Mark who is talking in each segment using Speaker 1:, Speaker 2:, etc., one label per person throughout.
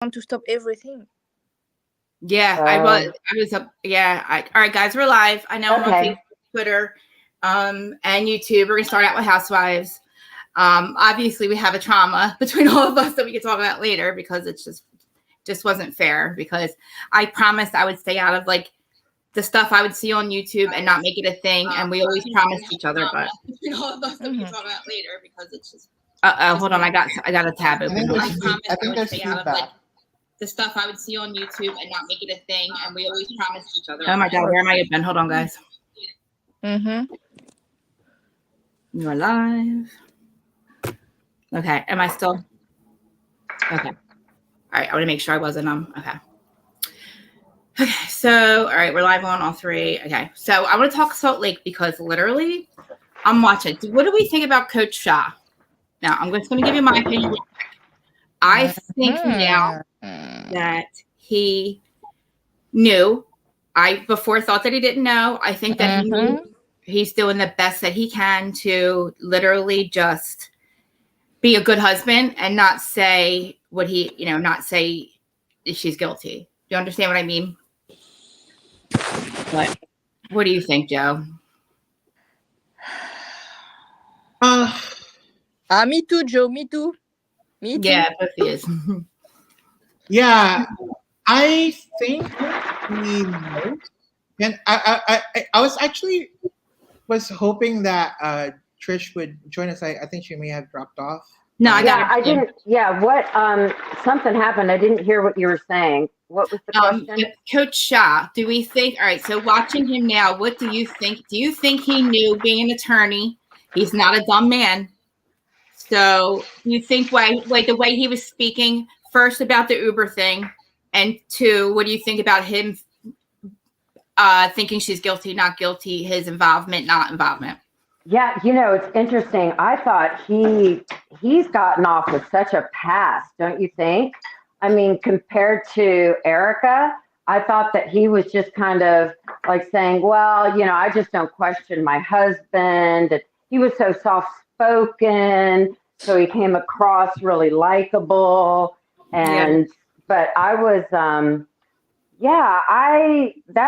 Speaker 1: want to stop everything.
Speaker 2: Yeah, I was up. Yeah. All right, guys, we're live. I know I'm on Facebook, Twitter, and YouTube. We're gonna start out with Housewives. Obviously, we have a trauma between all of us that we can talk about later because it's just wasn't fair. Because I promised I would stay out of like the stuff I would see on YouTube and not make it a thing. And we always promised each other, but between all of us that we can talk about later because it's just. Hold on, I got a tab open. I promised I would stay out of like the stuff I would see on YouTube and not make it a thing. And we always promised each other. Oh my God, where am I open? Hold on, guys. You are live. Okay, am I still? Okay. All right, I want to make sure I wasn't okay. Okay, so all right, we're live on all three. Okay, so I want to talk Salt Lake because literally I'm watching. What do we think about Coach Shah? Now, I'm just going to give you my opinion. I think now that he knew, I before thought that he didn't know. I think that he knew he's doing the best that he can to literally just be a good husband and not say what he, not say she's guilty. Do you understand what I mean? What do you think, Joe?
Speaker 1: Me too, Joe. Me too. Me too.
Speaker 2: Yeah, both is.
Speaker 3: Yeah, I think he knows. And I was actually hoping that Trish would join us. I think she may have dropped off.
Speaker 2: No,
Speaker 4: I didn't. Yeah, what? Something happened. I didn't hear what you were saying. What was the question?
Speaker 2: Coach Shah, do we think? All right, so watching him now, what do you think? Do you think he knew being an attorney? He's not a dumb man. So you think the way he was speaking first about the Uber thing, and two, what do you think about him thinking she's guilty, not guilty, his involvement, not involvement?
Speaker 4: Yeah, it's interesting. I thought he's gotten off with such a pass, don't you think? I mean, compared to Erica, I thought that he was just kind of like saying, well, I just don't question my husband. He was so soft-spoken, so he came across really likable. But I was, that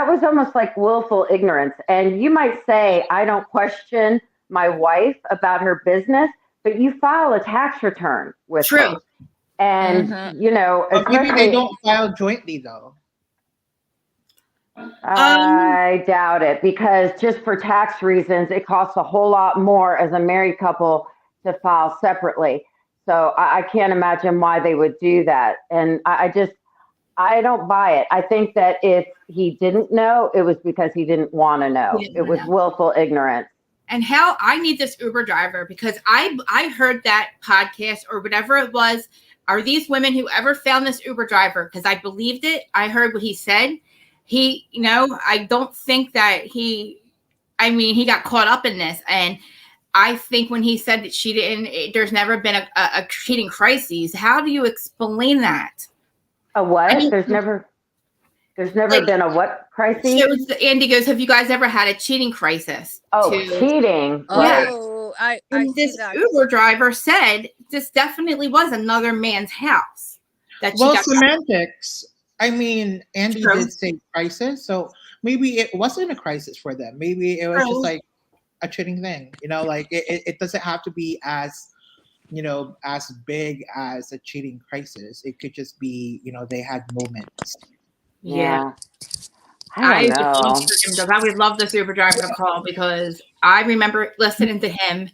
Speaker 4: was almost like willful ignorance. And you might say, I don't question my wife about her business, but you file a tax return with her. And,
Speaker 3: maybe they don't file jointly, though.
Speaker 4: I doubt it, because just for tax reasons, it costs a whole lot more as a married couple to file separately. So I can't imagine why they would do that. And I don't buy it. I think that if he didn't know, it was because he didn't want to know. It was willful ignorance.
Speaker 2: And how I need this Uber driver, because I heard that podcast or whatever it was. Are these women who ever found this Uber driver? Because I believed it. I heard what he said. He, I don't think that he got caught up in this. And I think when he said that there's never been a cheating crisis. How do you explain that?
Speaker 4: A what? There's never been a what crisis?
Speaker 2: So Andy goes, have you guys ever had a cheating crisis?
Speaker 4: Cheating.
Speaker 1: Oh, I
Speaker 2: this Uber driver said this definitely was another man's house.
Speaker 3: Semantics. I mean, Andy did say crisis, so maybe it wasn't a crisis for them. Maybe it was just like a cheating thing. Like it doesn't have to be as as big as a cheating crisis. It could just be, they had moments.
Speaker 4: Yeah. I
Speaker 2: would love this Uber driver to call, because I remember listening to him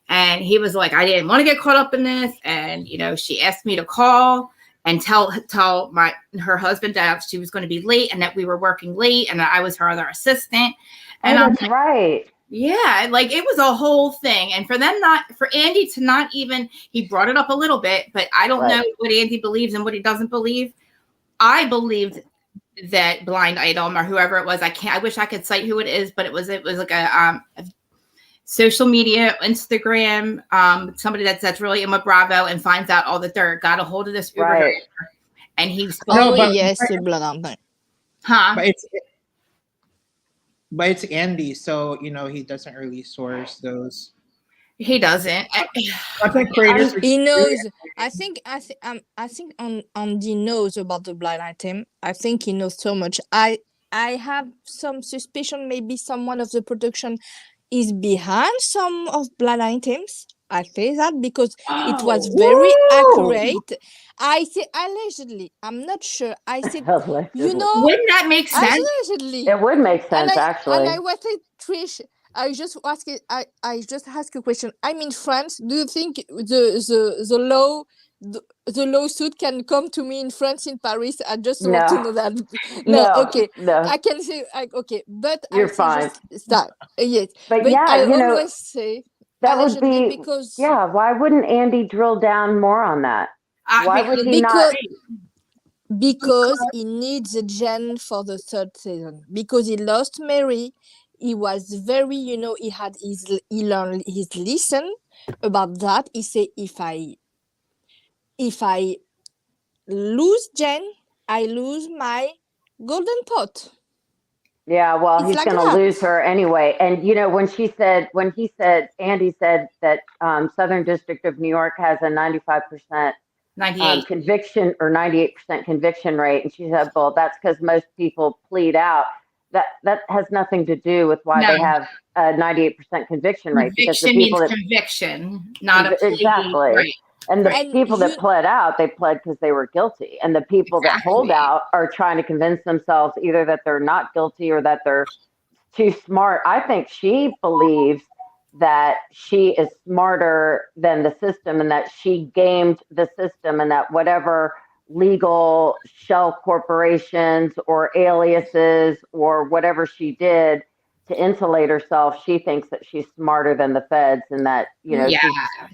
Speaker 2: and he was like, I didn't want to get caught up in this. And, she asked me to call and tell her husband that she was going to be late and that we were working late and that I was her other assistant. And
Speaker 4: that's right.
Speaker 2: Yeah, like it was a whole thing. And for Andy to not even, he brought it up a little bit, but I don't know what Andy believes and what he doesn't believe. I believed that Blind Item or whoever it was, I wish I could cite who it is, but it was like a social media, Instagram, somebody that's really in with Bravo and finds out all the dirt, got a hold of this Uber driver, and he's
Speaker 3: But it's Andy, so he doesn't really source those.
Speaker 2: He doesn't.
Speaker 3: Content creators.
Speaker 1: He knows. I think Andy knows about the blind item. I think he knows so much. I have some suspicion. Maybe someone of the production is behind some of blind items. I say that because it was very accurate. I say allegedly. I'm not sure. I said, you know,
Speaker 2: wouldn't that make sense?
Speaker 1: allegedly.
Speaker 4: It would make sense, actually.
Speaker 1: And I was like, Trish, I just ask a question. I'm in France. Do you think the lawsuit can come to me in France, in Paris? I just want to know that. No, okay.
Speaker 4: No.
Speaker 1: I can say okay, but
Speaker 4: You're
Speaker 1: I say
Speaker 4: fine.
Speaker 1: just that. Yes,
Speaker 4: But
Speaker 1: but
Speaker 4: yeah,
Speaker 1: I
Speaker 4: you know,
Speaker 1: always say
Speaker 4: that would
Speaker 1: allegedly
Speaker 4: be
Speaker 1: because
Speaker 4: why wouldn't Andy drill down more on that? Why would he not?
Speaker 1: Because he needs a Jen for the third season. Because he lost Mary, he was very, he learned his lesson about that. He said, if I lose Jen, I lose my golden pot.
Speaker 4: Yeah, well,
Speaker 1: It's
Speaker 4: he's
Speaker 1: like
Speaker 4: going to
Speaker 1: that.
Speaker 4: lose her anyway. And you know, when Andy said that Southern District of New York has a 95%
Speaker 2: 98.
Speaker 4: conviction or 98% conviction rate, and she said, well, that's because most people plead out. That has nothing to do with why they have a 98% conviction rate. Because the people
Speaker 2: means conviction, not a plea.
Speaker 4: Exactly.
Speaker 2: Right.
Speaker 4: And the people that pled out, they pled because they were guilty. And the people that hold out are trying to convince themselves either that they're not guilty or that they're too smart. I think she believes that she is smarter than the system and that she gamed the system and that whatever legal shell corporations or aliases or whatever she did to insulate herself, she thinks that she's smarter than the feds and that,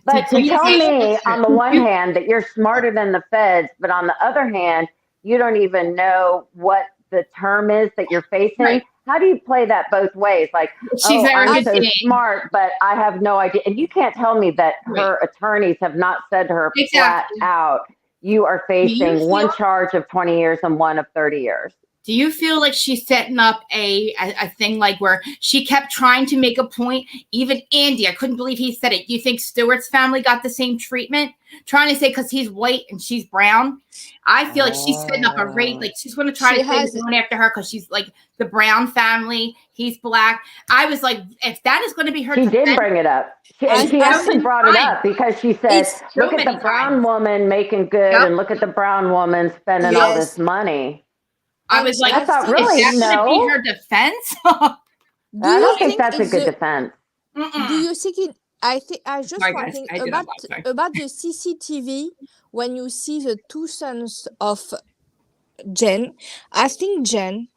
Speaker 4: but to tell me on the one hand that you're smarter than the feds, but on the other hand, you don't even know what the term is that you're facing. Right. How do you play that both ways? Like, I'm so smart, but I have no idea. And you can't tell me that her attorneys have not said to her flat out, you are facing one charge of 20 years and one of 30 years.
Speaker 2: Do you feel like she's setting up a thing like where she kept trying to make a point? Even Andy, I couldn't believe he said it. Do you think Stewart's family got the same treatment? Trying to say because he's white and she's brown. I feel like she's setting up a rate. Like she's going to try to say going after her because she's like the Brown family. He's black. I was like, if that is going to be her.
Speaker 4: She did bring it up. She actually brought it up because she said, look at the brown woman making good and look at the brown woman spending all this money.
Speaker 2: I was like,
Speaker 4: I thought, really,
Speaker 2: is that going to be her defense?
Speaker 4: I don't think that's a good defense.
Speaker 1: Do you think it? I just one thing about the CCTV when you see the two sons of Jen. I think Jen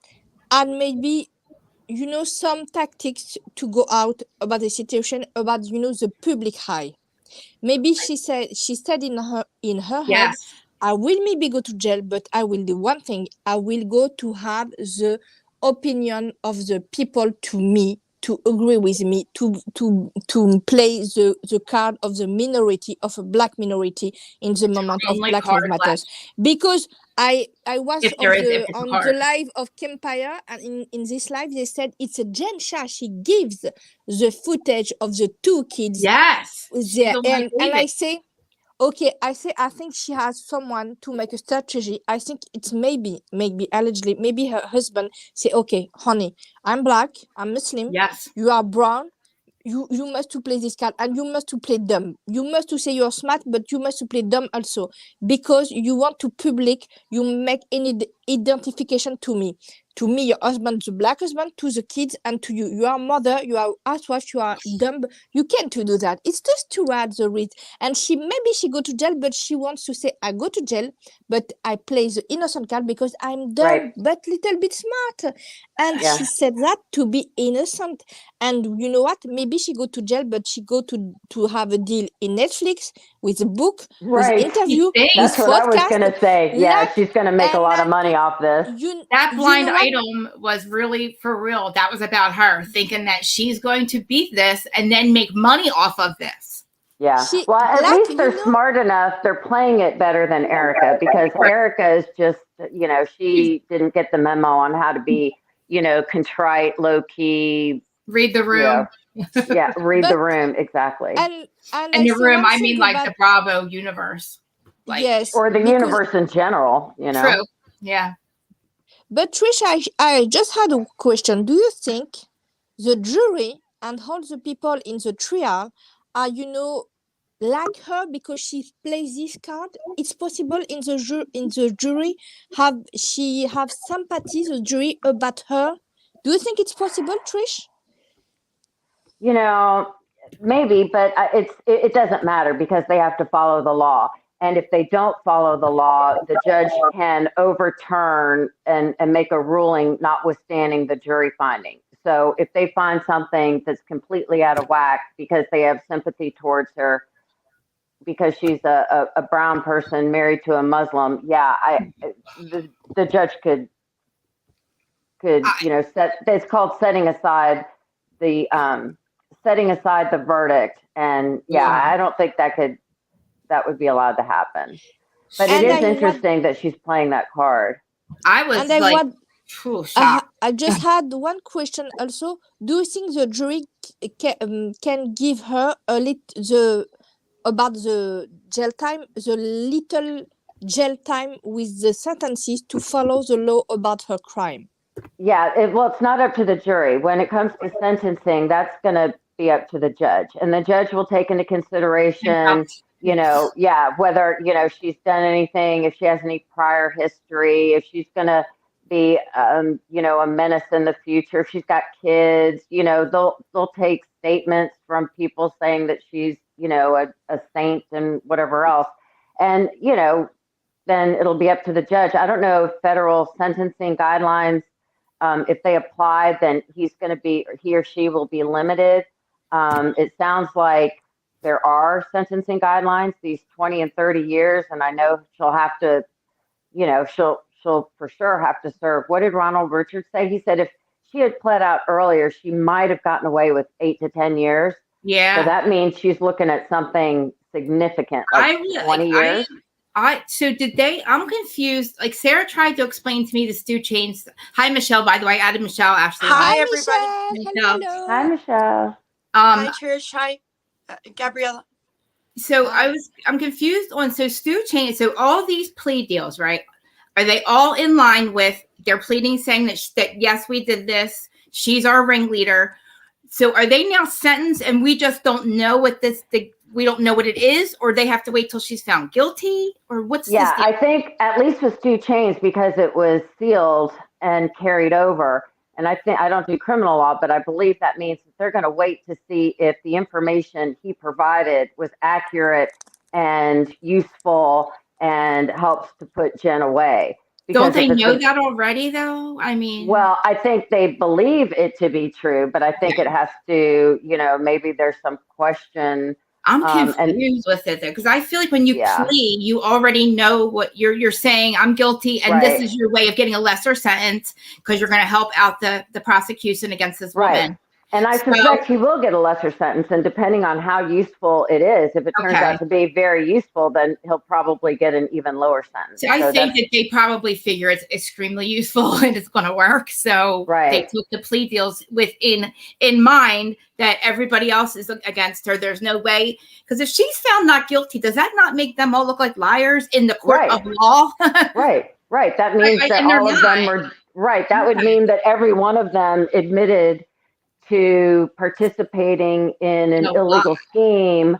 Speaker 1: had maybe some tactics to go out about the situation about the public eye. Maybe she said in her head, I will maybe go to jail, but I will do one thing. I will go to have the opinion of the people to me, to agree with me, to play the card of the minority, of a black minority in the moment of Black Lives Matter. Because I was on the live of Kempire, and in this live they said it's a Jen Shah. She gives the footage of the two kids.
Speaker 2: Yes.
Speaker 1: There. And I say, okay, I think she has someone to make a strategy. I think it's maybe allegedly, maybe her husband say, okay, honey, I'm black, I'm Muslim.
Speaker 2: Yes.
Speaker 1: You are brown. You must to play this card and you must to play dumb. You must to say you're smart, but you must to play dumb also because you want to public. You make any identification to me, your husband, the black husband, to the kids, and to you. You are mother. You are housewife. You are dumb. You can't do that. It's just to add the risk. And maybe she go to jail, but she wants to say I go to jail, but I play the innocent card because I'm dumb, but little bit smart. And she said that to be innocent. And you know what? Maybe she go to jail, but she go to have a deal in Netflix with a book, with interview.
Speaker 4: That's what I was going to say. Yeah, she's going to make a lot of money off this.
Speaker 2: That blind item was really for real. That was about her thinking that she's going to beat this and then make money off of this.
Speaker 4: Yeah. Well, at least they're smart enough. They're playing it better than Erica because Erica is just, she didn't get the memo on how to be, contrite, low key.
Speaker 2: Read the room.
Speaker 4: Yeah, read the room, exactly.
Speaker 1: And
Speaker 2: the room, I mean like the Bravo universe. Like,
Speaker 1: yes.
Speaker 4: Or the universe in general, you know.
Speaker 2: True. Yeah.
Speaker 1: But Trish, I just had a question. Do you think the jury and all the people in the trial are, like her because she plays this card? It's possible in the jury have sympathy, the jury, about her. Do you think it's possible, Trish?
Speaker 4: You know, maybe, but it doesn't matter because they have to follow the law. And if they don't follow the law, the judge can overturn and make a ruling notwithstanding the jury finding. So if they find something that's completely out of whack because they have sympathy towards her, because she's a brown person married to a Muslim, the judge could it's called setting aside the verdict, and I don't think that would be allowed to happen. But it is interesting that she's playing that card.
Speaker 2: I was shocked.
Speaker 1: I just had one question also. Do you think the jury can give her about the jail time, the little jail time with the sentences to follow the law about her crime?
Speaker 4: Yeah, it's not up to the jury. When it comes to sentencing, that's going to be up to the judge. And the judge will take into consideration, whether, she's done anything, if she has any prior history, if she's going to be, a menace in the future, if she's got kids, they'll take statements from people saying that she's, a saint and whatever else. And, then it'll be up to the judge. I don't know if federal sentencing guidelines, if they apply, then he or she will be limited. It sounds like there are sentencing guidelines, these 20 and 30 years, and I know she'll have to, she'll for sure have to serve. What did Ronald Richards say? He said if she had pled out earlier, she might have gotten away with 8 to 10 years.
Speaker 2: Yeah.
Speaker 4: So that means she's looking at something significant, like 20 years.
Speaker 2: I'm confused. Like Sarah tried to explain to me the Stu Chains. Hi, Michelle, by the way. I added Michelle, actually.
Speaker 5: Hi, everybody.
Speaker 1: Hello.
Speaker 4: Hi, Michelle.
Speaker 5: Hi, Trish. Hi, Gabriella.
Speaker 2: So I'm confused on, Stu Chains. So all these plea deals, right? Are they all in line with their pleading saying that yes, we did this. She's our ringleader. So are they now sentenced and we just don't know what we don't know what it is, or they have to wait till she's found guilty, or what's this?
Speaker 4: I think at least with Stu Chains, because it was sealed and carried over. And I don't do criminal law, but I believe that means that they're going to wait to see if the information he provided was accurate and useful and helps to put Jen away.
Speaker 2: Don't they know that already, though? I mean,
Speaker 4: well, I think they believe it to be true, but I think it has to, maybe there's some question.
Speaker 2: I'm confused with it, though, because I feel like when you plea, you already know what you're saying. I'm guilty, and this is your way of getting a lesser sentence because you're going to help out the prosecution against this woman.
Speaker 4: And I suspect he will get a lesser sentence, and depending on how useful it is, if it turns out to be very useful, then he'll probably get an even lower sentence.
Speaker 2: So I think that they probably figure it's extremely useful and it's going to work. So they took the plea deals in mind that everybody else is against her. There's no way, because if she's found not guilty, does that not make them all look like liars in the court of law?
Speaker 4: Right. That means that all of them were That would mean that every one of them admitted to participating in an illegal scheme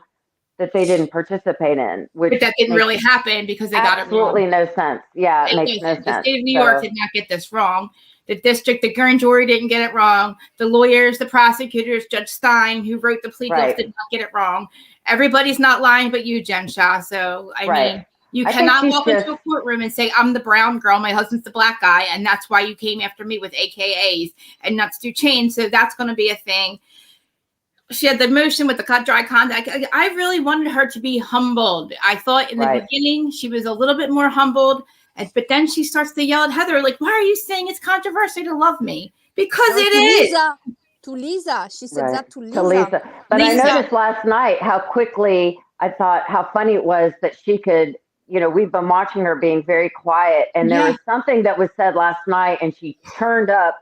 Speaker 4: that they didn't participate in.
Speaker 2: But that didn't really happen because they got it wrong.
Speaker 4: Absolutely no sense. Yeah, it makes no sense.
Speaker 2: The state of New York did not get this wrong. The grand jury didn't get it wrong. The lawyers, the prosecutors, Judge Stein, who wrote the plea deals, did not get it wrong. Everybody's not lying but you, Jen Shah. So, I mean, you cannot walk into a courtroom and say, I'm the brown girl, my husband's the black guy, and that's why you came after me with AKAs and not Stu Chains. So that's going to be a thing. She had the motion with the dry contact. I really wanted her to be humbled. I thought in the beginning she was a little bit more humbled, but then she starts to yell at Heather, like, why are you saying it's controversial to love me? Because it is.
Speaker 1: To Lisa. She said that to Lisa.
Speaker 4: To Lisa. But I noticed last night how quickly, I thought how funny it was that she could, we've been watching her being very quiet, and there was something that was said last night, and she turned the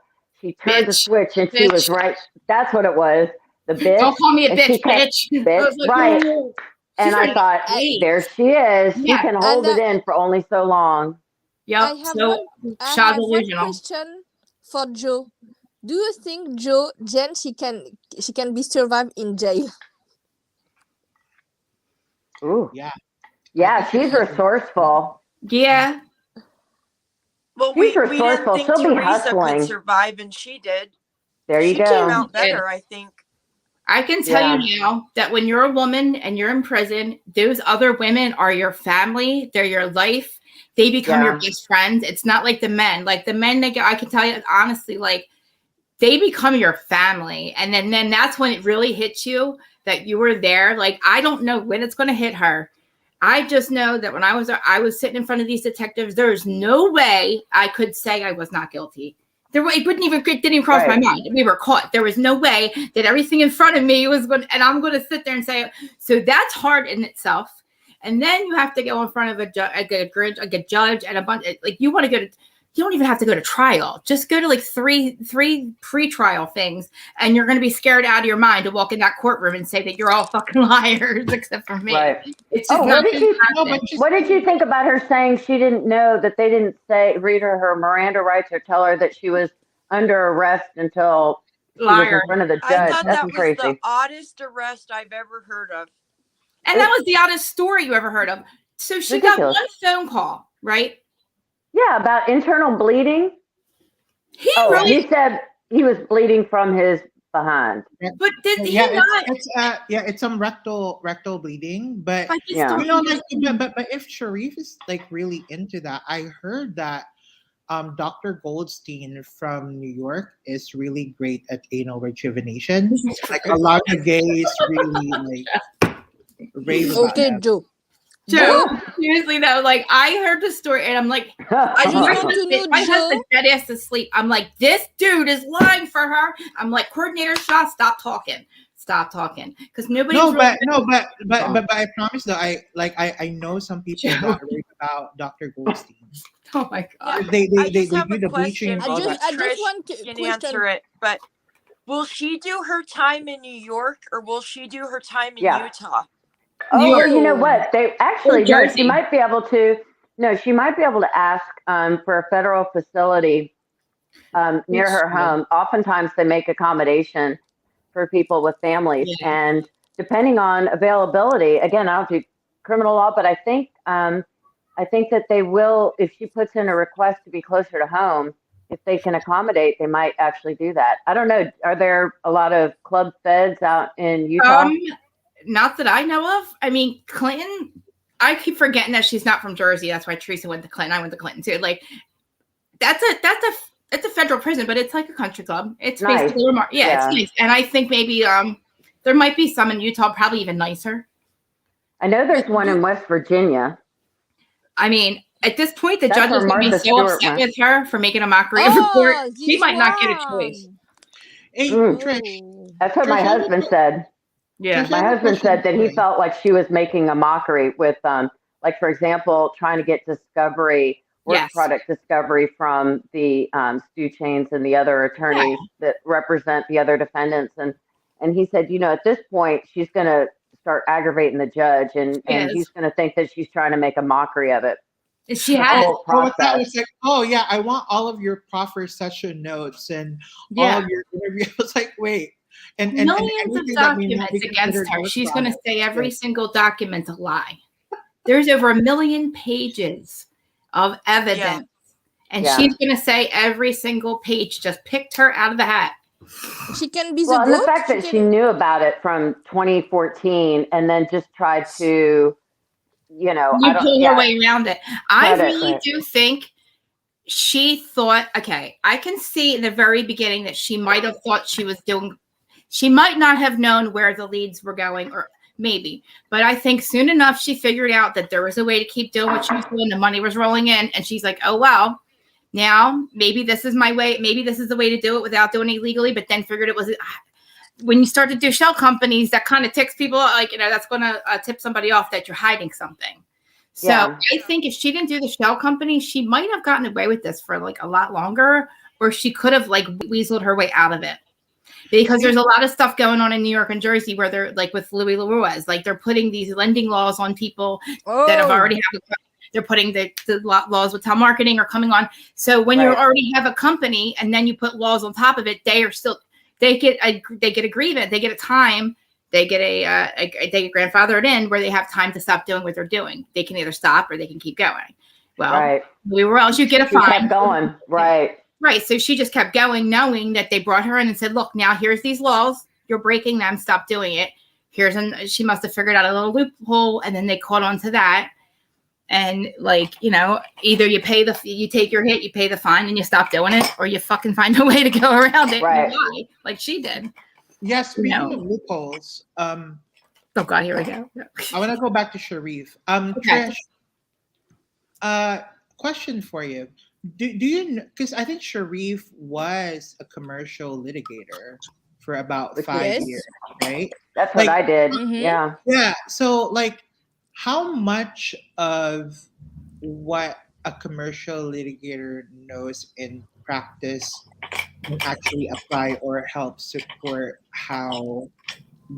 Speaker 4: switch, and she was right. That's what it was. the bitch.
Speaker 2: Don't call me a
Speaker 4: and
Speaker 2: bitch,
Speaker 4: she kept,
Speaker 2: bitch. I was like,
Speaker 4: right.
Speaker 2: "Ooh."
Speaker 4: And I thought, there she is. She
Speaker 2: Yeah.
Speaker 4: can hold it in for only so long.
Speaker 2: Yep. So
Speaker 1: I
Speaker 2: Shah
Speaker 1: have one
Speaker 2: Delusional.
Speaker 1: question for Joe. Do you think Jen, she can be survived in jail?
Speaker 4: Ooh.
Speaker 3: Yeah.
Speaker 4: Yeah, she's resourceful.
Speaker 2: Yeah.
Speaker 5: Well,
Speaker 4: She's
Speaker 5: we didn't
Speaker 4: resourceful.
Speaker 5: think
Speaker 4: She'll be
Speaker 5: Teresa could
Speaker 4: hustling.
Speaker 5: survive, and she did.
Speaker 4: There you
Speaker 5: She came
Speaker 4: go.
Speaker 5: out better, I think.
Speaker 2: I can tell you now that when you're a woman and you're in prison, those other women are your family. They're your life. They become your best friends. It's not like the men. Like the men, I can tell you honestly, like they become your family. And then that's when it really hits you that you were there. Like, I don't know when it's going to hit her. I just know that when I was sitting in front of these detectives, there's no way I could say I was not guilty. It didn't even cross my mind. We were caught. There was no way that everything in front of me was going, and I'm going to sit there and say, so that's hard in itself. And then you have to go in front of a judge and a bunch. Like you want to go to, you don't even have to go to trial. Just go to like three pre-trial things, and you're going to be scared out of your mind to walk in that courtroom and say that you're all fucking liars, except for me.
Speaker 4: Right.
Speaker 2: It's just
Speaker 4: what did you think about her saying she didn't know that they didn't read her Miranda rights or tell her that she was under arrest until she was in front of the judge?
Speaker 5: I thought
Speaker 4: That's
Speaker 5: that
Speaker 4: crazy.
Speaker 5: was the oddest arrest I've ever heard of.
Speaker 2: And that was the oddest story you ever heard of. So she got one phone call, right?
Speaker 4: Yeah, about internal bleeding.
Speaker 2: He
Speaker 4: said he was bleeding from his behind.
Speaker 2: But did he
Speaker 3: not? It's some rectal bleeding. But you know, like, but if Sharif is like really into that, I heard that Dr. Goldstein from New York is really great at anal rejuvenation. Like a lot of gays really like rave about that.
Speaker 2: Joe, seriously though, like I heard the story and I'm like, I had the dead ass asleep. I'm like, this dude is lying for her. I'm like, Coordinator Shaw, stop talking, because nobody.
Speaker 3: But I promise though, I know some people that rave about Dr. Goldstein.
Speaker 2: Oh my god,
Speaker 3: they
Speaker 5: I
Speaker 3: do
Speaker 5: have
Speaker 3: the
Speaker 5: a
Speaker 3: bleaching.
Speaker 5: question.
Speaker 1: I just want to
Speaker 5: answer it, but will she do her time in New York or will she do her time in Utah?
Speaker 4: Oh, well, you know what? They actually, no, she might be able to. No, she might be able to ask for a federal facility near her home. Oftentimes, they make accommodation for people with families, and depending on availability. Again, I don't do criminal law, but I think that they will, if she puts in a request to be closer to home, if they can accommodate, they might actually do that. I don't know. Are there a lot of club feds out in Utah?
Speaker 2: Not that I know of. I mean, Clinton, I keep forgetting that she's not from Jersey. That's why Teresa went to Clinton. I went to Clinton too. Like it's a federal prison, but it's like a country club. It's nice. Basically it's nice. And I think maybe there might be some in Utah, probably even nicer.
Speaker 4: I know there's one in West Virginia.
Speaker 2: I mean, at this point, the judge is going to be so upset with her for making a mockery of her court. She might not get a choice.
Speaker 3: Hey, Trish.
Speaker 4: That's what my husband said.
Speaker 2: Yeah,
Speaker 4: my husband said that he felt like she was making a mockery with, like, for example, trying to get discovery, work product discovery from the Stu Chains and the other attorneys that represent the other defendants. And he said, you know, at this point, she's going to start aggravating the judge, and he's going to think that she's trying to make a mockery of it.
Speaker 2: She has.
Speaker 3: That was like, oh yeah, I want all of your proffer session notes and all of your interview. I was like, wait. And
Speaker 2: millions of documents against her. She's going to say every single document's a lie. There's over 1 million pages of evidence. And she's going to say every single page just picked her out of the hat.
Speaker 1: She can be
Speaker 4: the fact that she knew about it from 2014 and then just tried to, you know,
Speaker 2: pull her way around it. I really do think she thought, okay, I can see in the very beginning that she might have thought she might not have known where the leads were going, or maybe, but I think soon enough she figured out that there was a way to keep doing what she was doing. The money was rolling in, and she's like, oh, well, now maybe this is my way. Maybe this is the way to do it without doing it illegally, but then figured it was when you start to do shell companies, that kind of ticks people, like, you know, that's going to tip somebody off that you're hiding something. So I think if she didn't do the shell company, she might have gotten away with this for like a lot longer, or she could have like weaseled her way out of it. because there's a lot of stuff going on in New York and Jersey where they're like with Louis LaRue's, like they're putting these lending laws on people that have already they're putting the laws with telemarketing are coming on. So when you already have a company and then you put laws on top of it, they get a grievance, they get a time, they get they get grandfathered in where they have time to stop doing what they're doing. They can either stop or they can keep going. Well, where else you get a fine.
Speaker 4: She kept going, right.
Speaker 2: Right. So she just kept going, knowing that they brought her in and said, look, now here's these laws. You're breaking them. Stop doing it. She must have figured out a little loophole. And then they caught on to that. And like, you know, either you take your hit, you pay the fine and you stop doing it, or you fucking find a way to go around it.
Speaker 4: Right.
Speaker 2: Like she did.
Speaker 3: Yes. Speaking of loopholes.
Speaker 2: Oh God, here we go.
Speaker 3: I want to go back to Sharif. Okay. Trish, question for you. Do you, because I think Sharif was a commercial litigator for about 5 years, right?
Speaker 4: That's what I did. Yeah.
Speaker 3: Yeah. So like, how much of what a commercial litigator knows in practice can actually apply or help support how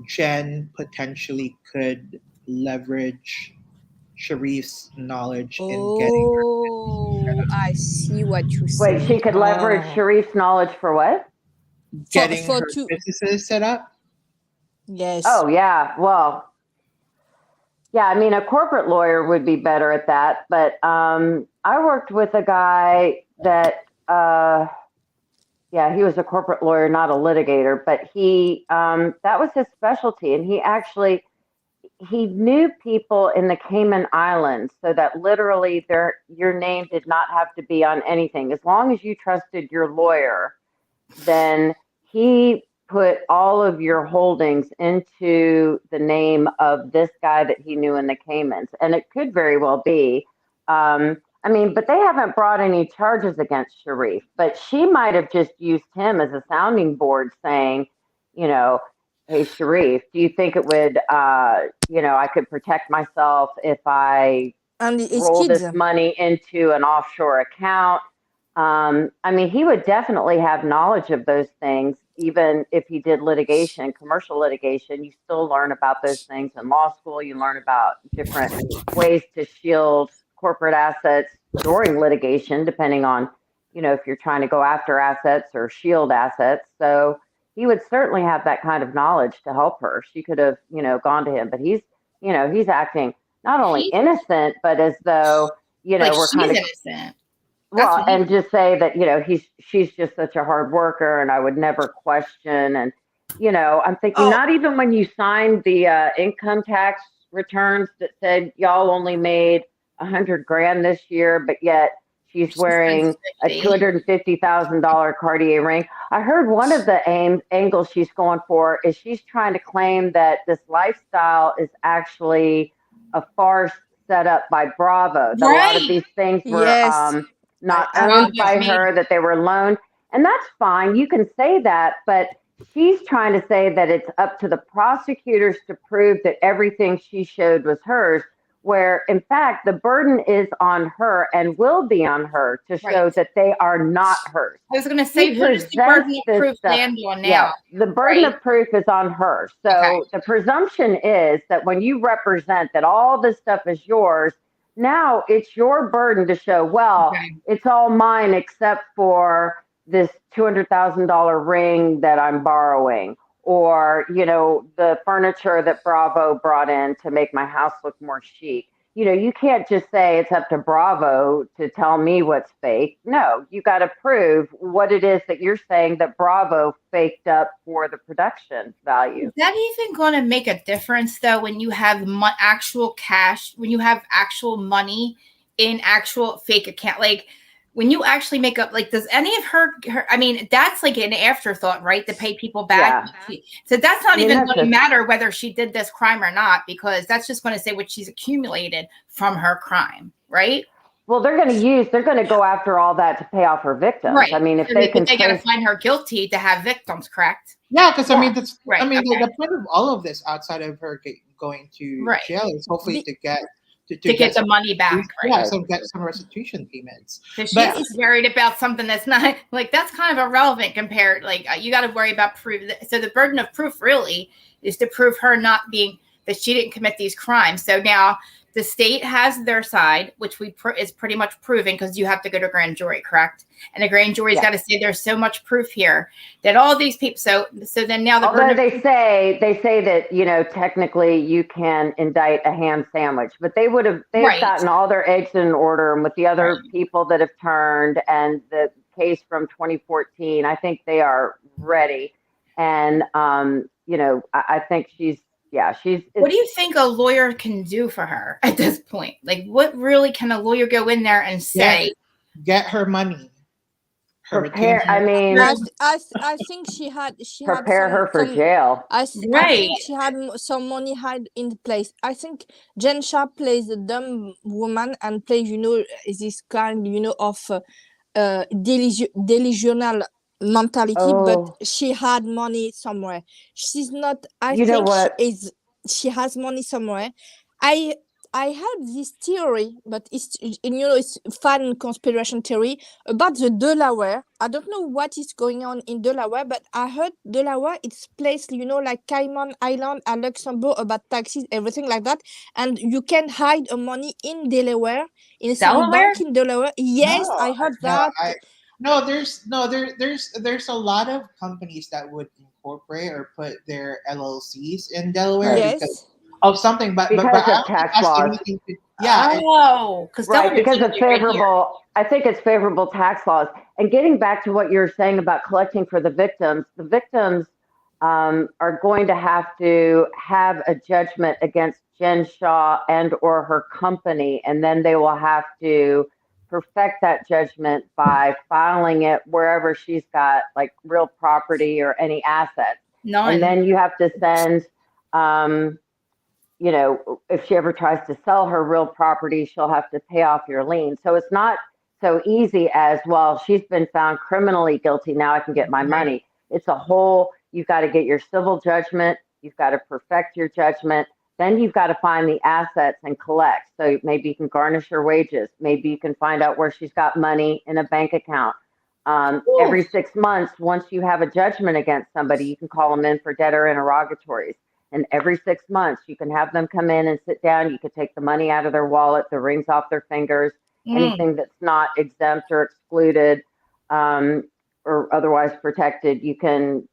Speaker 3: Jen potentially could leverage Sharif's knowledge in getting
Speaker 1: I see what you say.
Speaker 4: Wait, she could leverage Sharif's knowledge for what?
Speaker 3: Getting her businesses set up?
Speaker 1: Yes.
Speaker 4: Oh, yeah. Well, yeah, I mean, a corporate lawyer would be better at that. But I worked with a guy that, he was a corporate lawyer, not a litigator, but that was his specialty. And he knew people in the Cayman Islands, so that literally your name did not have to be on anything. As long as you trusted your lawyer, then he put all of your holdings into the name of this guy that he knew in the Caymans. And it could very well be, but they haven't brought any charges against Sharif, but she might have just used him as a sounding board saying, you know, hey, Sharif, do you think it would, I could protect myself if I roll this money into an offshore account? He would definitely have knowledge of those things, even if he did litigation, commercial litigation. You still learn about those things in law school. You learn about different ways to shield corporate assets during litigation, depending on, if you're trying to go after assets or shield assets. So he would certainly have that kind of knowledge to help her. She could have, gone to him, but he's acting not only innocent, but as though, we're kind of
Speaker 2: innocent.
Speaker 4: Well, and just say that, she's just such a hard worker and I would never question. And, I'm thinking not even when you signed the income tax returns that said y'all only made $100,000 this year, but yet she's wearing a $250,000 Cartier ring. I heard one of the angles she's going for is she's trying to claim that this lifestyle is actually a farce set up by Bravo. That a lot of these things were not owned by her, that they were loaned. And that's fine. You can say that, but she's trying to say that it's up to the prosecutors to prove that everything she showed was hers, where in fact the burden is on her and will be on her to show that they are not hers.
Speaker 2: I was going to say, where does the burden of proof land on now?
Speaker 4: Yeah, the burden of proof is on her. So the presumption is that when you represent that all this stuff is yours, now it's your burden to show, it's all mine except for this $200,000 ring that I'm borrowing, or, the furniture that Bravo brought in to make my house look more chic. You can't just say it's up to Bravo to tell me what's fake. No, you got to prove what it is that you're saying that Bravo faked up for the production value.
Speaker 2: Is that even going to make a difference, though, when you have actual cash, when you have actual money in actual fake account? Like, when you actually make up, like, does any of her, that's like an afterthought, right? To pay people back. Yeah. So that's not even going to matter whether she did this crime or not, because that's just going to say what she's accumulated from her crime, right?
Speaker 4: Well, they're going to go after all that to pay off her victims. Right. If
Speaker 2: they got to find her guilty to have victims, correct?
Speaker 3: Yeah, because that's right. The point of all of this, outside of her going to jail, is hopefully to get
Speaker 2: to get the money back, right?
Speaker 3: Yeah, so get some restitution payments.
Speaker 2: So she's worried about something that's not like, that's kind of irrelevant compared. Like, you got to worry about proof. So the burden of proof really is to prove her not being, that she didn't commit these crimes. So now the state has their side, which is pretty much proven because you have to go to a grand jury, correct? And the grand jury's got to say there's so much proof here that all these people. So then now
Speaker 4: although they say that technically you can indict a ham sandwich, but they've gotten all their eggs in order, and with the other people that have turned and the case from 2014, I think they are ready. And I think she's. What
Speaker 2: do you think a lawyer can do for her at this point? Like, what really can a lawyer go in there and say?
Speaker 3: Get her money.
Speaker 4: Prepare. I mean,
Speaker 1: I think she had
Speaker 4: prepare her for jail.
Speaker 1: I think she had some money hide in place. I think Jen Shah plays the dumb woman and plays this kind of delusional mentality, but she had money somewhere. She's not. She has money somewhere. I heard this theory, but it's fun conspiracy theory about the Delaware. I don't know what is going on in Delaware, but I heard Delaware, it's placed, like Cayman Island and Luxembourg, about taxes, everything like that, and you can hide money in Delaware, in some bank in Delaware. Yes, I heard that.
Speaker 3: There's a lot of companies that would incorporate or put their LLCs in Delaware because of something, but
Speaker 4: because of tax laws. Because of favorable. I think it's favorable tax laws. And getting back to what you're saying about collecting for the victims are going to have to have a judgment against Jen Shah and or her company, and then they will have to perfect that judgment by filing it wherever she's got like real property or any assets.
Speaker 2: None.
Speaker 4: And then you have to send. If she ever tries to sell her real property, she'll have to pay off your lien. So it's not so easy as, well, she's been found criminally guilty, now I can get my money. It's a whole, you've got to get your civil judgment, you've got to perfect your judgment, then you've got to find the assets and collect. So maybe you can garnish her wages. Maybe you can find out where she's got money in a bank account. Every 6 months, once you have a judgment against somebody, you can call them in for debtor interrogatories. And every 6 months, you can have them come in and sit down. You could take the money out of their wallet, the rings off their fingers, anything that's not exempt or excluded or otherwise protected. You can,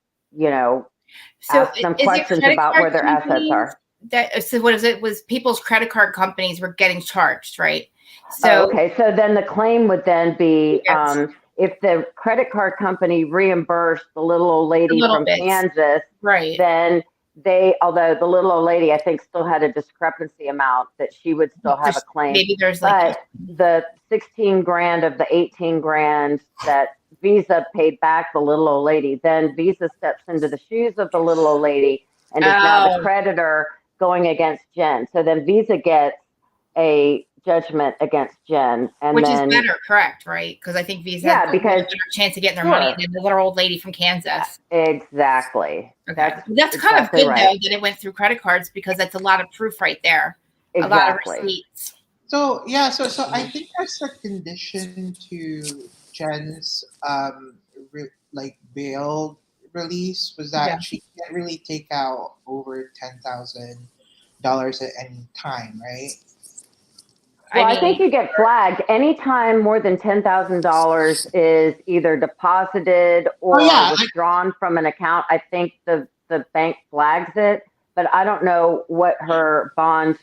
Speaker 4: ask them questions about where their assets are.
Speaker 2: So what is it? Was people's credit card companies were getting charged, right? So
Speaker 4: so then the claim would then be if the credit card company reimbursed the little old lady from Kansas, then although the little old lady, I think, still had a discrepancy amount that she would still have a claim.
Speaker 2: Maybe there's
Speaker 4: but the 16 grand of the 18 grand that Visa paid back the little old lady, then Visa steps into the shoes of the little old lady and is now the creditor going against Jen. So then Visa gets a judgment against Jen, and
Speaker 2: which is better, correct? Right? Because I think Visa has a better chance of getting their money than the little old lady from Kansas.
Speaker 4: Exactly.
Speaker 2: Okay. That's kind of good though that it went through credit cards, because that's a lot of proof right there. A lot of receipts.
Speaker 3: So I think that's a condition to Jen's bail release was that she can't really take out over $10,000 at any time, right?
Speaker 4: Well, I think you get flagged anytime more than $10,000 is either deposited or withdrawn from an account. I think the bank flags it, but I don't know what her bond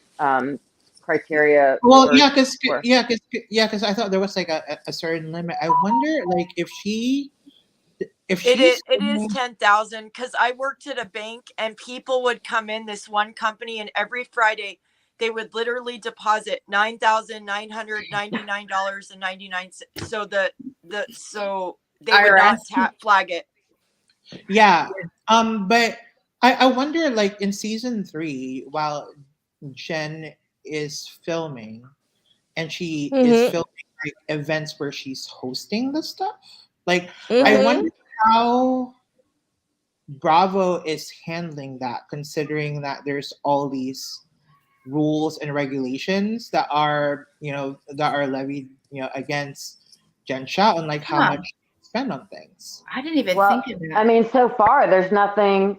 Speaker 4: criteria.
Speaker 3: Well, because I thought there was like a certain limit. I wonder, like, if it
Speaker 5: is 10,000, because I worked at a bank and people would come in, this one company, and every Friday they would literally deposit $9,999.99. So so they would not flag it.
Speaker 3: Yeah. But I wonder, like, in season 3, while Jen is filming and she is filming like events where she's hosting the stuff, like I wonder how Bravo is handling that, considering that there's all these rules and regulations that are levied against Jen Shah on like how much to spend on things.
Speaker 2: I didn't even think of that.
Speaker 4: I mean, so far there's nothing.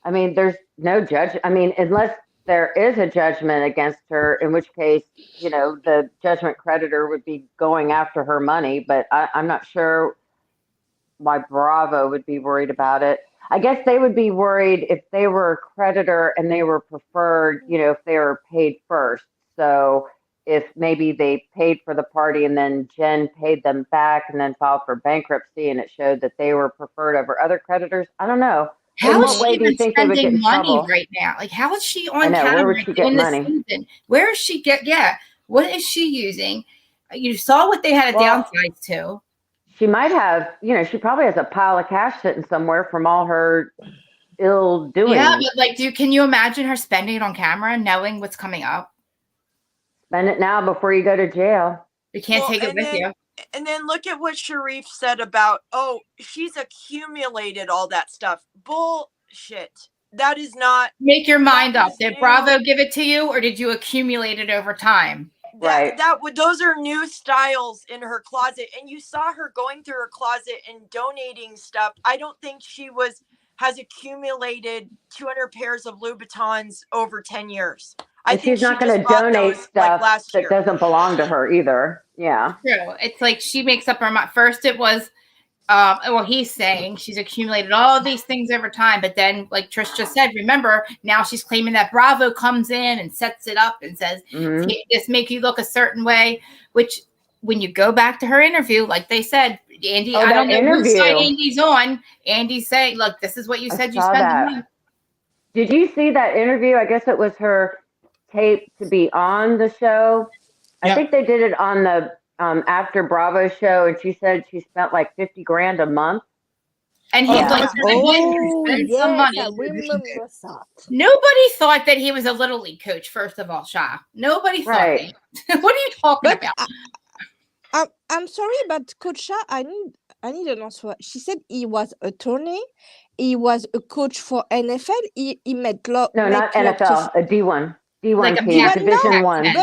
Speaker 4: I mean, there's no judge. I mean, unless there is a judgment against her, in which case, the judgment creditor would be going after her money. But I'm not sure why Bravo would be worried about it. I guess they would be worried if they were a creditor and they were preferred, if they were paid first. So if maybe they paid for the party and then Jen paid them back and then filed for bankruptcy and it showed that they were preferred over other creditors. I don't know.
Speaker 2: How
Speaker 4: in
Speaker 2: is
Speaker 4: what
Speaker 2: she
Speaker 4: way do you
Speaker 2: even
Speaker 4: think they would get
Speaker 2: spending
Speaker 4: in
Speaker 2: money
Speaker 4: trouble?
Speaker 2: right now? Like, how is she
Speaker 4: I
Speaker 2: on
Speaker 4: know,
Speaker 2: camera
Speaker 4: where would she get
Speaker 2: doing this
Speaker 4: money?
Speaker 2: season? Where is she what is she using? You saw what they had to downsize to.
Speaker 4: She might have, she probably has a pile of cash sitting somewhere from all her ill doing.
Speaker 2: Yeah, but like, can you imagine her spending it on camera, knowing what's coming up?
Speaker 4: Spend it now before you go to jail.
Speaker 2: You can't take it with you.
Speaker 5: And then look at what Sharif said about, she's accumulated all that stuff. Bullshit. That is not.
Speaker 2: Make your mind up. Did Bravo give it to you, or did you accumulate it over time?
Speaker 4: Right.
Speaker 5: Those are new styles in her closet, and you saw her going through her closet and donating stuff. I don't think she has accumulated 200 pairs of Louboutins over 10 years. I think
Speaker 4: she's not going to donate stuff
Speaker 5: like last year.
Speaker 4: that doesn't belong to her either. Yeah.
Speaker 2: True. It's like she makes up her mind. First, it was, he's saying she's accumulated all of these things over time, but then, like Trish just said, remember, now she's claiming that Bravo comes in and sets it up and says, this make you look a certain way, which when you go back to her interview, like they said, Andy, I don't know whose side Andy's on. Andy's saying, look, this is what you said you spent the money.
Speaker 4: Did you see that interview? I guess it was her tape to be on the show. Yeah. I think they did it on the after Bravo show, and she said she spent like $50,000 a month.
Speaker 2: And he's like, some money. Nobody thought that he was a little league coach. First of all, Shah. Nobody thought that. What are you talking about?
Speaker 1: I'm sorry, but Coach Shah, I need an answer. She said he was an attorney. He was a coach for NFL. He met
Speaker 4: no, not NFL, a D1. D1 team, Division 1.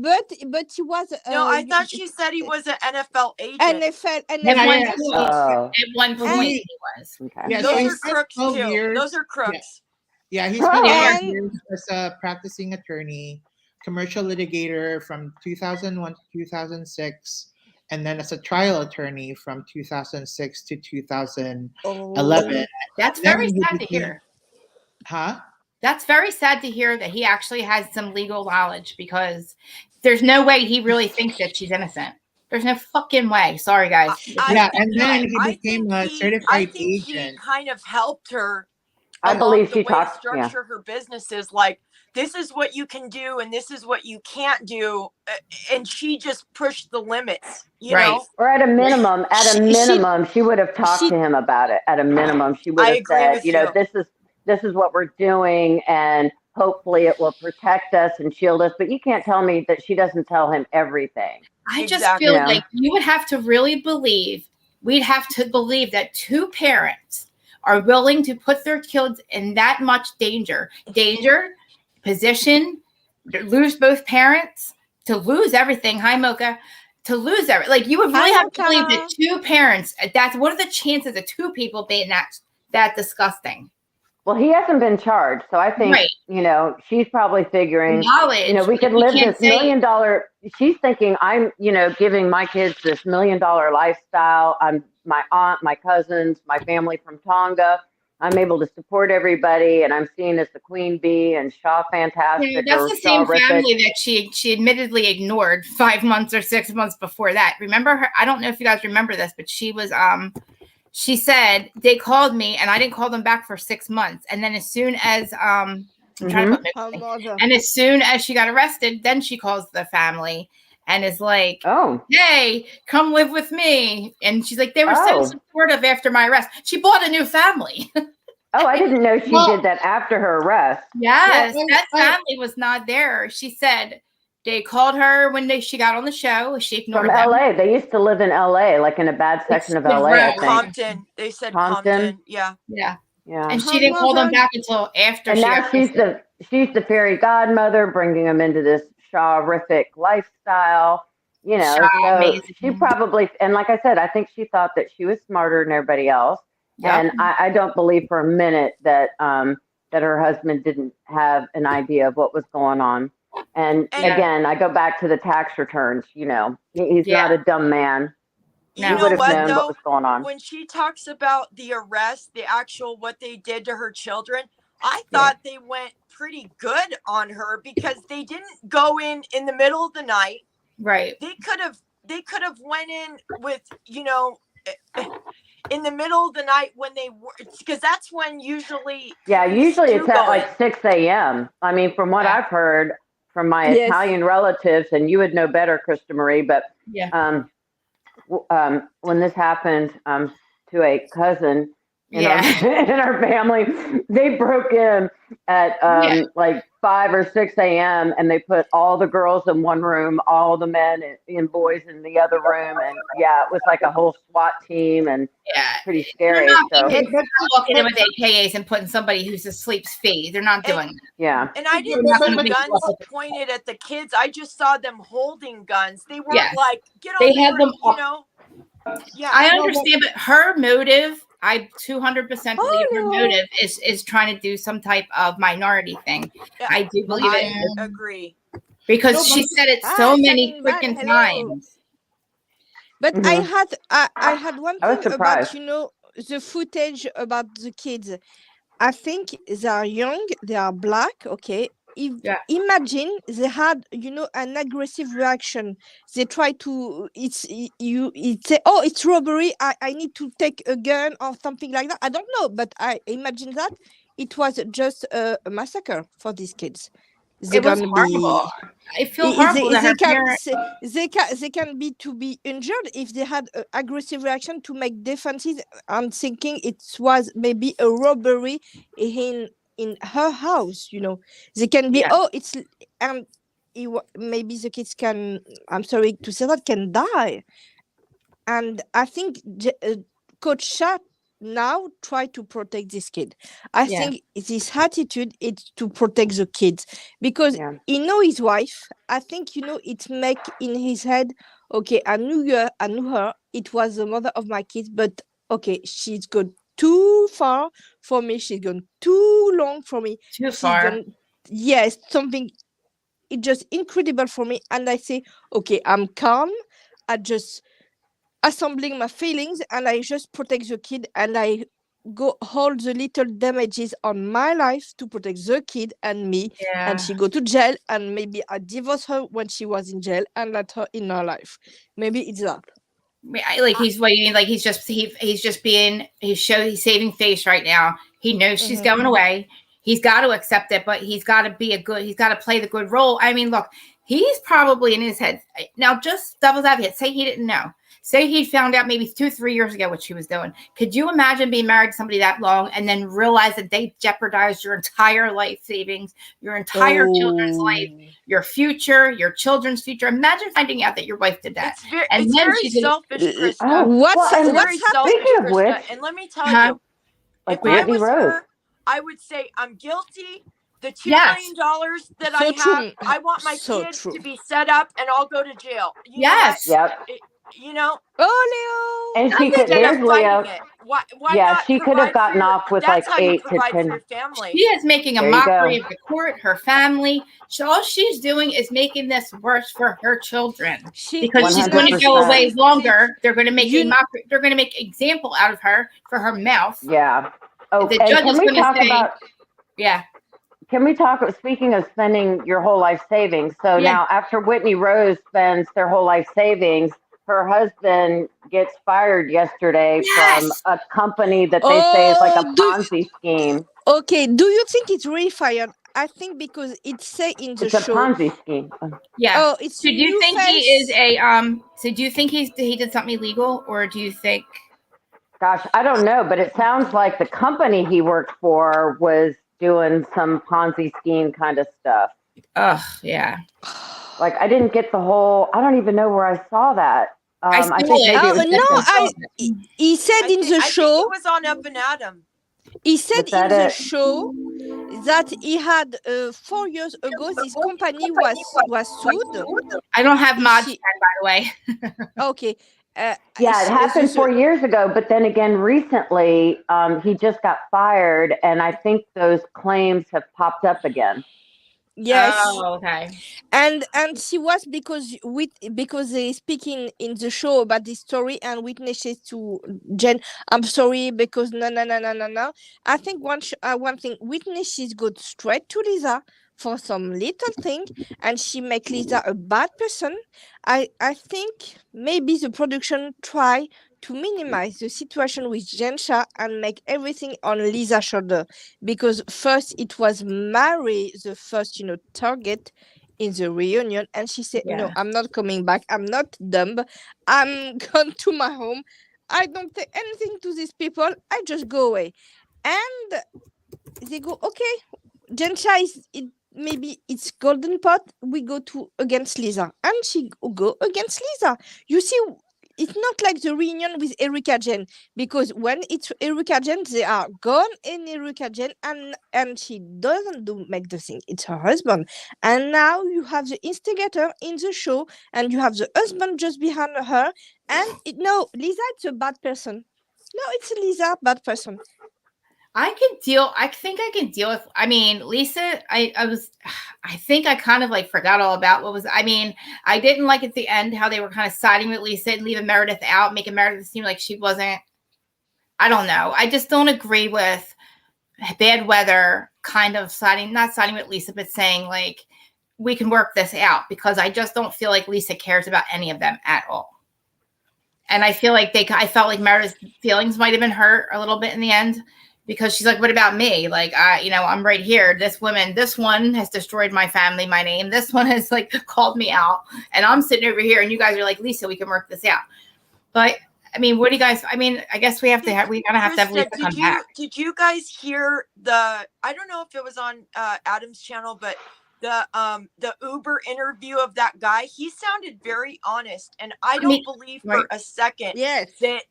Speaker 1: But he was.
Speaker 5: No, I thought she said he was an NFL agent.
Speaker 1: NFL.
Speaker 2: At one point, he was.
Speaker 3: Okay. Yeah,
Speaker 5: those are crooks too. Those are crooks.
Speaker 3: Yeah, he's been years as a practicing attorney, commercial litigator from 2001 to 2006, and then as a trial attorney from 2006 to 2011.
Speaker 2: That's very sad to hear.
Speaker 3: Huh?
Speaker 2: That's very sad to hear that he actually has some legal knowledge, because there's no way he really thinks that she's innocent. There's no fucking way. Sorry, guys.
Speaker 3: And then he became a certified agent.
Speaker 5: He kind of helped her.
Speaker 4: I believe she talked.
Speaker 5: Structure her businesses like, this is what you can do and this is what you can't do, and she just pushed the limits. You know,
Speaker 4: or at a minimum, she would have talked to him about it. At a minimum, she would have said, this is what we're doing, and hopefully it will protect us and shield us. But you can't tell me that she doesn't tell him everything.
Speaker 2: I just feel like you would have to really believe, we'd have to believe that two parents are willing to put their kids in that much danger, position, lose both parents, to lose everything. Hi, Mocha. To lose everything. Like, you would really have to believe that two parents, what are the chances of two people being that disgusting?
Speaker 4: Well, he hasn't been charged, so I think, she's probably figuring, we could live this $1 million. She's thinking, I'm, giving my kids this $1 million lifestyle. I'm my aunt, my cousins, my family from Tonga. I'm able to support everybody, and I'm seen as the queen bee and Shaw fantastic.
Speaker 2: Yeah, that's the same family that she admittedly ignored 5 months or 6 months before that. Remember her? I don't know if you guys remember this, but she was she said they called me and I didn't call them back for 6 months. And then as soon as and as soon as she got arrested, then she calls the family and is like, "Oh, hey, come live with me." And she's like, "They were so supportive after my arrest." She bought a new family.
Speaker 4: Oh, I didn't know she did that after her arrest.
Speaker 2: Yes, that family was not there. She said they called her when she got on the show. She ignored them.
Speaker 4: From LA. They used to live in LA, like in a bad section of LA. I think.
Speaker 5: Compton. They said Compton. Yeah.
Speaker 2: And she didn't call them back until after.
Speaker 4: And now she's the fairy godmother, bringing him into this Shah-rific lifestyle. You know, so
Speaker 2: amazing.
Speaker 4: she probably, and like I said, I think she thought that she was smarter than everybody else.
Speaker 2: Yep.
Speaker 4: And I don't believe for a minute that that her husband didn't have an idea of what was going on. And again, I go back to the tax returns. You know, he's not a dumb man.
Speaker 5: You
Speaker 4: He
Speaker 5: know
Speaker 4: would have
Speaker 5: what,
Speaker 4: known
Speaker 5: though?
Speaker 4: what was going on.
Speaker 5: When she talks about the arrest, the actual what they did to her children, I thought they went pretty good on her because they didn't go in the middle of the night.
Speaker 2: Right.
Speaker 5: They could have went in with, you know, in the middle of the night when they were, because that's when usually
Speaker 4: usually it's at like 6 a.m. I mean, from what I've heard from my Italian relatives, and you would know better, Krista Marie, but when this happened to a cousin in our family, they broke in at like 5 or 6 a.m. and they put all the girls in one room, all the men and boys in the other room, and it was like a whole SWAT team, and pretty scary.
Speaker 2: They're not walking in with AKAs and putting somebody who's asleep's feet. They're not doing that.
Speaker 4: Yeah.
Speaker 5: And I didn't see guns pointed at the kids. I just saw them holding guns. They weren't like, get on
Speaker 2: had them,
Speaker 5: you know. Yeah,
Speaker 2: I understand, but her motive, I 200% believe her motive is trying to do some type of minority thing. I do believe it.
Speaker 5: I agree.
Speaker 2: Because she said it so many freaking times.
Speaker 1: But I had one thing about, you know, the footage about the kids. I think they are young, they are black, okay. Imagine they had, you know, an aggressive reaction. They try to say, oh, it's robbery, I need to take a gun or something like that. I don't know, but I imagine that it was just a massacre for these kids. They're gonna
Speaker 2: horrible. I feel horrible
Speaker 1: they can be injured if they had an aggressive reaction to make defenses. I'm thinking it was maybe a robbery in her house, you know. They can be maybe the kids can, I'm sorry to say that, can die. And I think Coach Shah now try to protect this kid. I think his attitude is to protect the kids because he know his wife. I think, you know, it make in his head, okay, I knew her, it was the mother of my kids, but okay, she's gone too far for me, she's gone too long for me, something, it's just incredible for me. And I say, okay, I'm calm, I just assembling my feelings, and I just protect the kid, and I go hold the little damages on my life to protect the kid and me. And she go to jail, and maybe I divorce her when she was in jail and let her in her life. Maybe it's that.
Speaker 2: Like he's waiting, like he's saving face right now. He knows she's going away. He's got to accept it, but he's got to play the good role. I mean, look, he's probably in his head now, just devil's advocate, say he didn't know. Say he found out maybe 2-3 years ago what she was doing. Could you imagine being married to somebody that long and then realize that they jeopardized your entire life savings, your entire children's life, your future, your children's future? Imagine finding out that your wife did that.
Speaker 5: It's very selfish, Krista.
Speaker 1: What's
Speaker 4: speaking of which,
Speaker 5: and let me tell you,
Speaker 4: like
Speaker 5: if I was her, I would say I'm guilty. The $2 million that I have, I want my kids to be set up, and I'll go to jail. You you know,
Speaker 4: and she could. There's Leo.
Speaker 5: Why not?
Speaker 4: She could have gotten off with like 8 to 10.
Speaker 5: Family.
Speaker 2: She is making a mockery of the court, her family. All she's doing is making this worse for her children because she's going to go away longer. They're going to make a mockery. They're going to make example out of her for her mouth.
Speaker 4: Yeah. Oh,
Speaker 2: the judge is going to say,
Speaker 4: about? Can we talk, speaking of spending your whole life savings? So now after Whitney Rose spends their whole life savings, her husband gets fired yesterday from a company that they say is like a Ponzi scheme.
Speaker 1: Okay, do you think it's really fired? I think because it's say in the show.
Speaker 4: It's a Ponzi scheme.
Speaker 2: Yeah. Oh, it's. So do you think he is a So do you think he did something illegal, or do you think?
Speaker 4: Gosh, I don't know, but it sounds like the company he worked for was doing some Ponzi scheme kind of stuff.
Speaker 2: Ugh, yeah.
Speaker 4: Like I didn't get the whole. I don't even know where I saw that. I think maybe it was
Speaker 1: he said in the show
Speaker 5: it was on Up and Adam.
Speaker 1: He said in the
Speaker 4: it?
Speaker 1: show that he had 4 years ago, this company was sued.
Speaker 2: I don't have mods, by the way.
Speaker 1: Okay.
Speaker 4: Yeah, it happened 4 years ago, but then again, recently, he just got fired, and I think those claims have popped up again.
Speaker 1: Yes.
Speaker 2: Oh, okay.
Speaker 1: And she was because they speaking in the show about this story and witnesses to Jen. I'm sorry because no. I think one thing, witnesses go straight to Lisa for some little thing, and she make Lisa a bad person. I think maybe the production try to minimize the situation with Jen Shah and make everything on Lisa's shoulder, because first it was Mary, the first target in the reunion, and she said, no, I'm not coming back, I'm not dumb, I'm gone to my home, I don't take anything to these people, I just go away. And they go, okay, Jen Shah is maybe it's golden pot, we go to against Lisa, and she go against Lisa. You see, it's not like the reunion with Erika Jen, because when it's Erika Jen, they are gone in Erika Jen, and she doesn't make the thing. It's her husband, and now you have the instigator in the show, and you have the husband just behind her, and no, Lisa, it's a bad person. No, it's Lisa, bad person.
Speaker 2: I think I can deal with, I mean, Lisa, I think I kind of like forgot all about what was, I mean, I didn't like at the end how they were kind of siding with Lisa and leaving Meredith out, making Meredith seem like she wasn't, I don't know. I just don't agree with Bad Weather kind of not siding with Lisa, but saying like, we can work this out, because I just don't feel like Lisa cares about any of them at all. And I feel like I felt like Meredith's feelings might have been hurt a little bit in the end, because she's like, what about me? Like, I'm right here. This one has destroyed my family, my name. This one has like called me out, and I'm sitting over here, and you guys are like, Lisa, we can work this out. But I mean, what do you guys, I mean, I guess we gotta have to have Lisa come back.
Speaker 5: Did you guys hear I don't know if it was on Adam's channel, but the Uber interview of that guy? He sounded very honest, and I don't believe for a second that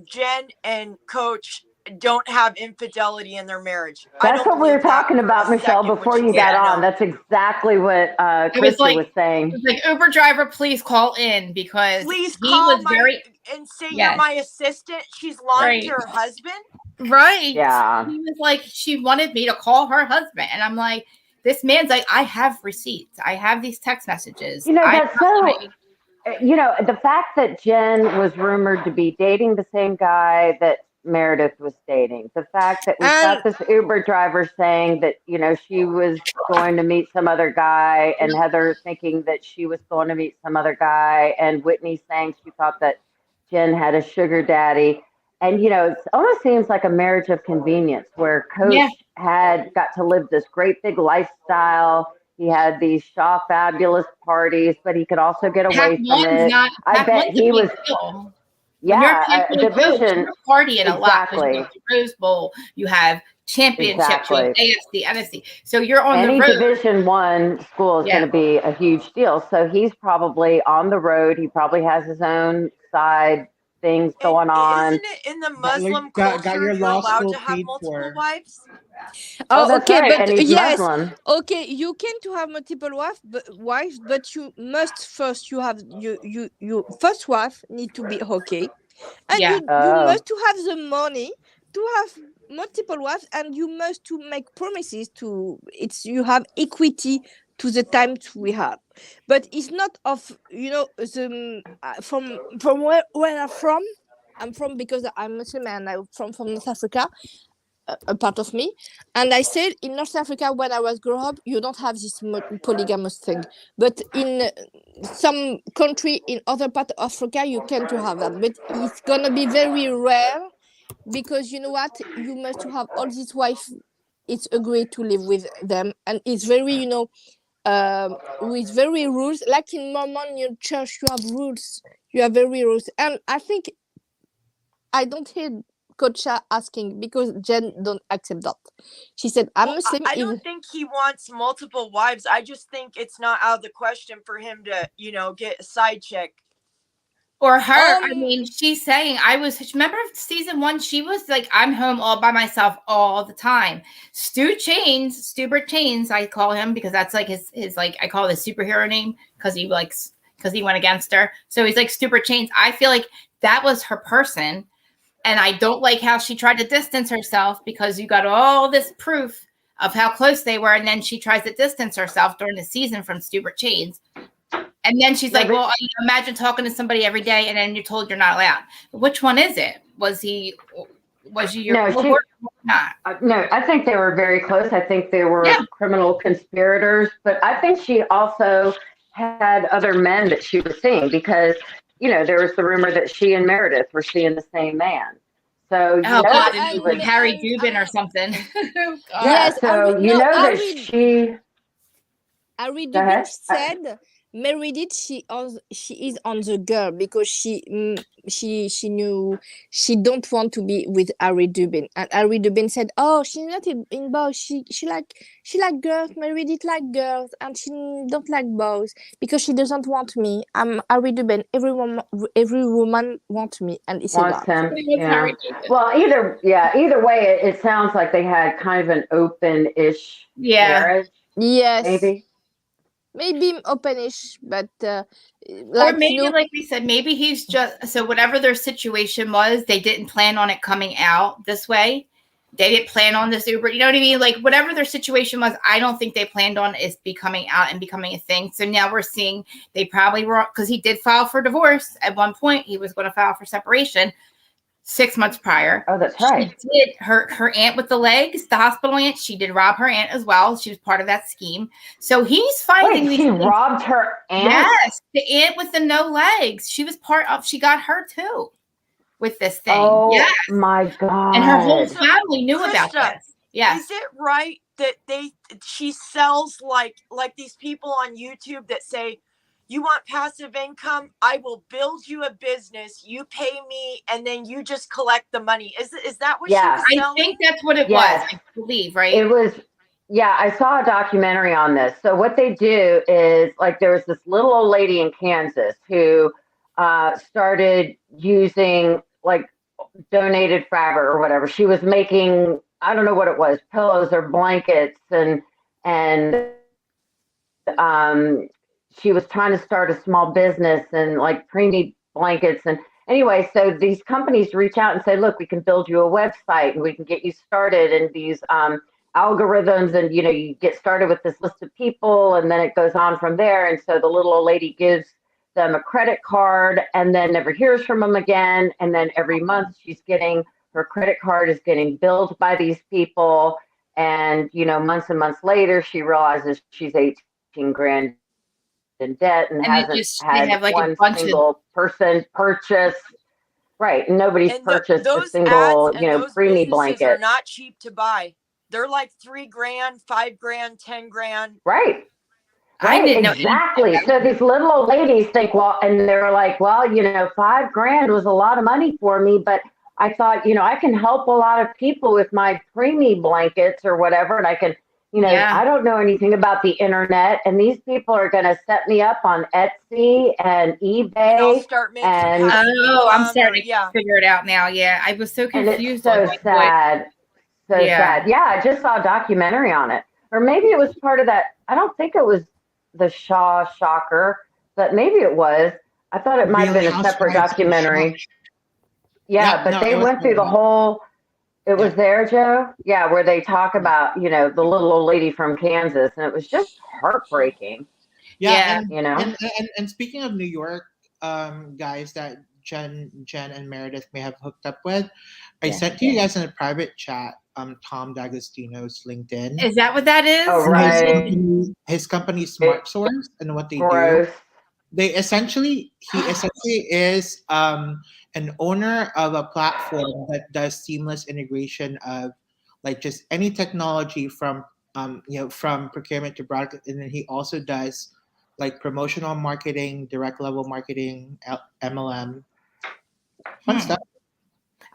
Speaker 5: Jen and Coach don't have infidelity in their marriage.
Speaker 4: That's what we were talking about, Michelle, before you got on. That's exactly what Krista was saying.
Speaker 2: It was like, Uber driver, please call in, because
Speaker 5: please call and say you're my assistant. She's lying to her husband.
Speaker 2: Right.
Speaker 4: Yeah.
Speaker 2: He was like, she wanted me to call her husband. And I'm like, this man's like, I have receipts. I have these text messages.
Speaker 4: That's so, the fact that Jen was rumored to be dating the same guy that Meredith was dating, the fact that we've got this Uber driver saying that, she was going to meet some other guy, and Heather thinking that she was going to meet some other guy, and Whitney saying she thought that Jen had a sugar daddy. And, it almost seems like a marriage of convenience, where Coach had got to live this great big lifestyle. He had these Shaw fabulous parties, but he could also get away from it. I bet he was...
Speaker 2: division party in a lot. You have the Rose Bowl, you have championships, you have AFC, NFC. So you're on
Speaker 4: any
Speaker 2: the road.
Speaker 4: Division I school is going to be a huge deal. So he's probably on the road. He probably has his own side things going on.
Speaker 5: Isn't it in the Muslim culture you're allowed to have multiple wives?
Speaker 4: That's
Speaker 1: okay,
Speaker 4: right.
Speaker 1: but yes,
Speaker 4: Muslim.
Speaker 1: Okay, you can to have multiple wives, but you must first you first wife need to be okay, and you must to have the money to have multiple wives, and you must to make promises to you have equity to the times we have, but it's not of the from where I'm from, because I'm Muslim and I'm from North Africa, a part of me, and I said in North Africa when I was growing up, you don't have this polygamous thing, but in some country in other part of Africa you can to have that, but it's gonna be very rare, because you know what, you must to have all these wives, it's agreed to live with them, and it's very with very rules, like in Mormon church you have rules, you have very rules, and I think I don't hear Coach Shah asking, because Jen don't accept that. She said, I'm Muslim.
Speaker 5: I don't think he wants multiple wives. I just think it's not out of the question for him to, get a side chick.
Speaker 2: Or her, I mean, she's saying, remember season 1, she was like, I'm home all by myself all the time. Stubert Chains, I call him, because that's like his like, I call it his superhero name, because he went against her. So he's like Stubert Chains. I feel like that was her person. And I don't like how she tried to distance herself, because you got all this proof of how close they were. And then she tries to distance herself during the season from Stubert Chains. And then she's like, well, imagine talking to somebody every day and then you're told you're not allowed. Which one is it? Was he your cohort or not?
Speaker 4: No, I think they were very close. I think they were criminal conspirators. But I think she also had other men that she was seeing, because, there was the rumor that she and Meredith were seeing the same man. So,
Speaker 2: like Harry Dubin or something.
Speaker 4: Yeah, so that she...
Speaker 1: Harry Dubin said Meredith, she is on the girl, because she knew she don't want to be with Harry Dubin, and Harry Dubin said, oh, she's not in boys, she like girls, Meredith like girls, and she don't like boys because she doesn't want me. I'm Harry Dubin. Every woman wants me, and it's
Speaker 4: wants him. Yeah. Well, either way, it sounds like they had kind of an open-ish marriage.
Speaker 1: Yes. Maybe openish, but
Speaker 2: like, or maybe like we said, maybe he's just, so whatever their situation was, they didn't plan on it coming out this way. They didn't plan on this Uber, you know what I mean? Like whatever their situation was, I don't think they planned on it becoming out and becoming a thing. So now we're seeing they probably were, because he did file for divorce at one point. He was going to file for separation 6 months prior.
Speaker 4: Oh, that's right.
Speaker 2: She did her aunt with the legs, the hospital aunt. She did rob her aunt as well. She was part of that scheme. So he's finding
Speaker 4: these. She robbed her aunt.
Speaker 2: Yes, the aunt with the no legs. She was part of. She got her too with this thing.
Speaker 4: Oh
Speaker 2: yes.
Speaker 4: My God!
Speaker 2: And her whole family knew about this. Yes.
Speaker 5: Is it right that she sells like these people on YouTube that say, you want passive income? I will build you a business. You pay me, and then you just collect the money. Is that what she was selling?
Speaker 2: I think that's what it was. I believe, right?
Speaker 4: It was. Yeah, I saw a documentary on this. So what they do is, like, there was this little old lady in Kansas who started using like donated fabric or whatever. She was making, I don't know what it was, pillows or blankets, and she was trying to start a small business and like preemie blankets. And anyway, so these companies reach out and say, look, we can build you a website and we can get you started in these algorithms. And, you get started with this list of people, and then it goes on from there. And so the little old lady gives them a credit card and then never hears from them again. And then every month her credit card is getting billed by these people. And, months and months later, she realizes she's 18 grand in debt and hasn't had like one single person purchase. Right. Nobody's purchased a single, preemie blanket.
Speaker 5: Are not cheap to buy. They're like $3 grand, $5 grand, 10 grand.
Speaker 4: Right. I didn't know exactly. So these little old ladies think, well, and they're like, well, $5 grand was a lot of money for me, but I thought, I can help a lot of people with my preemie blankets or whatever, and I can, I don't know anything about the internet, and these people are going to set me up on Etsy and eBay.
Speaker 2: I'm starting to figure it out now. Yeah, I was so confused.
Speaker 4: And it's so sad. Sad. Yeah, I just saw a documentary on it. Or maybe it was part of that. I don't think it was the Shaw Shocker, but maybe it was. I thought it might have been a separate documentary. Yeah, but they went through the whole. It was there, Joe? Yeah, where they talk about, the little old lady from Kansas, and it was just heartbreaking.
Speaker 3: Yeah. And speaking of New York, guys that Jen and Meredith may have hooked up with, I sent to you guys in a private chat Tom D'Agostino's LinkedIn.
Speaker 2: Is that what that is?
Speaker 4: Oh, right.
Speaker 3: His company Smart Source, and what they do. He essentially is an owner of a platform that does seamless integration of like just any technology from from procurement to broadcast, and then he also does like promotional marketing, direct level marketing, MLM, fun stuff.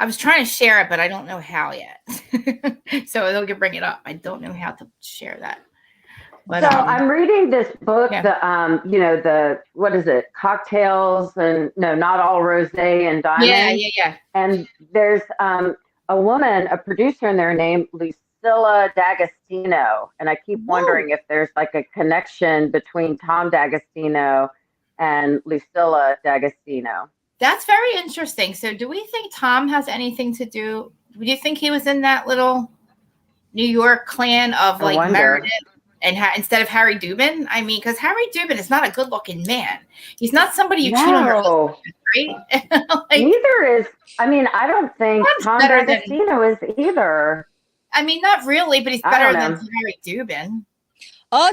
Speaker 2: I was trying to share it, but I don't know how yet. So they'll bring it up. I don't know how to share that.
Speaker 4: So I'm reading this book, the what is it? Cocktails and no, not all rosé and diamonds.
Speaker 2: Yeah.
Speaker 4: And there's a woman, a producer in there named Lucilla D'Agostino, and I keep wondering if there's like a connection between Tom D'Agostino and Lucilla D'Agostino.
Speaker 2: That's very interesting. So do we think Tom has anything to do? Do you think he was in that little New York clan of like Meredith and instead of Harry Dubin? I mean, because Harry Dubin is not a good-looking man. He's not somebody you cheat on your husband with, right?
Speaker 4: Like, neither is. I mean, I don't think Tom D'Agostino is either.
Speaker 2: I mean, not really, but he's better than Harry Dubin.
Speaker 1: Oh,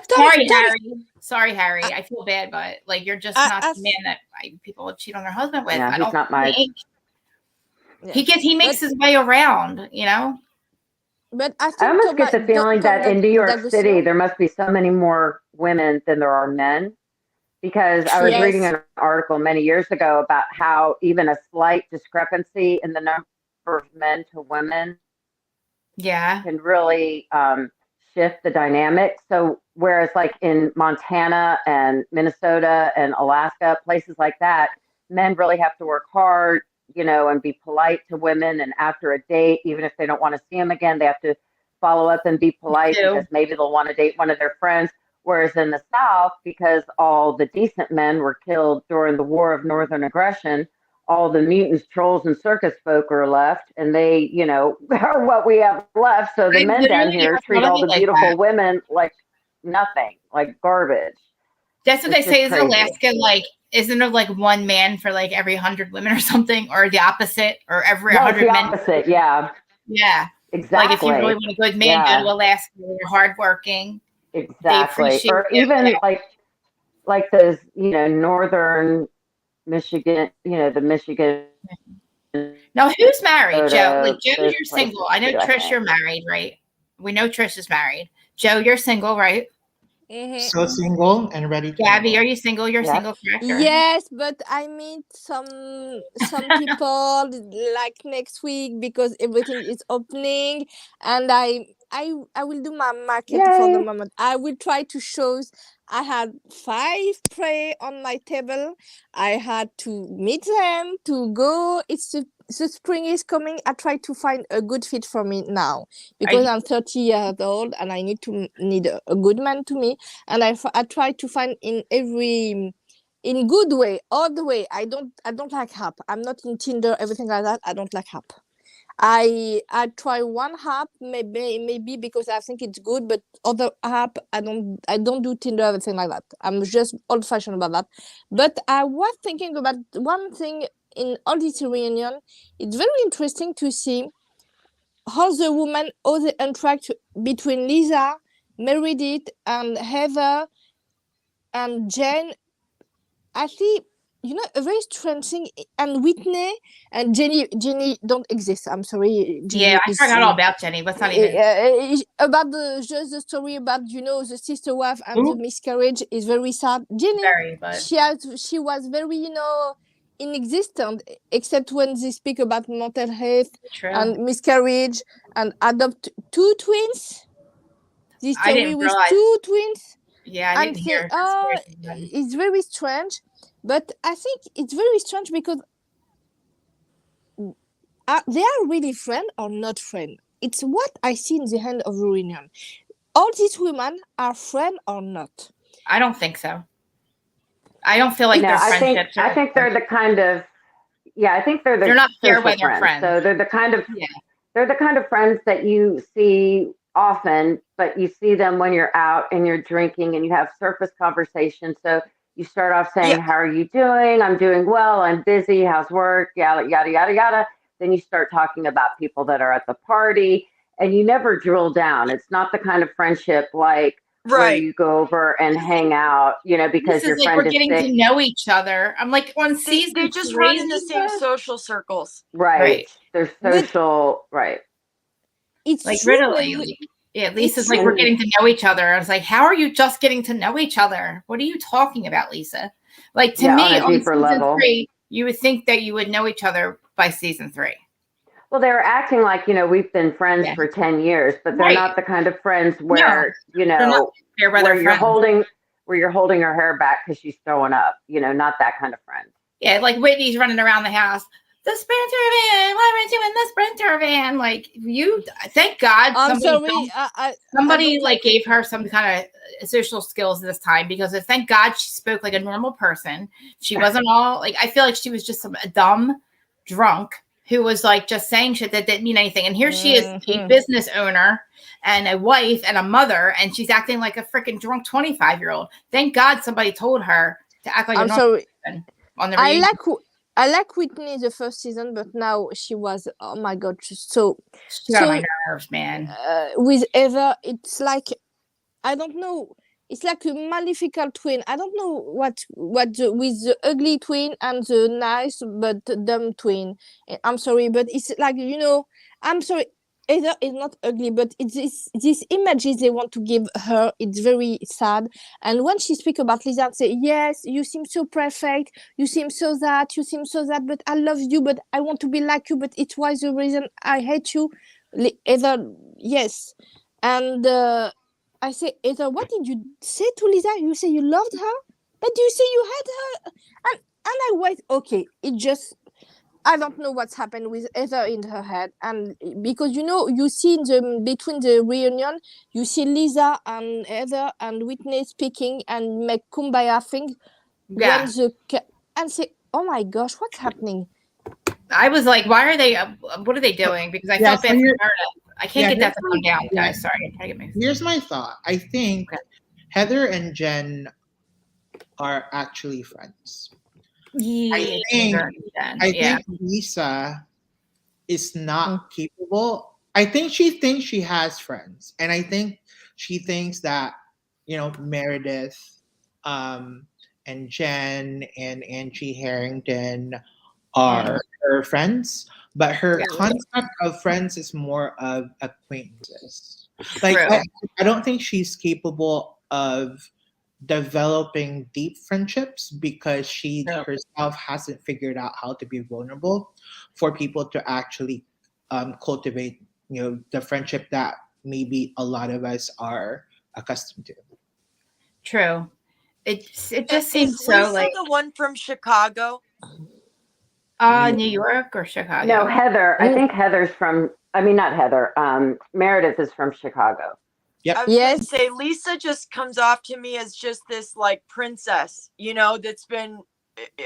Speaker 2: Sorry, Harry. I feel bad, but like you're just not the man that people would cheat on their husband with.
Speaker 4: Yeah,
Speaker 2: I don't
Speaker 4: he's not my.
Speaker 2: He makes his way around, you know.
Speaker 1: But I
Speaker 4: almost get the feeling that in New York City there must be so many more women than there are men, because I was reading an article many years ago about how even a slight discrepancy in the number of men to women can really shift the dynamic. So whereas like in Montana and Minnesota and Alaska, places like that, men really have to work hard, you know, and be polite to women. And after a date, even if they don't want to see them again, they have to follow up and be polite because maybe they'll want to date one of their friends. Whereas in the South, because all the decent men were killed during the War of Northern Aggression, all the mutants, trolls, and circus folk are left, and they, you know, are what we have left. So the men down here treat all the beautiful women like nothing, like garbage.
Speaker 2: That's what they say. Is Alaska like? Isn't there like one man for like every 100 women or something, or the opposite, or every 100 men?
Speaker 4: Opposite, yeah.
Speaker 2: Yeah,
Speaker 4: exactly.
Speaker 2: Like if you really want a good man, go to Alaska. You're hardworking.
Speaker 4: Exactly. Or even like those, you know, northern Michigan, you know, the Michigan.
Speaker 2: Now, who's married, Joe? Like Joe, you're single. I know Trish, you're married, right? We know Trish is married. Joe, you're single, right?
Speaker 3: So single and ready to
Speaker 2: Gabby, are you single? You're single, correct?
Speaker 1: Yes, but I meet some people like next week because everything is opening, and I will do my market for the moment. I will try to show. I had 5 prey on my table. I had to meet them to go. The spring is coming. I try to find a good fit for me now because I'm 30 years old and I need a good man to me. And I try to find in good way, all the way. I don't like app. I'm not in Tinder, everything like that. I don't like app. I try one app maybe because I think it's good, but other app I don't do Tinder, everything like that. I'm just old fashioned about that. But I was thinking about one thing in all this reunion. It's very interesting to see how they interact between Lisa, Meredith, and Heather and Jen. I see, you know, a very strange thing, and Whitney and Jenny don't exist. I'm sorry. Jenny
Speaker 2: I forgot all about Jenny. What's not even
Speaker 1: about just the story about, you know, the sister wife and the miscarriage is very sad. Jenny, she was very, you know, inexistent except when they speak about mental health and miscarriage and adopt 2 twins. This story with 2 twins.
Speaker 2: Yeah, I didn't hear.
Speaker 1: It's very strange, but I think it's very strange because they are really friends or not friends. It's what I see in the end of the reunion. All these women are friends or not?
Speaker 2: I don't think so. I don't feel like they're friendships.
Speaker 4: I think they're the kind of I think they're
Speaker 2: not fair weather friends.
Speaker 4: So they're the kind of friends that you see often, but you see them when you're out and you're drinking and you have surface conversations. So you start off saying, how are you doing? I'm doing well. I'm busy. How's work? Yada, yada, yada, yada. Then you start talking about people that are at the party and you never drill down. It's not the kind of friendship like where you go over and hang out, you know, because your friend
Speaker 2: we're getting to know each other. I'm like on season.
Speaker 5: They just run in the same social circles.
Speaker 4: Right. They're social,
Speaker 1: It's
Speaker 2: like really, Lisa's like, we're getting to know each other. I was like, how are you just getting to know each other? What are you talking about, Lisa? Like to me, on season 3, you would think that you would know each other by season 3.
Speaker 4: Well, they were acting like, we've been friends for 10 years, but they're not the kind of friends where, where you're holding her hair back because she's throwing up, not that kind of friend.
Speaker 2: Yeah, like Whitney's running around the house. The Sprinter van. Why aren't you in the Sprinter van? Like thank God. Somebody gave her some kind of social skills this time, because thank God she spoke like a normal person. She wasn't all like, I feel like she was just a dumb drunk who was like just saying shit that didn't mean anything. And here she is, a business owner and a wife and a mother, and she's acting like a freaking drunk 25-year-old. Thank God somebody told her to act like a normal person on the reunion.
Speaker 1: I like Whitney the first season, but now she was, oh my God, she
Speaker 2: got on my nerves, man.
Speaker 1: With Heather, it's like, I don't know, it's like a malefical twin. I don't know what with the ugly twin and the nice but dumb twin. I'm sorry, but it's like, I'm sorry, Heather is not ugly, but it's these images they want to give her. It's very sad. And when she speaks about Lisa and say, yes, you seem so perfect, you seem so that, but I love you, but I want to be like you, but it was the reason I hate you. Heather, yes. And I say, Heather, what did you say to Lisa? You say you loved her, but you say you had her. And I wait, okay, it just, I don't know what's happened with Heather in her head. And because, you see between the reunion, you see Lisa and Heather and Whitney speaking and make kumbaya thing.
Speaker 2: Yeah.
Speaker 1: And say, oh my gosh, what's happening?
Speaker 2: I was like, why are they, what are they doing? Because I felt bad for Meredith. I can't get that to come down, guys. Sorry, I'm trying to get my.
Speaker 3: Here's my thought. I think Heather and Jen are actually friends.
Speaker 2: Yeah,
Speaker 3: I think Lisa is not capable. I think she thinks she has friends, and I think she thinks that Meredith, and Jen and Angie Harrington are her friends, but her concept of friends is more of acquaintances. Like I don't think she's capable of developing deep friendships because she herself hasn't figured out how to be vulnerable for people to actually cultivate the friendship that maybe a lot of us are accustomed to.
Speaker 2: True. It just seems so
Speaker 5: Lisa
Speaker 2: like
Speaker 5: the one from Chicago.
Speaker 2: New York or Chicago?
Speaker 4: No, Heather. I think Heather's from. I mean, not Heather. Meredith is from Chicago.
Speaker 3: Yep.
Speaker 5: I was gonna say Lisa just comes off to me as just this like princess, that's been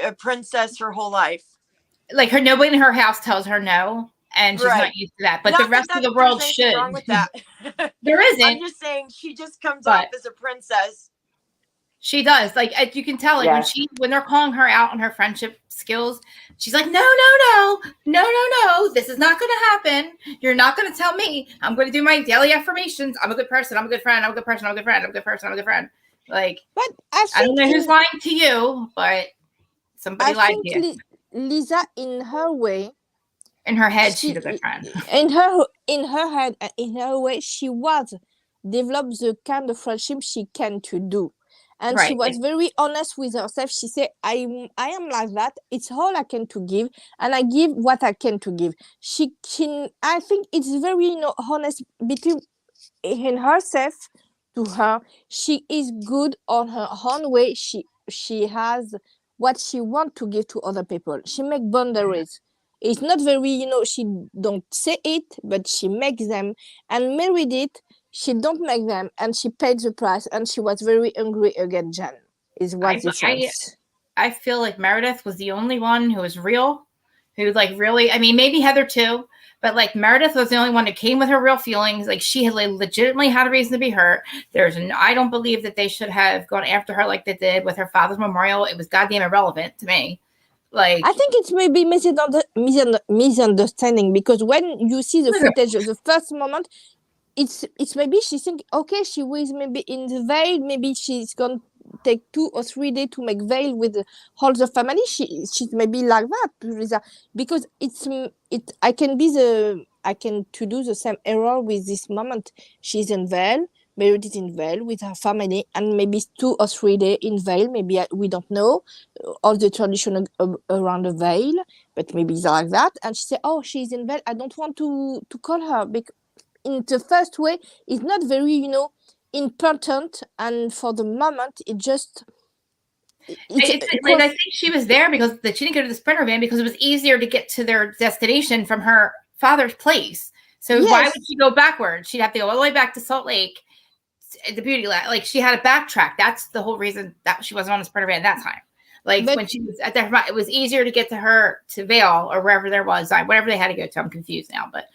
Speaker 5: a princess her whole life.
Speaker 2: Like nobody in her house tells her no, and she's not used to that. But the rest of the world should.
Speaker 5: Wrong with that.
Speaker 2: There isn't.
Speaker 5: I'm just saying she just comes off as a princess.
Speaker 2: She does. Like you can tell, like when they're calling her out on her friendship skills, she's like, no, this is not going to happen. You're not going to tell me. I'm going to do my daily affirmations. I'm a good person. I'm a good friend. I'm a good person. I'm a good friend. I'm a good person. I'm a good friend. Like,
Speaker 1: but
Speaker 2: I don't know who's lying to you, but somebody lied to you.
Speaker 1: Lisa, in her way,
Speaker 2: in her head, she's a good friend.
Speaker 1: In her head, in her way, she was developed the kind of friendship she can to do. And she was very honest with herself. She said, I am like that. It's all I can to give. And I give what I can to give. I think it's very, honest between in herself to her. She is good on her own way. She has what she wants to give to other people. She makes boundaries. It's not very, she don't say it, but she makes them. And Meredith, she don't make them, and she paid the price, and she was very angry against Jen. Is what the sense.
Speaker 2: I feel like Meredith was the only one who was real, who like really. I mean, maybe Heather too, but like Meredith was the only one who came with her real feelings. Like she had legitimately had a reason to be hurt. I don't believe that they should have gone after her like they did with her father's memorial. It was goddamn irrelevant to me. Like
Speaker 1: I think it's maybe misunderstanding because when you see the footage of the first moment. It's maybe she think okay, she was maybe in the veil, maybe she's gonna take 2 or 3 days to make veil with all the family. She's maybe like that because I can to do the same error with this moment. She's in veil, Meredith in Vale with her family, and maybe 2 or 3 days in Vale. Maybe we don't know all the tradition around the Vale, but maybe it's like that. And she said, "Oh, she's in Vale. I don't want to call her because in the first way, it's not very, important, and for the moment, it just."
Speaker 2: I think she was there because she didn't go to the Sprinter van because it was easier to get to their destination from her father's place. So why would she go backwards? She'd have to go all the way back to Salt Lake, the beauty lab. Like she had to backtrack. That's the whole reason that she wasn't on the Sprinter van at that time. Like when she was at there, it was easier to get to her to Vail or wherever there was, whatever they had to go to. I'm confused now, but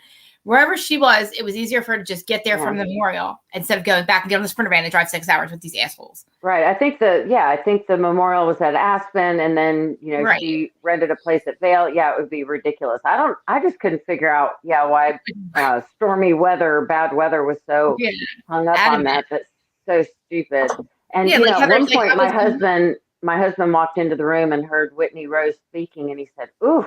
Speaker 2: wherever she was, it was easier for her to just get there from the memorial instead of going back and get on the Sprinter van and drive 6 hours with these assholes.
Speaker 4: Right. I think the memorial was at Aspen, and then she rented a place at Vail. Yeah, it would be ridiculous. I just couldn't figure out why stormy weather, bad weather was so hung up on that. That's so stupid. And at one point, my husband walked into the room and heard Whitney Rose speaking, and he said, "Oof,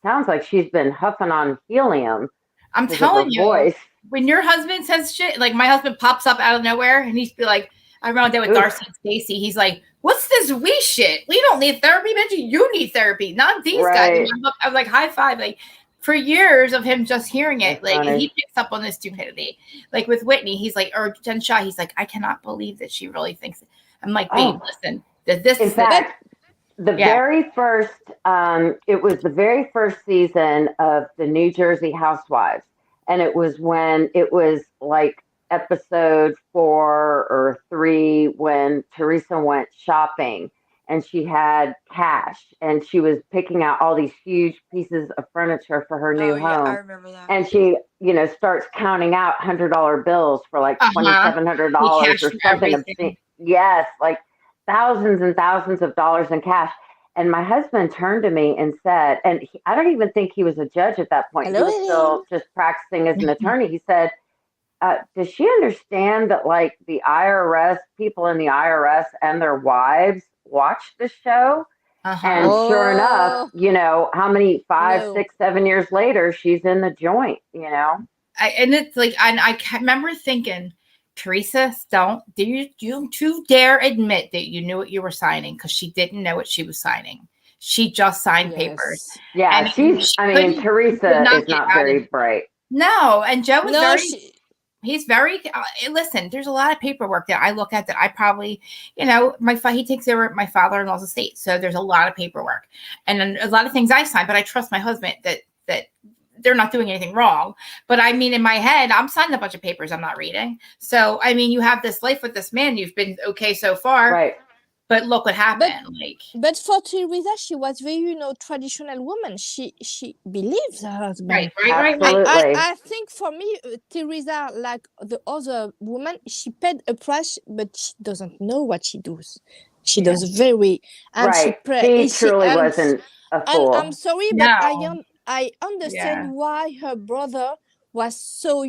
Speaker 4: sounds like she's been huffing on helium."
Speaker 2: I'm telling you, when your husband says shit, like my husband pops up out of nowhere and he's be like, I remember that with Darcy and Stacey. He's like, "What's this we shit? We don't need therapy, bitch. You need therapy, not these guys." I was like, high five. Like for years of him just hearing it, he picks up on this stupidity. Like with Whitney, he's like, or Jen Shaw, he's like, "I cannot believe that she really thinks it." I'm like, babe, listen, this
Speaker 4: in fact, very first, it was the very first season of the New Jersey Housewives. And it was when it was like episode 4 or 3 when Teresa went shopping and she had cash and she was picking out all these huge pieces of furniture for her new home.
Speaker 5: Yeah, I remember that.
Speaker 4: And she, starts counting out $100 bills for like $2,700 or something. Yes, like thousands and thousands of dollars in cash. And my husband turned to me and said, and I don't even think he was a judge at that point. Hello. He was still just practicing as an attorney. He said, does she understand that like the IRS, people in the IRS and their wives watch the show? And sure enough, how many 5, 6, 7 years later, she's in the joint,
Speaker 2: And it's like, I remember thinking, Teresa, don't you dare admit that you knew what you were signing, because she didn't know what she was signing. She just signed papers.
Speaker 4: Yeah, and Teresa is not very bright.
Speaker 2: No, and Joe was he's very, listen, there's a lot of paperwork that I look at that I probably, he takes over my father-in-law's estate. So there's a lot of paperwork and then a lot of things I sign, but I trust my husband that they're not doing anything wrong. But I mean, in my head, I'm signing a bunch of papers I'm not reading. So, I mean, you have this life with this man. You've been okay so far.
Speaker 4: Right.
Speaker 2: But look what happened.
Speaker 1: But for Teresa, she was very, traditional woman. She believes her husband.
Speaker 2: Right.
Speaker 1: I think for me, Teresa, like the other woman, she paid a price, but she doesn't know what she does. She does very... And
Speaker 4: she truly wasn't a fool.
Speaker 1: And I'm sorry, but I understand why her brother was so,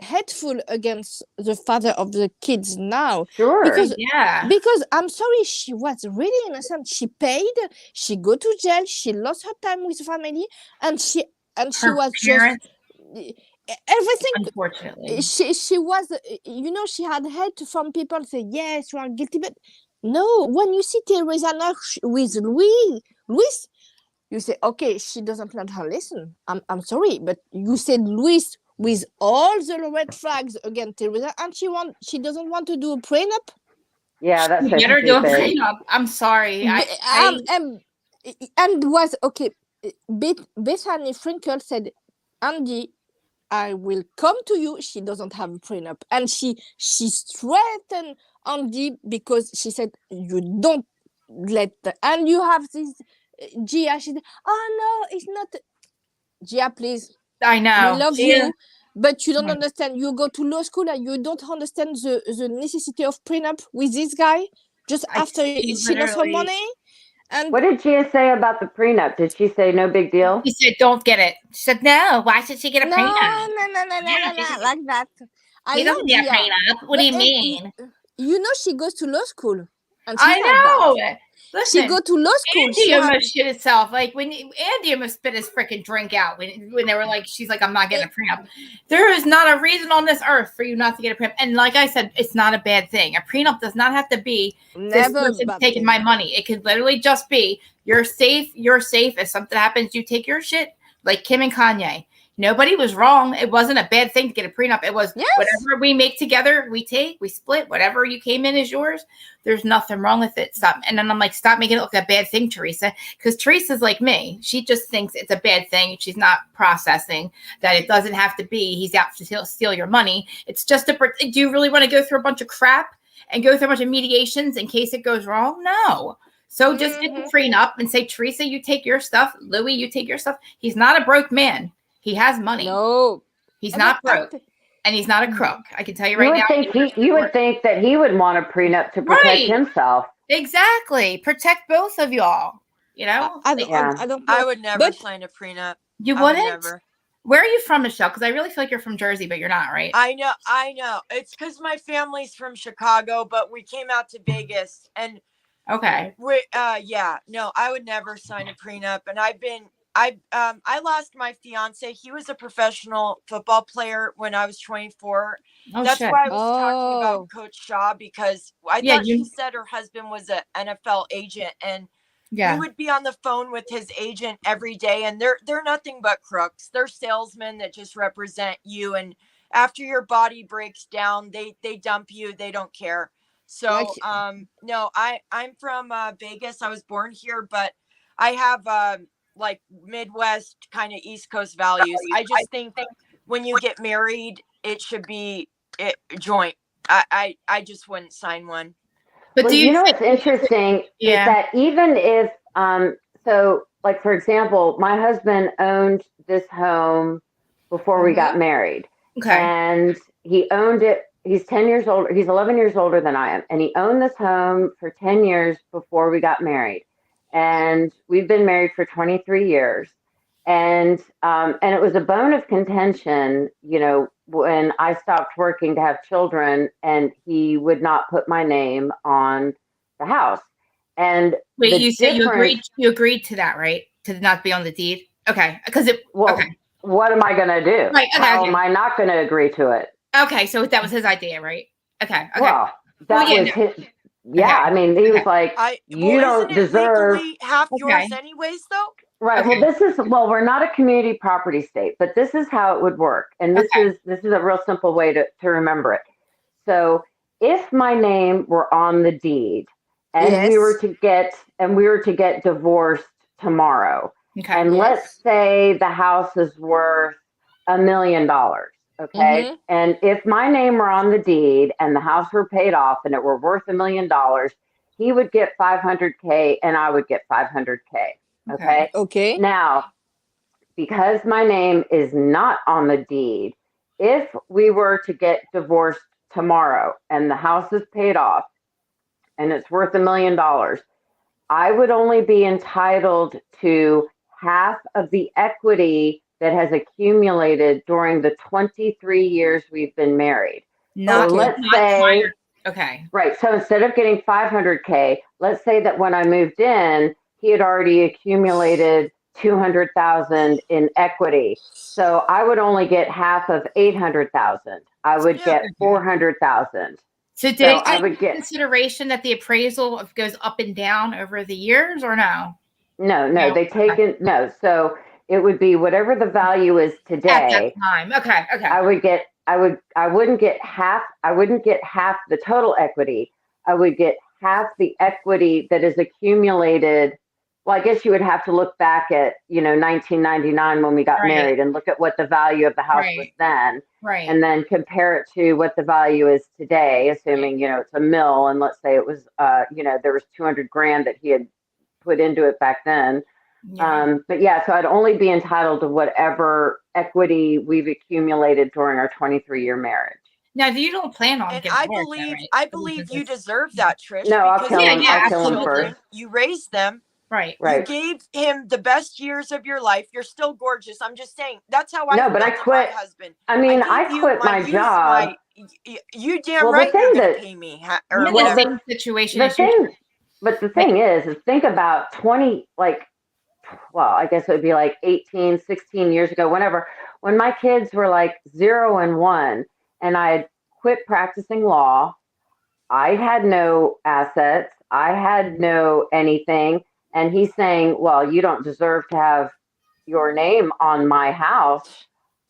Speaker 1: hateful against the father of the kids now.
Speaker 4: Sure.
Speaker 1: Because I'm sorry, she was really innocent. She paid, she go to jail, she lost her time with family, and she was parents, just everything.
Speaker 2: Unfortunately.
Speaker 1: She was, she had hate from people say, yes, you are guilty, but no, when you see Teresa now with Louis, you say, okay, she doesn't learn her lesson. I'm sorry, but you said Louis with all the red flags against Teresa, and she doesn't want to do a prenup.
Speaker 4: Yeah, that's
Speaker 2: better do a prenup. I'm sorry.
Speaker 1: And was okay. Bethany Frankel said, Andy, I will come to you. She doesn't have a prenup, and she threatened Andy because she said, you don't and you have this Gia. She said, oh no, it's not. Gia, please.
Speaker 2: I know.
Speaker 1: We love you, but you don't understand. You go to law school and you don't understand the necessity of prenup with this guy just after she lost her money. And
Speaker 4: what did Gia say about the prenup? Did she say no big deal?
Speaker 2: She said, don't get it. She said, no, why should she get a prenup?
Speaker 1: No, like that.
Speaker 2: He doesn't get a prenup. What do you mean?
Speaker 1: She goes to law school. And she had that.
Speaker 2: Listen,
Speaker 1: she go to law school.
Speaker 2: Andy almost shit itself. Like Andy almost spit his freaking drink out when they were like, she's like, I'm not getting a prenup. There is not a reason on this earth for you not to get a prenup. And like I said, it's not a bad thing. A prenup does not have to be this person's taking my money. It could literally just be you're safe. You're safe. If something happens, you take your shit. Like Kim and Kanye. Nobody was wrong. It wasn't a bad thing to get a prenup. It was whatever we make together, we take, we split. Whatever you came in is yours. There's nothing wrong with it. Stop. And then I'm like, stop making it look like a bad thing, Teresa. Because Teresa's like me. She just thinks it's a bad thing. She's not processing that it doesn't have to be. He's out to steal your money. It's just do you really want to go through a bunch of crap and go through a bunch of mediations in case it goes wrong? No. So just get the prenup and say, Teresa, you take your stuff. Louis, you take your stuff. He's not a broke man. He has money.
Speaker 1: No.
Speaker 2: He's not broke. And he's not a crook. I can tell you right now.
Speaker 4: You would think that he would want a prenup to protect himself.
Speaker 2: Exactly. Protect both of y'all. You know?
Speaker 1: I don't know.
Speaker 5: I would never sign a prenup.
Speaker 2: You wouldn't? Where are you from, Michelle? Because I really feel like you're from Jersey, but you're not, right?
Speaker 5: I know. It's because my family's from Chicago, but we came out to Vegas. And I would never sign a prenup. And I lost my fiance. He was a professional football player when I was 24. That's why I was talking about Coach Shaw, because I thought she said her husband was an NFL agent, and we would be on the phone with his agent every day, and they're nothing but crooks. They're salesmen that just represent you, and after your body breaks down, they dump you. They don't care. So no, I'm from Vegas. I was born here, but I have like Midwest kind of East Coast values. I just think when you get married, it should be joint. I just wouldn't sign one.
Speaker 4: But well, you know what's interesting is that even if so, like for example, my husband owned this home before we got married. Okay. And he owned it. He's 10 years older. He's 11 years older than I am. And he owned this home for 10 years before we got married. And we've been married for 23 years. And it was a bone of contention, you know, when I stopped working to have children, and he would not put my name on the house. And
Speaker 2: wait, you said you agreed to that, right? To not be on the deed? Okay. Because
Speaker 4: what am I going to do?
Speaker 2: Right. Okay,
Speaker 4: How am I not going to agree to it?
Speaker 2: Okay. So that was his idea, right? Okay.
Speaker 4: Well, that was his. Yeah, I mean, he was like, you don't deserve
Speaker 5: half yours anyways, though.
Speaker 4: Right. Okay. Well, we're not a community property state, but this is how it would work. And this is a real simple way to remember it. So if my name were on the deed and we were to get divorced tomorrow, and let's say the house is worth $1 million. Okay. Mm-hmm. And if my name were on the deed and the house were paid off and it were worth $1 million, he would get $500K and I would get $500K. Okay.
Speaker 1: Okay.
Speaker 4: Now, because my name is not on the deed, if we were to get divorced tomorrow and the house is paid off and it's worth $1 million, I would only be entitled to half of the equity that has accumulated during the 23 years we've been married. Right. So instead of getting $500K, let's say that when I moved in, he had already accumulated $200,000 in equity. So I would only get half of $800,000. I would get $400,000.
Speaker 2: So I would get consideration that the appraisal goes up and down over the years, or no?
Speaker 4: No, they take it. No. So it would be whatever the value is today.
Speaker 2: At that time. Okay.
Speaker 4: I wouldn't get half the total equity. I would get half the equity that is accumulated. Well, I guess you would have to look back at, 1999 when we got married and look at what the value of the house was then. Right. And then compare it to what the value is today, assuming, it's a mill. And let's say it was, there was $200,000 that he had put into it back then. Yeah. So I'd only be entitled to whatever equity we've accumulated during our 23-year marriage.
Speaker 2: Now, you don't plan on getting
Speaker 5: I believe you deserve that, Trish.
Speaker 4: No, I'll kill him. I'll kill him first.
Speaker 5: You raised them.
Speaker 2: Right.
Speaker 5: You gave him the best years of your life. You're still gorgeous. I'm just saying. That's how I
Speaker 4: feel about my husband. I mean, I quit my job.
Speaker 5: You damn right you're going to pay me.
Speaker 2: Or whatever situation.
Speaker 4: But the thing is think about 20, like, well, I guess it would be like 18, 16 years ago, whenever, when my kids were like 0 and 1, and I had quit practicing law. I had no assets. I had no anything. And he's saying, well, you don't deserve to have your name on my house.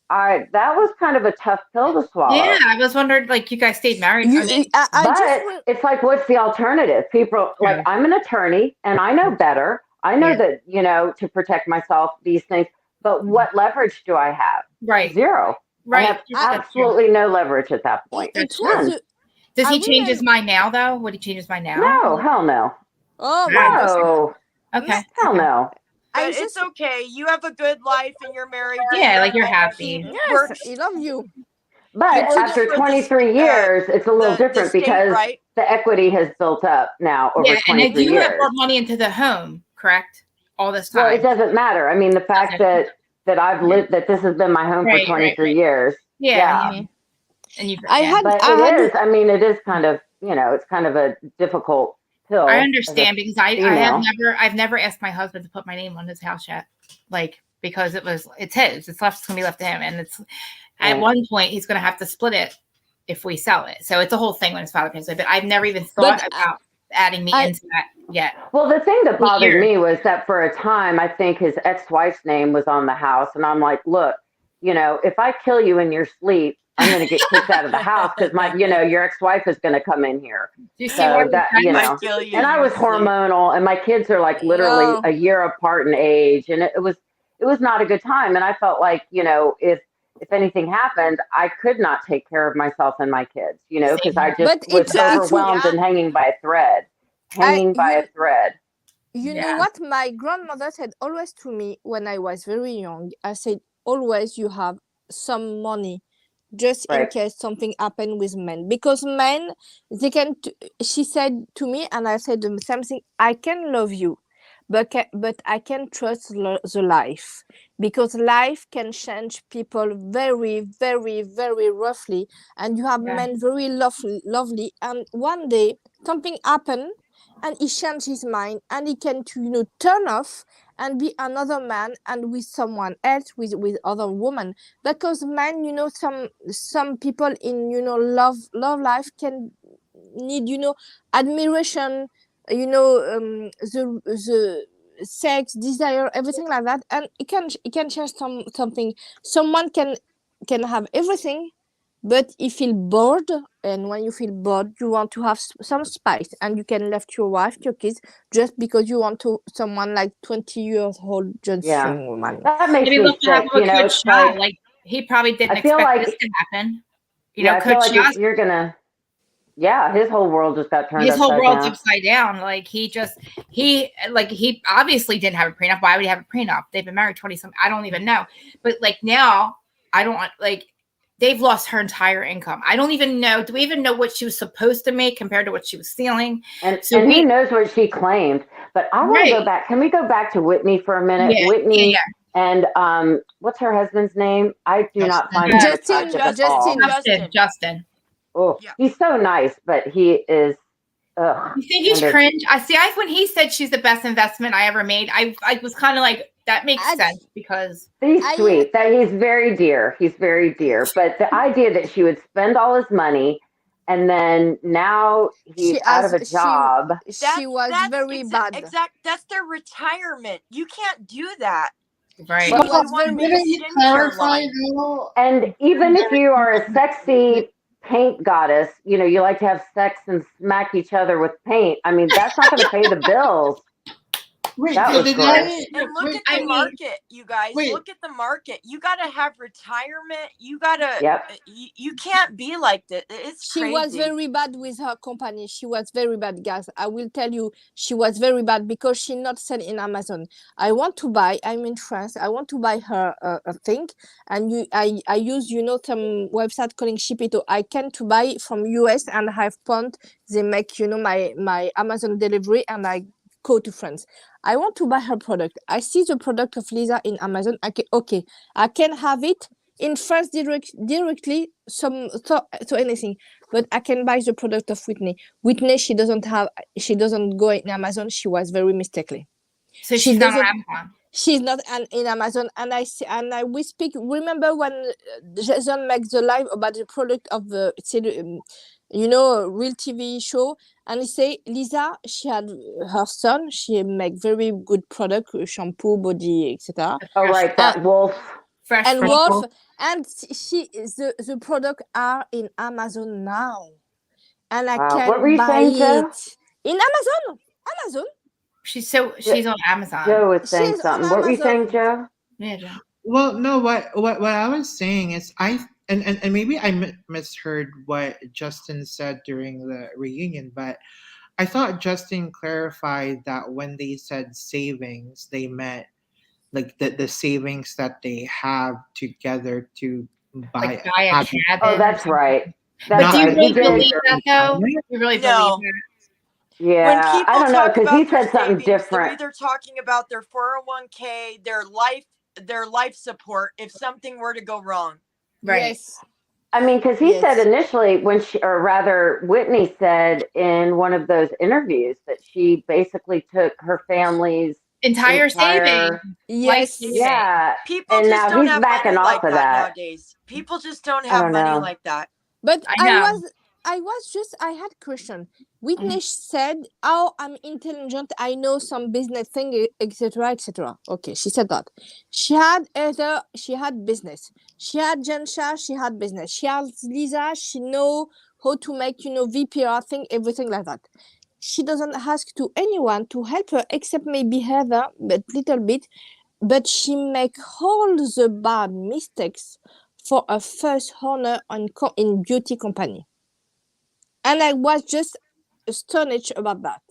Speaker 4: That was kind of a tough pill to swallow.
Speaker 2: Yeah, I was wondering, like, you guys stayed married.
Speaker 4: But it's like, what's the alternative? People, like, I'm an attorney and I know better. I know that, you know, to protect myself, these things. But what leverage do I have?
Speaker 2: Right.
Speaker 4: Zero.
Speaker 2: Right.
Speaker 4: I have absolutely no leverage at that point.
Speaker 2: Does he change his mind now, though? Would he change his mind now?
Speaker 4: No, hell no.
Speaker 1: Oh,
Speaker 4: no.
Speaker 2: Okay.
Speaker 4: Hell no.
Speaker 5: It's okay. You have a good life and you're married.
Speaker 2: Yeah, like you're happy.
Speaker 1: Yes, he loves you.
Speaker 4: But after 23 years, it's a little different because the equity has built up now over 23 years.
Speaker 2: And you have more money into the home, correct? All this time.
Speaker 4: Well, it doesn't matter. I mean, the fact that I've lived, that this has been my home for 23 years.
Speaker 2: Yeah.
Speaker 4: And I mean, it is kind of, you know, it's kind of a difficult pill.
Speaker 2: I understand because I've never asked my husband to put my name on his house yet. Like, because it's his, it's going to be left to him. And it's at one point he's going to have to split it if we sell it. So it's a whole thing when his father pays it, but I've never even thought about adding me into that yet.
Speaker 4: Well, the thing that bothered me was that for a time, I think his ex-wife's name was on the house. And I'm like, look, you know, if I kill you in your sleep, I'm going to get kicked out of the house because your ex-wife is going to come in here. So that, you know, and I was hormonal and my kids are like literally a year apart in age. And it was not a good time. And I felt like, you know, if anything happened, I could not take care of myself and my kids, you know, because I just was overwhelmed and hanging by a thread.
Speaker 1: You know what my grandmother said always to me when I was very young? I said, always you have some money just in case something happened with men, because men, they can she said to me, and I said the same thing, I can love you, but I can trust the life, because life can change people very, very, very roughly, and you have men very lovely, and one day something happened and he changed his mind and he can turn off and be another man and with someone else, with other women, because men, some people in love life can need admiration, the sex, desire, everything like that, and it can change something. Someone can have everything, but you feel bored, and when you feel bored, you want to have some spice, and you can left your wife, your kids, just because you want someone like 20-year-old just young woman.
Speaker 4: That makes me sick. It's
Speaker 2: like he probably didn't expect this to happen.
Speaker 4: I feel like you're gonna. Yeah, his whole world just got turned.
Speaker 2: His whole world's upside down. Like he obviously didn't have a prenup. Why would he have a prenup? They've been married 20-something. I don't even know. But like now, I don't like. They've lost her entire income. I don't even know. Do we even know what she was supposed to make compared to what she was stealing?
Speaker 4: And who knows what she claimed? But I want to go back. Can we go back to Whitney for a minute?
Speaker 2: Yeah,
Speaker 4: Whitney and what's her husband's name? I do not find him
Speaker 2: Justin.
Speaker 4: Oh, he's so nice, but he is.
Speaker 2: You think he's cringe? When he said she's the best investment I ever made, I was kind of like, that makes sense, because
Speaker 4: he's sweet. That he's very dear. He's very dear. But the idea that she would spend all his money and then now he's out of a job.
Speaker 1: She was very bad.
Speaker 5: That's their retirement. You can't do that.
Speaker 2: Right.
Speaker 4: And even if you are a sexy paint goddess, you like to have sex and smack each other with paint. I mean, that's not going to pay the bills. That was great.
Speaker 5: And look at the market, you guys. Look at the market. You got to have retirement. You got to. You can't be like that. It's crazy.
Speaker 1: She was very bad with her company. She was very bad, guys. I will tell you, she was very bad because she not sell in Amazon. I'm in France. I want to buy her a thing, and I use some website calling Shipito. I can to buy from US and have found they make my Amazon delivery, and I go to France. I want to buy her product. I see the product of Lisa in Amazon. I can have it in France directly so anything, but I can buy the product of Whitney. She doesn't go in Amazon. She was very mistakenly.
Speaker 2: So she's not on Amazon.
Speaker 1: She's not in Amazon, and we speak. Remember when Jason makes the live about the product of the real TV show, and he say Lisa, she had her son, she make very good product, shampoo, body, etc.
Speaker 4: Oh right, that Wolf.
Speaker 1: Fresh Wolf, and the product are in Amazon now, and I can buy it in Amazon.
Speaker 2: She's on Amazon.
Speaker 4: Joe was saying something. What were you saying, Joe?
Speaker 2: Yeah, Joe.
Speaker 3: Well, no. What I was saying is and maybe I misheard what Justin said during the reunion, but I thought Justin clarified that when they said savings, they meant like the savings that they have together to buy
Speaker 2: a cabin.
Speaker 4: Oh, that's right.
Speaker 2: But do you really believe that though? You really believe that?
Speaker 4: Yeah, I don't know, because he said something different.
Speaker 5: They're either talking about their 401k, their life support if something were to go wrong.
Speaker 2: Right.
Speaker 1: Yes.
Speaker 4: I mean, because he said initially Whitney said in one of those interviews that she basically took her family's
Speaker 2: entire savings.
Speaker 1: Yes.
Speaker 4: Yeah.
Speaker 5: People
Speaker 4: and
Speaker 5: just
Speaker 4: now
Speaker 5: don't
Speaker 4: he's
Speaker 5: have
Speaker 4: backing
Speaker 5: money
Speaker 4: off
Speaker 5: like
Speaker 4: of
Speaker 5: that
Speaker 4: that
Speaker 5: nowadays. People just don't have money like that.
Speaker 1: But I had question. Whitney said, "Oh, I'm intelligent. I know some business thing, etc., etc." Okay, she said that. She had business. She had Jensha. She had business. She has Lisa. She know how to make VPR thing, everything like that. She doesn't ask to anyone to help her except maybe Heather, but little bit. But she make all the bad mistakes for a first honor in beauty company. And I was just astonished about that.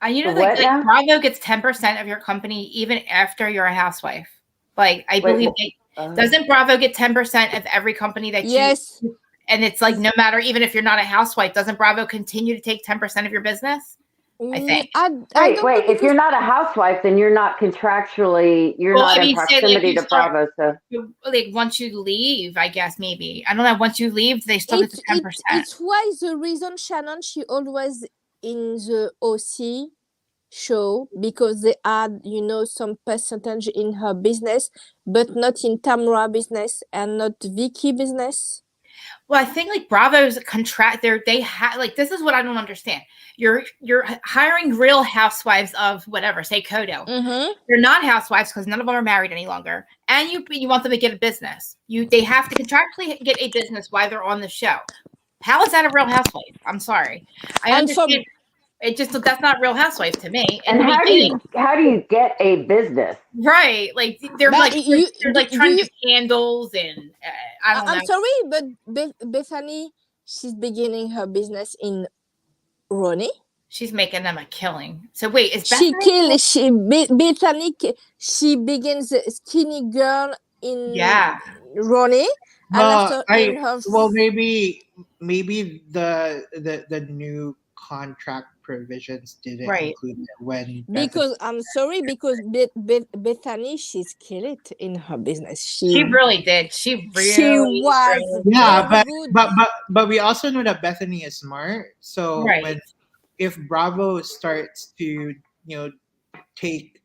Speaker 2: Bravo gets 10% of your company even after you're a housewife. Like, I believe doesn't Bravo get 10% of every company that you? And it's like, no matter, even if you're not a housewife, doesn't Bravo continue to take 10% of your business? I think.
Speaker 4: Wait. If you're not a housewife, then you're not contractually, not in proximity to Bravo. So,
Speaker 2: like, once you leave, I guess maybe. I don't know. Once you leave, they still get the 10%.
Speaker 1: It's why the reason Shannon, she always in the OC show, because they add, some percentage in her business, but not in Tamra business and not Vicky business.
Speaker 2: Well, I think like Bravo's contract they have like, this is what I don't understand. You're hiring real housewives of whatever, say Kodo.
Speaker 1: Mm-hmm.
Speaker 2: They're not housewives because none of them are married any longer. And you want them to get a business. They have to contractually get a business while they're on the show. How is that a real housewife? I'm sorry. I understand. That's not Real Housewives to me.
Speaker 4: And how do you get a business?
Speaker 2: Right, like they're trying to do candles and I don't know.
Speaker 1: I'm sorry, but Bethany, she's beginning her business in Ronnie.
Speaker 2: She's making them a killing. So wait, is
Speaker 1: Bethany? She begins Skinny Girl in Ronnie.
Speaker 3: Maybe the new contract provisions didn't include it when
Speaker 1: I'm sorry, because Bethany, she's killed it in her business.
Speaker 2: She really did. She was
Speaker 3: but we also know that Bethany is smart. So if Bravo starts to take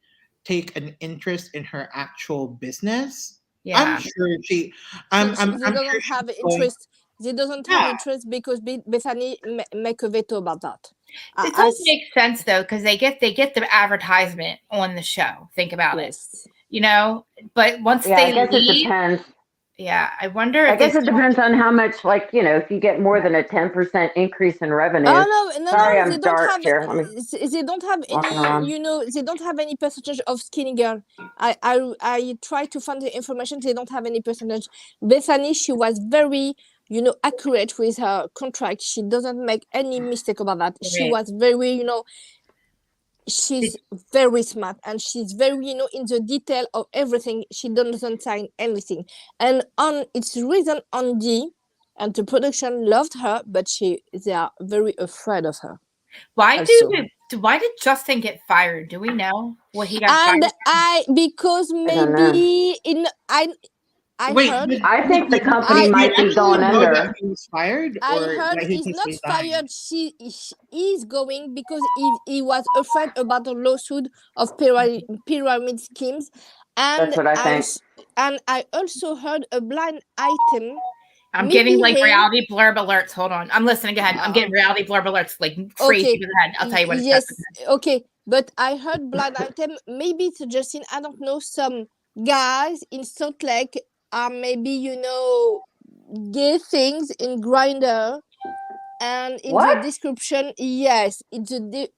Speaker 3: an interest in her actual business, I'm sure
Speaker 1: they don't have interest. They doesn't have interest because Bethany make a veto about that.
Speaker 2: It does make sense though, because they get the advertisement on the show. Think about it, But once they
Speaker 4: I guess
Speaker 2: leave,
Speaker 4: it depends.
Speaker 2: Yeah, I wonder.
Speaker 4: I guess it depends on how much, if you get more than a 10% increase in revenue.
Speaker 1: Oh no!
Speaker 4: Sorry, I'm dark here.
Speaker 1: They don't have any. They don't have any percentage of Skinny Girl. I try to find the information. They don't have any percentage. Bethany, she was very accurate with her contract. She doesn't make any mistake about that. She was very she's very smart, and she's very in the detail of everything. She doesn't sign anything, and it's reason Andy and the production loved her, but they are very afraid of her.
Speaker 2: Why did Justin get fired? Do we know what he got fired?
Speaker 1: Because maybe
Speaker 4: I think the company might be going under.
Speaker 3: That he was fired,
Speaker 1: I
Speaker 3: or
Speaker 1: heard
Speaker 3: that he
Speaker 1: he's
Speaker 3: just
Speaker 1: not
Speaker 3: resigned?
Speaker 1: fired. He's going because he was afraid about a lawsuit of pyramid schemes, and
Speaker 4: That's what I think.
Speaker 1: I also heard a blind item.
Speaker 2: I'm getting like reality blurb alerts. Hold on, I'm listening. Go ahead. I'm getting reality blurb alerts like crazy.
Speaker 1: Okay.
Speaker 2: Go ahead. I'll tell you what it
Speaker 1: yes,
Speaker 2: says.
Speaker 1: Okay, but I heard blind item. Maybe it's Justin. I don't know. Some guys in Salt Lake are maybe gay things in Grinder, and in the description, yes, it's in the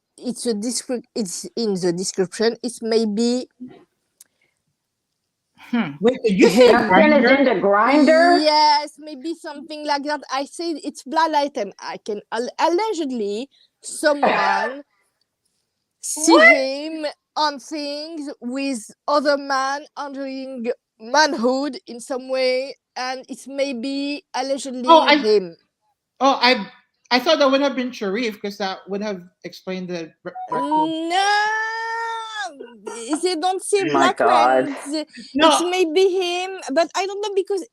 Speaker 1: description. It's maybe.
Speaker 3: Wait, did you say
Speaker 4: Justin is into Grinder?
Speaker 1: Yes, maybe something like that. I say it's blind item. I can allegedly someone see him on things with other man entering manhood in some way, and it's maybe allegedly him.
Speaker 3: I thought that would have been Sharif, because that would have explained the record.
Speaker 1: No, they don't see black men. It's maybe him, but I don't know, because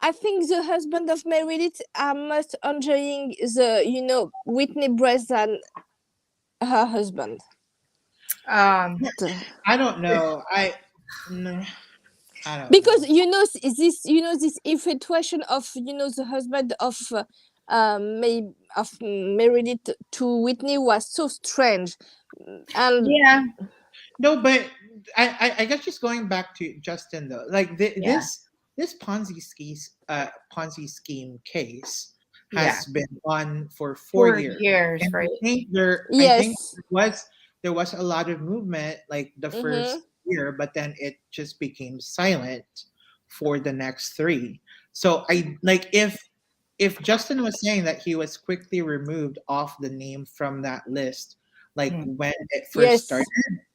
Speaker 1: I think the husband of Meredith are most enjoying the Whitney breast than her husband.
Speaker 3: I don't know. No. I don't
Speaker 1: because
Speaker 3: know.
Speaker 1: this infatuation of the husband of Meredith to Whitney was so strange, and
Speaker 3: no, but I guess just going back to Justin though, like this Ponzi scheme case has been on for 4 years. And
Speaker 2: right?
Speaker 3: I think there was a lot of movement like the first year, but then it just became silent for the next 3. So I like if Justin was saying that he was quickly removed off the name from that list, like when it first started,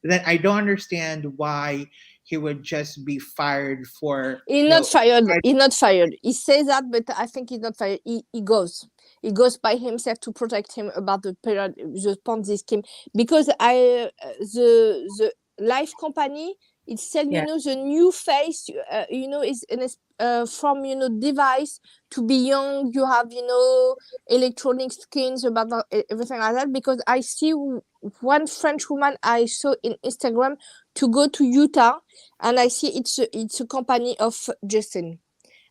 Speaker 3: then I don't understand why he would just be fired for.
Speaker 1: He's not fired. He's not fired. He says that, but I think he's not fired. He goes. He goes by himself to protect him about the Ponzi scheme, because the life company, it said the new face is from device to be young. You have electronic skins about everything like that, because I see one French woman I saw in Instagram to go to Utah, and I see it's a company of Justin,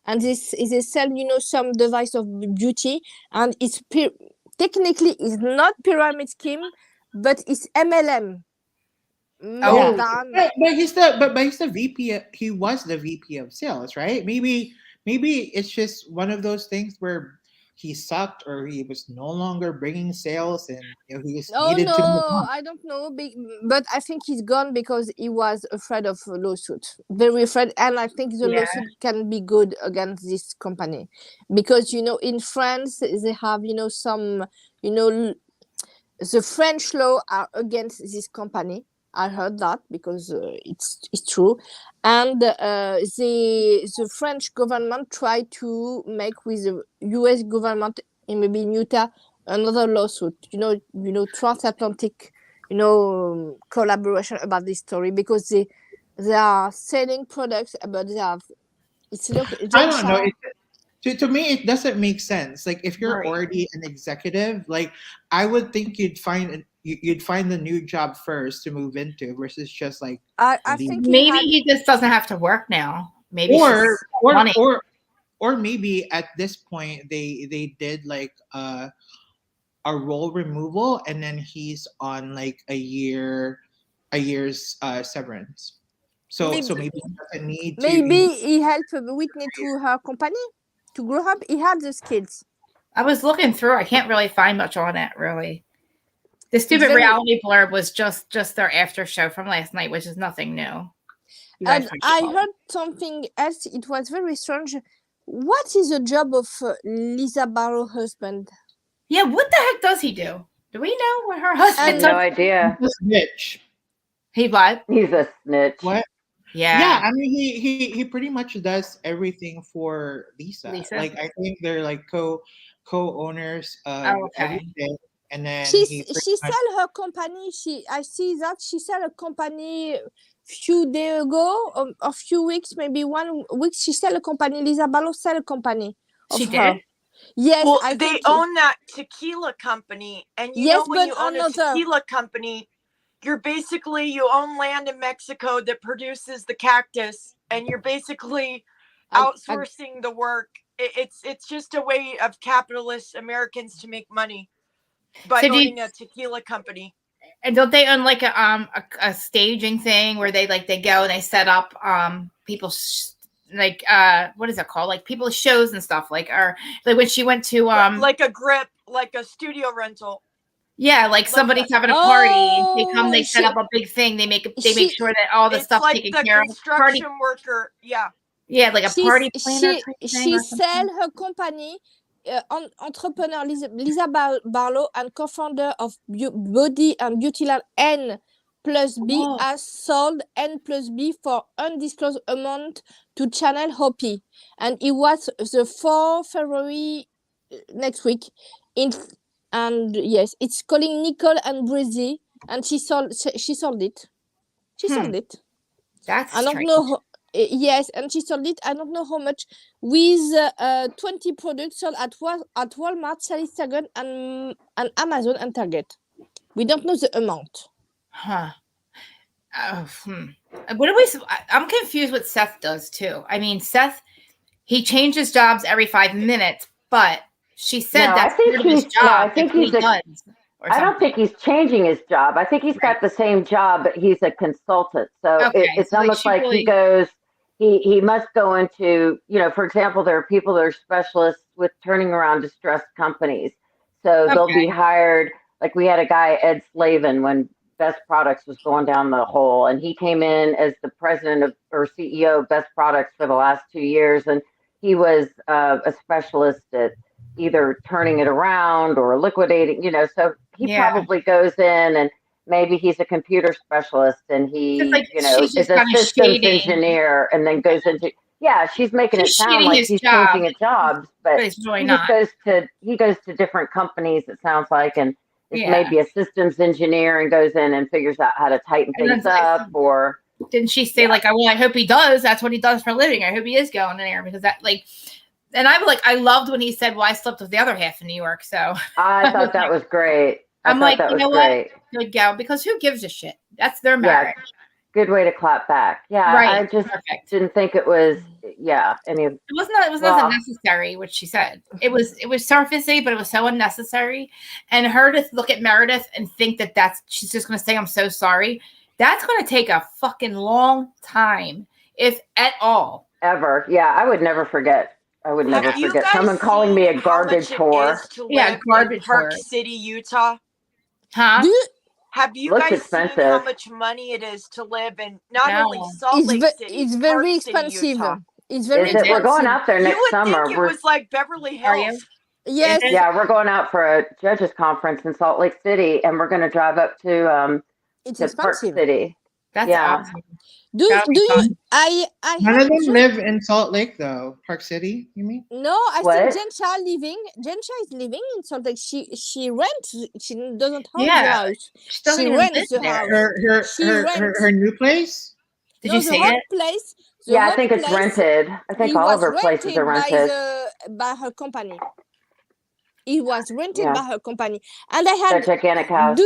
Speaker 1: and this is a sell some device of beauty, and it's technically is not pyramid scheme, but it's MLM.
Speaker 3: But he's the VP. He was the VP of sales, right? Maybe it's just one of those things where he sucked, or he was no longer bringing sales, and he was needed to move on.
Speaker 1: I don't know, but I think he's gone because he was afraid of a lawsuit, very afraid, and I think the lawsuit can be good against this company, because in France they have some the French law are against this company. I heard that because it's true, and the French government tried to make with the U.S. government in maybe Utah another lawsuit. Transatlantic, collaboration about this story, because they are selling products, but they have
Speaker 3: I don't know. To me, it doesn't make sense. Like, if you're already an executive, like, I would think you'd find a new job first to move into, versus just like
Speaker 1: I think
Speaker 2: maybe he just doesn't have to work now. Maybe
Speaker 3: or maybe at this point they did like a role removal, and then he's on like a year's severance. So maybe he doesn't need to.
Speaker 1: Maybe he helped Whitney to her company to grow up. He had the skills.
Speaker 2: I was looking through. I can't really find much on it, really. The stupid reality blurb was just their after show from last night, which is nothing new.
Speaker 1: And I heard something else. It was very strange. What is the job of Lisa Barrow's husband?
Speaker 2: Yeah, what the heck does he do? Do we know what her husband does?
Speaker 4: No idea.
Speaker 3: He's a snitch.
Speaker 2: He what?
Speaker 4: He's a snitch.
Speaker 3: What?
Speaker 2: Yeah.
Speaker 3: I mean, he pretty much does everything for Lisa. Like, I think they're like co-owners of everything. And then
Speaker 1: she sell her company. I see that she sell a company few days ago, a few weeks, maybe 1 week, she sell a company. Lisa Barlow sell a company of
Speaker 2: She
Speaker 1: her.
Speaker 2: did?
Speaker 1: Yes,
Speaker 5: Well,
Speaker 1: I
Speaker 5: they
Speaker 1: think.
Speaker 5: own that tequila company, and you
Speaker 1: Yes,
Speaker 5: know when
Speaker 1: but
Speaker 5: you own a
Speaker 1: another.
Speaker 5: tequila company, you're basically you own land in Mexico that produces the cactus, and you're basically outsourcing the work. It's just a way of capitalist Americans to make money by owning a tequila company.
Speaker 2: And don't they own like a staging thing where they go and they set up people like what is it called, like people's shows and stuff, like, or like when she went to
Speaker 5: like a grip, like a studio rental.
Speaker 2: Yeah, like somebody's having a party. They come, they set up a big thing. They make sure that all the stuff
Speaker 5: like
Speaker 2: taken
Speaker 5: the
Speaker 2: care of.
Speaker 5: construction worker. Yeah.
Speaker 2: Yeah, like a party planner type thing.
Speaker 1: She sell her company. Entrepreneur Lisa Barlow and co-founder of Body and Beautyland N plus B has sold N plus B for undisclosed amount to Channel Hopi, and it was the 4th February next week. And yes, it's calling Nicole and Breezy, and she sold it. She sold it.
Speaker 2: That's
Speaker 1: I don't
Speaker 2: strange.
Speaker 1: know. Yes, and she sold it. I don't know how much. With 20 products sold at Walmart, Sally's Target, and Amazon and Target. We don't know the amount.
Speaker 2: Huh. What do we? I'm confused what Seth does too. I mean, Seth, he changes jobs every 5 minutes, but she said that's part of his job.
Speaker 4: I think he's I don't think he's changing his job. I think he's got the same job, but he's a consultant. So it's almost like he goes. He must go into, for example, there are people that are specialists with turning around distressed companies. So they'll be hired. Like we had a guy, Ed Slavin, when Best Products was going down the hole, and he came in as the president or CEO of Best Products for the last 2 years, and he was a specialist at either turning it around or liquidating. So he probably goes in, and maybe he's a computer specialist, and he is a systems engineer, and then goes into she's making it sound like he's changing jobs, but he goes to different companies, it sounds like, and is maybe a systems engineer and goes in and figures out how to tighten things up. Or
Speaker 2: didn't she say I hope he does, that's what he does for a living, I hope he is going in there, because that and I'm like, I loved when he said, well, I slept with the other half in New York. So
Speaker 4: I thought that was great.
Speaker 2: I'm like, you know what? Good gal, because who gives a shit? That's their marriage.
Speaker 4: Good way to clap back. Yeah, right. I just didn't think it was. It
Speaker 2: wasn't necessary, which she said. It was surfacey, but it was so unnecessary. And her to look at Meredith and think that she's just going to say, I'm so sorry. That's going to take a fucking long time, if at all.
Speaker 4: Ever. Yeah, I would never forget. I would never forget someone calling me a garbage whore.
Speaker 5: Garbage Park City, Utah.
Speaker 2: Huh?
Speaker 5: Have you guys seen how much money it is to live in not only Salt Lake City?
Speaker 1: It's very expensive. It's very expensive.
Speaker 4: We're going out there next summer.
Speaker 5: Think it was like Beverly Hills.
Speaker 1: Yes.
Speaker 4: Yeah, we're going out for a judges conference in Salt Lake City, and we're going to drive up to Park City.
Speaker 2: That's awesome.
Speaker 1: Do you?
Speaker 3: None of them live in Salt Lake, though. Park City, you mean?
Speaker 1: No, I think Jen Shah is living in Salt Lake. She rents. She doesn't own the house. She rents the house.
Speaker 3: Her new place.
Speaker 2: Did you see it?
Speaker 1: Place.
Speaker 4: I think it's rented. I think all of her places are rented
Speaker 1: by her company. It was rented by her company, and I had
Speaker 4: a gigantic house.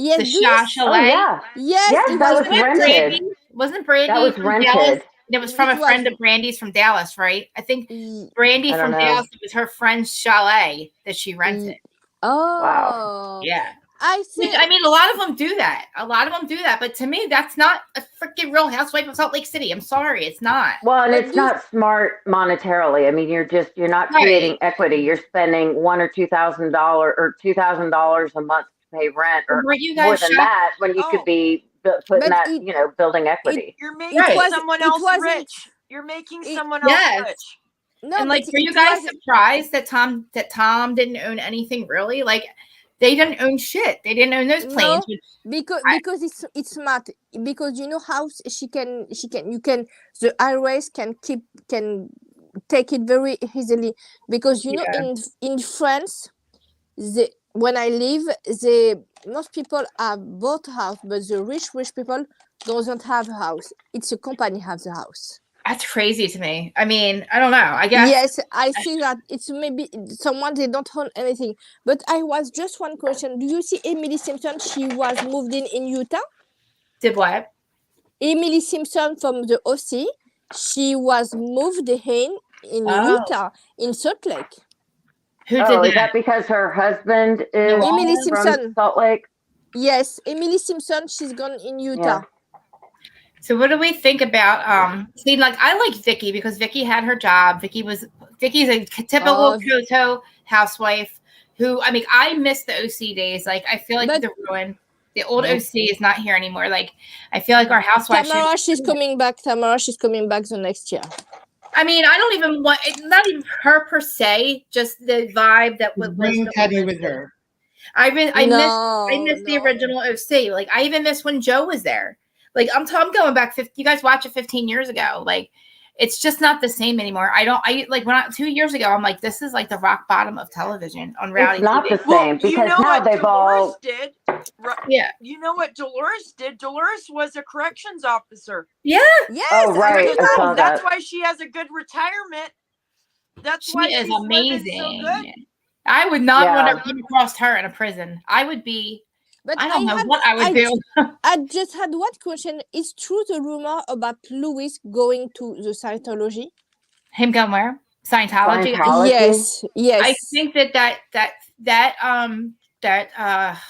Speaker 1: Yes,
Speaker 2: the Shah Chalet.
Speaker 1: Yes,
Speaker 4: that was rented.
Speaker 2: Wasn't Brandy?
Speaker 4: That was rented.
Speaker 2: It was from a friend of Brandy's from Dallas, right? I think Brandy from Dallas. It was her friend's chalet that she rented.
Speaker 1: Oh,
Speaker 4: wow.
Speaker 2: Yeah.
Speaker 1: I
Speaker 2: mean, a lot of them do that. But to me, that's not a freaking Real Housewife of Salt Lake City. I'm sorry, it's not.
Speaker 4: Well, and it's not smart monetarily. I mean, you're not creating equity. You're spending $1,000 or $2,000 or $2,000 a month to pay rent, or more than that, when you could be putting building equity.
Speaker 5: You're making someone else rich. You're making someone else rich.
Speaker 2: No, and were you guys surprised that Tom didn't own anything really? Like, they didn't own shit. They didn't own those planes.
Speaker 1: No, because it's smart. Because how the IRS can take it very easily. Because in France, when I live, most people have bought house, but the rich people doesn't have a house. It's a company has the house.
Speaker 2: That's crazy to me. I mean, I don't know. I guess.
Speaker 1: Yes, I see that it's maybe someone they don't own anything. But I was just one question. Do you see Emily Simpson? She was moved in Utah.
Speaker 2: Did what?
Speaker 1: Emily Simpson from the OC. She was moved in Utah, in Salt Lake.
Speaker 2: Who did that?
Speaker 4: Is that because her husband is
Speaker 1: Emily
Speaker 4: from
Speaker 1: Simpson?
Speaker 4: Salt Lake?
Speaker 1: Yes, Emily Simpson. She's gone in Utah. Yeah.
Speaker 2: So what do we think about see, like, I like Vicky because Vicky had her job. Vicky's a typical Kyoto housewife who, I mean, I miss the OC days. Like, I feel like the ruin. The old OC is not here anymore. Like, I feel like our housewives.
Speaker 1: Tamara, she's coming back. Tamara, she's coming back the next year.
Speaker 2: I mean, I don't even want, not even her per se, just the vibe that would
Speaker 3: bring Teddy with her.
Speaker 2: I miss the original OC. Like, I even miss when Joe was there. Like, I'm going back 50. You guys watch it 15 years ago. Like, it's just not the same anymore. When 2 years ago, I'm like, this is like the rock bottom of television on reality.
Speaker 4: It's not
Speaker 2: TV.
Speaker 4: the same because now they've all.
Speaker 5: Did.
Speaker 2: Yeah.
Speaker 5: You know what Dolores did? Dolores was a corrections officer.
Speaker 2: Yeah.
Speaker 1: Yes.
Speaker 4: Oh, right. I saw
Speaker 5: That's why she has a good retirement. That's why she's
Speaker 2: amazing.
Speaker 5: So good.
Speaker 2: I would not want to come across her in a prison. I would be. But I don't know what I would do.
Speaker 1: I just had one question. Is true the rumor about Louis going to the Scientology?
Speaker 2: Him going where? Scientology?
Speaker 1: Yes.
Speaker 2: I think that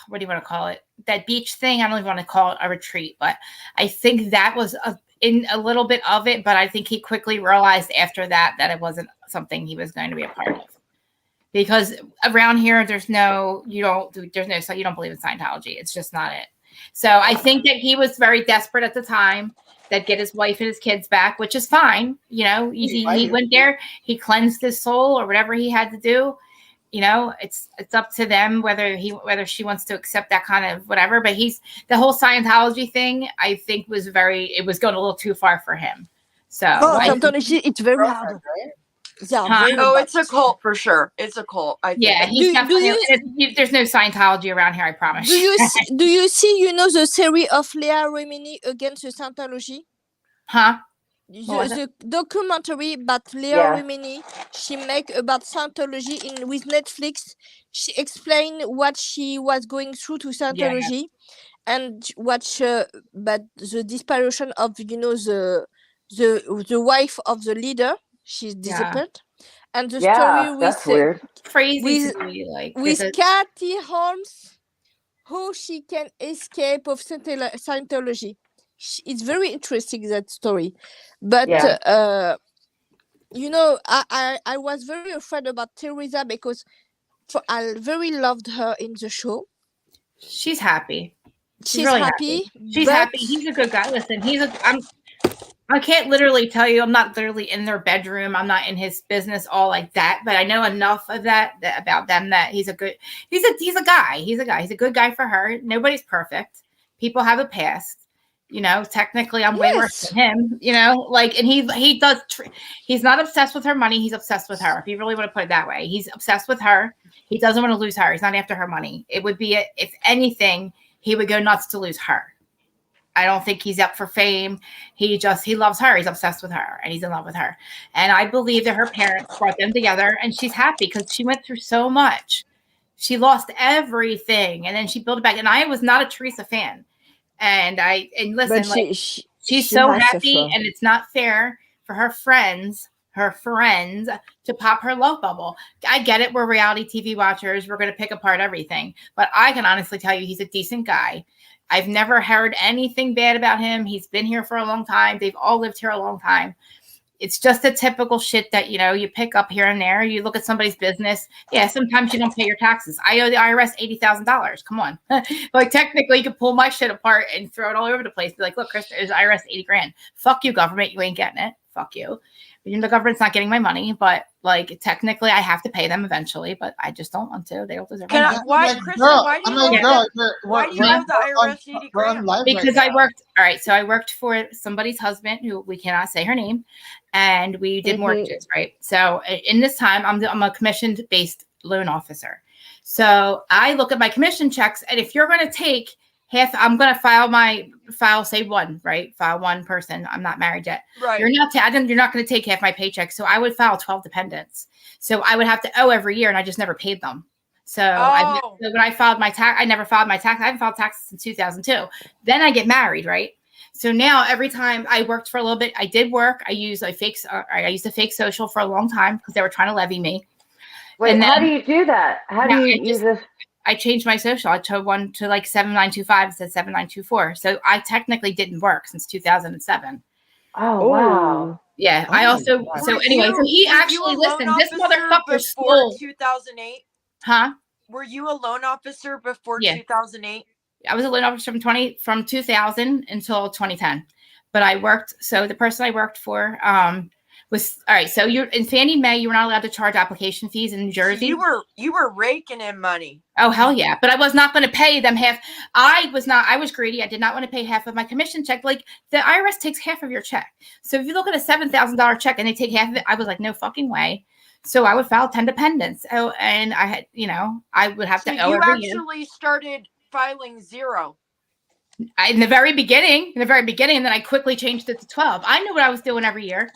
Speaker 2: what do you want to call it? That beach thing. I don't even want to call it a retreat, but I think that was in a little bit of it. But I think he quickly realized after that it wasn't something he was going to be a part of. Because around here, you don't believe in Scientology. It's just not it. So I think that he was very desperate at the time that get his wife and his kids back, which is fine. You know, he went there, he cleansed his soul or whatever he had to do. You know, it's up to them whether she wants to accept that kind of whatever. But the whole Scientology thing, I think it was going a little too far for him. So
Speaker 1: Scientology, it's very hard. Right?
Speaker 5: Yeah, it's a cult for sure. It's a cult. I think.
Speaker 2: Yeah, he's definitely. There's no Scientology around here. I promise.
Speaker 1: Do you see? The series of Leah Remini against the Scientology?
Speaker 2: Huh?
Speaker 1: The documentary about Leah Remini she make about Scientology with Netflix. She explained what she was going through to Scientology, and but the disappearance of the wife of the leader. She's disappeared, and the story with
Speaker 4: weird.
Speaker 2: Crazy
Speaker 1: with Kathy Holmes, how she can escape of Scientology. It's very interesting, that story, but I was very afraid about Teresa because I very loved her in the show.
Speaker 2: She's happy.
Speaker 1: She's really happy.
Speaker 2: She's happy. He's a good guy. Listen, I can't literally tell you. I'm not literally in their bedroom. I'm not in his business all like that. But I know enough of that about them that he's a guy. He's a guy. He's a guy. He's a good guy for her. Nobody's perfect. People have a past. You know, technically, I'm way worse than him. You know, and he does. He's not obsessed with her money. He's obsessed with her. If you really want to put it that way, he's obsessed with her. He doesn't want to lose her. He's not after her money. It would be if anything, he would go nuts to lose her. I don't think he's up for fame. He loves her. He's obsessed with her and he's in love with her. And I believe that her parents brought them together and she's happy because she went through so much. She lost everything and then she built it back. And I was not a Teresa fan. And listen, she's so happy and it's not fair for her friends to pop her love bubble. I get it. We're reality TV watchers. We're going to pick apart everything. But I can honestly tell you he's a decent guy. I've never heard anything bad about him. He's been here for a long time. They've all lived here a long time. It's just a typical shit that, you pick up here and there. You look at somebody's business. Yeah, sometimes you don't pay your taxes. I owe the IRS $80,000. Come on. Technically, you could pull my shit apart and throw it all over the place. Be like, look, Chris, there's IRS 80 grand. Fuck you, government. You ain't getting it. Fuck you. The government's not getting my money, but technically I have to pay them eventually, but I just don't want to. They don't deserve it.
Speaker 5: Why do you know the IRS 80 grand?
Speaker 2: Because I worked, all right, so I worked for somebody's husband who we cannot say her name, and we did mortgages, right? So in this time, I'm a commission-based loan officer. So I look at my commission checks, and if you're going to take half, I'm going to file, say one, right? File one person. I'm not married yet.
Speaker 5: Right.
Speaker 2: You're not going to take half my paycheck. So I would file 12 dependents. So I would have to owe every year, and I just never paid them. So, so when I filed my tax, I never filed my tax. I haven't filed taxes since 2002. Then I get married, right? So now every time I worked for a little bit, I did work. I used a fake social for a long time because they were trying to levy me.
Speaker 4: Wait, and how do you do that? How do you use this?
Speaker 2: I changed my social. I told one to like 7925 instead of 7924. So I technically didn't work since 2007.
Speaker 4: Oh, wow.
Speaker 2: Yeah. I also, so anyway, so he actually, listen, this motherfucker stole.
Speaker 5: 2008?
Speaker 2: Huh?
Speaker 5: Were you a loan officer before 2008?
Speaker 2: I was a loan officer from 2000 until 2010. But I worked, so the person I worked for, was all right. So you're in Fannie Mae, you were not allowed to charge application fees in New Jersey.
Speaker 5: So you were raking in money.
Speaker 2: Oh, hell yeah. But I was not going to pay them half. I was greedy. I did not want to pay half of my commission check. Like the IRS takes half of your check. So if you look at a $7,000 check and they take half of it, I was like, no fucking way. So I would file 10 dependents. Oh, and I had, I would have to owe every year.
Speaker 5: You actually started filing 0.
Speaker 2: In the very beginning, and then I quickly changed it to 12. I knew what I was doing every year.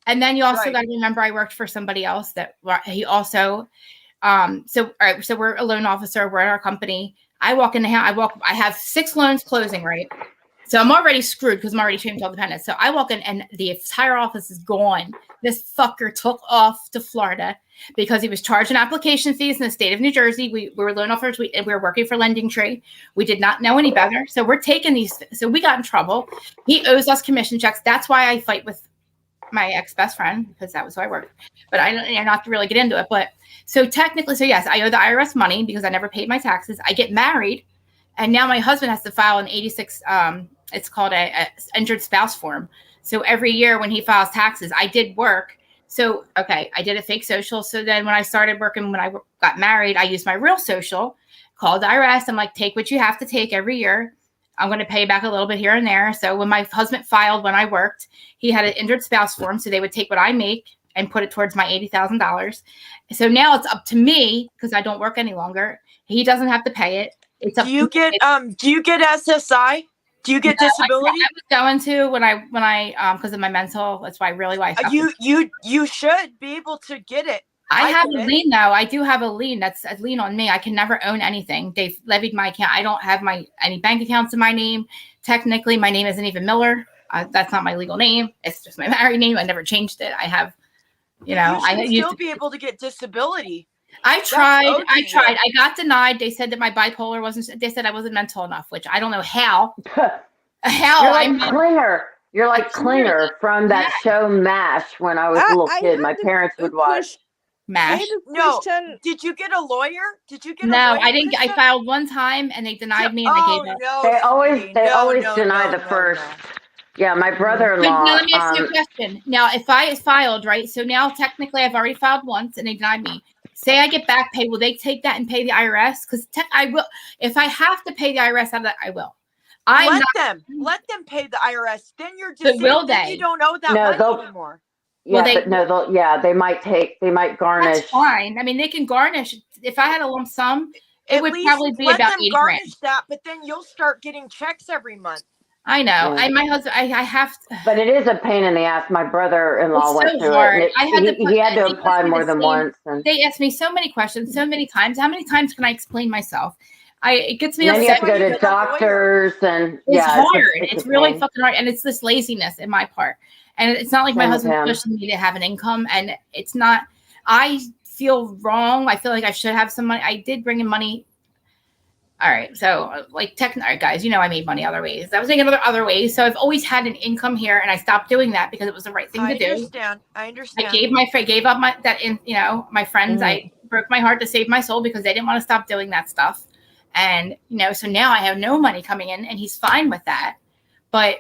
Speaker 2: And then you also got to remember I worked for somebody else that he also, so we're a loan officer. We're at our company. I walk in the house. I have 6 loans closing, right? So I'm already screwed because I'm already changed all dependents. So I walk in and the entire office is gone. This fucker took off to Florida because he was charging application fees in the state of New Jersey. We were loan officers. We were working for Lending Tree. We did not know any better. So we're taking these. So we got in trouble. He owes us commission checks. That's why I fight with my ex-best friend, because that was who I worked. But I'm not to really get into it. But so technically, so yes, I owe the IRS money because I never paid my taxes. I get married, and now my husband has to file an 86. It's called a injured spouse form. So every year when he files taxes, I did work. So I did a fake social. So then when I started working, when I got married, I used my real social, called the IRS. I'm like, take what you have to take every year. I'm going to pay back a little bit here and there. So when my husband filed when I worked, he had an injured spouse form. So they would take what I make and put it towards my $80,000. So now it's up to me because I don't work any longer. He doesn't have to pay it. It's up
Speaker 5: do you get SSI? Do you get disability?
Speaker 2: I was going to when I because of my mental. That's why
Speaker 5: you should be able to get it.
Speaker 2: I have a lien though. I do have a lien. That's a lien on me. I can never own anything. They've levied my account. I don't have any bank accounts in my name. Technically, my name isn't even Miller. That's not my legal name. It's just my married name. I never changed it. I have,
Speaker 5: I still be able to get disability.
Speaker 2: I tried. I got denied. They said that my bipolar wasn't. They said I wasn't mental enough, which I don't know how.
Speaker 4: You're like Klinger. You're like Klinger from that show MASH. When I was a little kid, my parents would watch.
Speaker 2: MASH.
Speaker 5: No, did you get a lawyer?
Speaker 2: No, I didn't. I filed one time and they denied me and they gave up.
Speaker 5: No,
Speaker 4: they always deny the first. Yeah, my brother-in-law.
Speaker 2: Now, let me ask you a question. Now, if I filed, right? So now technically I've already filed once and they denied me. Say I get back pay, will they take that and pay the IRS? Because I will. If I have to pay the IRS out of that, I will.
Speaker 5: Let them pay the IRS. Then you're just
Speaker 2: will they?
Speaker 5: You don't owe that money anymore.
Speaker 4: Yeah, they might garnish.
Speaker 2: That's fine. I mean, they can garnish. If I had a lump sum, it would probably be about $80,000.
Speaker 5: Garnish that, but then you'll start getting checks every month.
Speaker 2: I know. Yeah. My husband, I have to.
Speaker 4: But it is a pain in the ass. My brother-in-law went through it. He had to apply more than once. And
Speaker 2: they asked me so many questions, so many times. How many times can I explain myself? It gets me
Speaker 4: upset.
Speaker 2: Then
Speaker 4: you have to go to doctors, and
Speaker 2: it's hard. It's really fucking hard, and it's this laziness in my part. And it's not like my husband's pushing me to have an income, and it's not. I feel wrong. I feel like I should have some money. I did bring in money. All right, so all right, guys, I made money other ways. I was making other ways, so I've always had an income here, and I stopped doing that because it was the right thing to do.
Speaker 5: I understand.
Speaker 2: I gave up my friends. I broke my heart to save my soul because they didn't want to stop doing that stuff, and so now I have no money coming in, and he's fine with that, but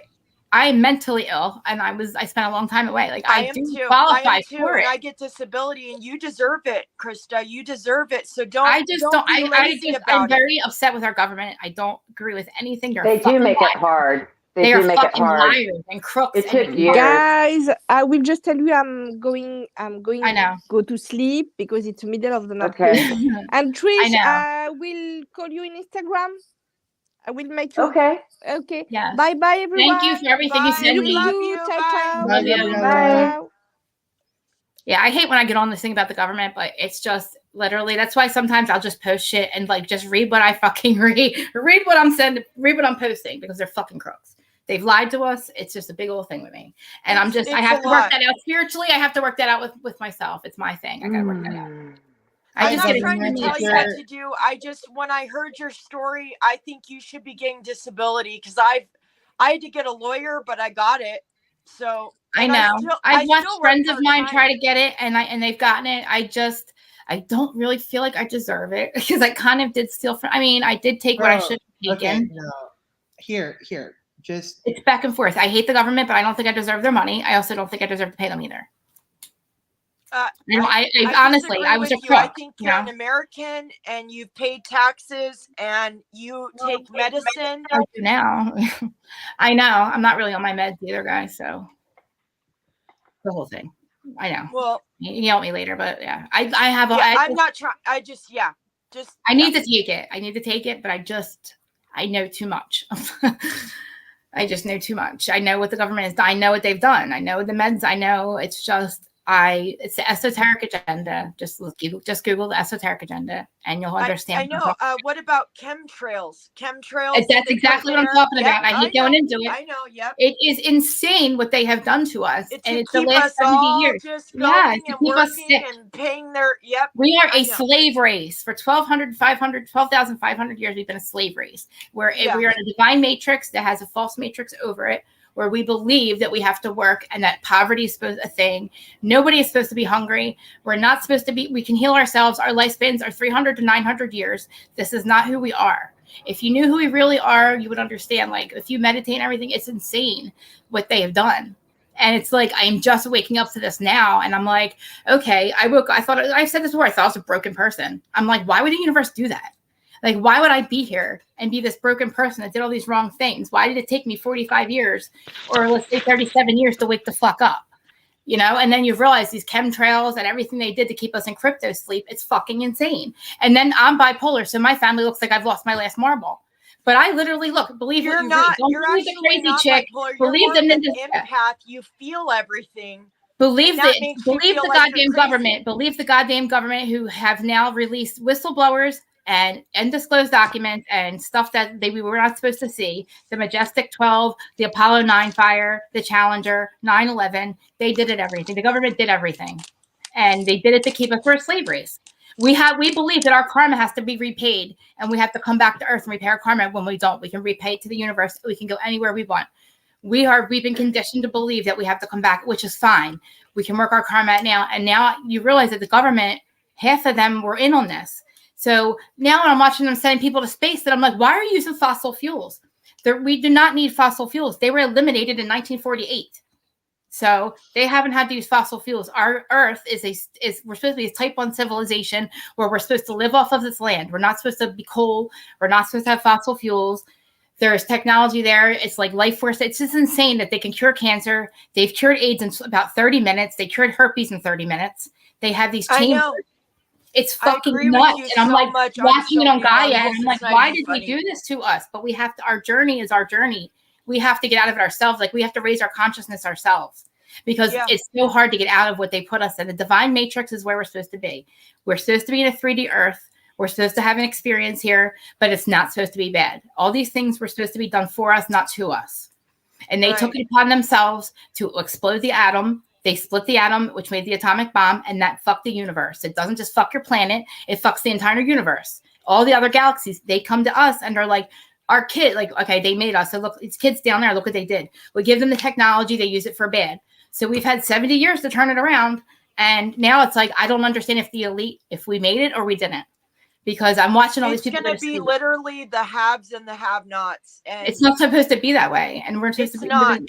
Speaker 2: I'm mentally ill, and I spent a long time away. Like I do qualify for it.
Speaker 5: I get disability, and you deserve it, Krista. You deserve it. So don't.
Speaker 2: I'm very upset with our government. I don't agree with anything.
Speaker 4: They do make it hard.
Speaker 2: They are
Speaker 4: do make it
Speaker 2: fucking
Speaker 4: hard.
Speaker 2: liars and crooks.
Speaker 4: It took
Speaker 2: and
Speaker 4: years.
Speaker 1: Guys, I will just tell you I'm going
Speaker 2: I know.
Speaker 1: go to sleep because it's middle of the night
Speaker 4: Okay.
Speaker 1: here. And Trish,
Speaker 2: I know.
Speaker 1: I will call you in Instagram. I will make you.
Speaker 4: Okay.
Speaker 1: Okay.
Speaker 2: Yes.
Speaker 1: Bye bye everyone.
Speaker 2: Thank you for everything you
Speaker 5: Bye.
Speaker 2: said.
Speaker 1: You
Speaker 5: We
Speaker 1: be
Speaker 5: love
Speaker 1: good.
Speaker 5: you.
Speaker 1: Ciao,
Speaker 5: Bye.
Speaker 1: ciao.
Speaker 3: Bye,
Speaker 2: you.
Speaker 3: Gabriella.
Speaker 4: Bye.
Speaker 1: Ciao.
Speaker 2: Yeah, I hate when I get on this thing about the government, but it's just literally, that's why sometimes I'll just post shit and like just read what I fucking read. Read what I'm sending, read what I'm posting, because they're fucking crooks. They've lied to us. It's just a big old thing with me. And I have to work that out spiritually. I have to work that out with myself. It's my thing. I gotta work that out.
Speaker 5: I'm not
Speaker 3: just
Speaker 5: trying to
Speaker 3: get
Speaker 5: tell you what to do. When I heard your story, I think you should be getting disability, because I had to get a lawyer, but I got it. So
Speaker 2: I know. I've watched friends of mine try to get it, and they've gotten it. I don't really feel like I deserve it, because I kind of did steal from. I mean, I did take what I should have taken.
Speaker 3: Okay, no. Here. Just
Speaker 2: it's back and forth. I hate the government, but I don't think I deserve their money. I also don't think I deserve to pay them either. I honestly, I was a crook.
Speaker 5: I think you're an American and you've paid taxes and you take medicine.
Speaker 2: I do now. I know. I'm not really on my meds either, guys. So the whole thing. I know.
Speaker 5: Well,
Speaker 2: you yell at me later, but yeah, I have.
Speaker 5: I'm not trying. I
Speaker 2: need to take it. I need to take it, but I know too much. I just know too much. I know what the government is. I know what they've done. I know the meds. I know it's just. It's the esoteric agenda. Just Google the esoteric agenda, and you'll understand.
Speaker 5: I know. What about chemtrails?
Speaker 2: That's exactly what I'm talking about. I hate going into it.
Speaker 5: I know. Yep.
Speaker 2: It is insane what they have done to us, and it's the last 70 years.
Speaker 5: Just going
Speaker 2: to
Speaker 5: and
Speaker 2: keep us
Speaker 5: working
Speaker 2: sick
Speaker 5: and paying their. Yep.
Speaker 2: We are a slave race for 12,500 years. We've been a slave race where we are in a divine matrix that has a false matrix over it, where we believe that we have to work and that poverty is a thing. Nobody is supposed to be hungry. We're not supposed to be, we can heal ourselves. Our lifespans are 300 to 900 years. This is not who we are. If you knew who we really are, you would understand, like, if you meditate and everything, it's insane what they have done. And it's like, I'm just waking up to this now. And I'm like, okay, I've said this before, I thought I was a broken person. I'm like, why would the universe do that? Like, why would I be here and be this broken person that did all these wrong things? Why did it take me 45 years or let's say 37 years to wake the fuck up? You know, and then you realize these chemtrails and everything they did to keep us in crypto sleep, it's fucking insane. And then I'm bipolar, so my family looks like I've lost my last marble. But I literally believe
Speaker 5: you're
Speaker 2: what you
Speaker 5: not.
Speaker 2: read. Don't
Speaker 5: you're
Speaker 2: believe the crazy
Speaker 5: not
Speaker 2: chick.
Speaker 5: Bipolar.
Speaker 2: Believe
Speaker 5: you're
Speaker 2: the
Speaker 5: empath. You feel everything.
Speaker 2: Believe the goddamn government. Believe the goddamn government, who have now released whistleblowers and undisclosed documents and stuff that we were not supposed to see. The Majestic 12, the Apollo 9 fire, the Challenger, 9/11. They did it everything. The government did everything. And they did it to keep us for a slave race. We believe that our karma has to be repaid, and we have to come back to Earth and repay our karma. When we don't, we can repay it to the universe. We can go anywhere we want. We've been conditioned to believe that we have to come back, which is fine. We can work our karma now. And now you realize that the government, half of them were in on this. So now when I'm watching them sending people to space, that I'm like, why are you using fossil fuels? We do not need fossil fuels. They were eliminated in 1948. So they haven't had to use fossil fuels. Our Earth we're supposed to be a type 1 civilization where we're supposed to live off of this land. We're not supposed to be coal. We're not supposed to have fossil fuels. There's technology there. It's like life force. It's just insane that they can cure cancer. They've cured AIDS in about 30 minutes. They cured herpes in 30 minutes. They have these chambers. It's fucking nuts. And I'm like watching it on Gaia. And I'm like, why did they do this to us? But we have to, our journey is our journey. We have to get out of it ourselves. Like, we have to raise our consciousness ourselves, because it's so hard to get out of what they put us in. The divine matrix is where we're supposed to be. We're supposed to be in a 3D Earth. We're supposed to have an experience here, but it's not supposed to be bad. All these things were supposed to be done for us, not to us. And they took it upon themselves to explode the atom. They split the atom, which made the atomic bomb, and that fucked the universe. It doesn't just fuck your planet. It fucks the entire universe. All the other galaxies, they come to us and are like, our kid, like, okay, they made us. So look, these kids down there, look what they did. We give them the technology. They use it for bad. So we've had 70 years to turn it around. And now it's like, I don't understand if the elite, if we made it or we didn't. Because I'm watching all these people.
Speaker 5: It's going to be literally the haves and the have-nots. And
Speaker 2: it's not supposed to be that way. And we're supposed to be.
Speaker 5: Not.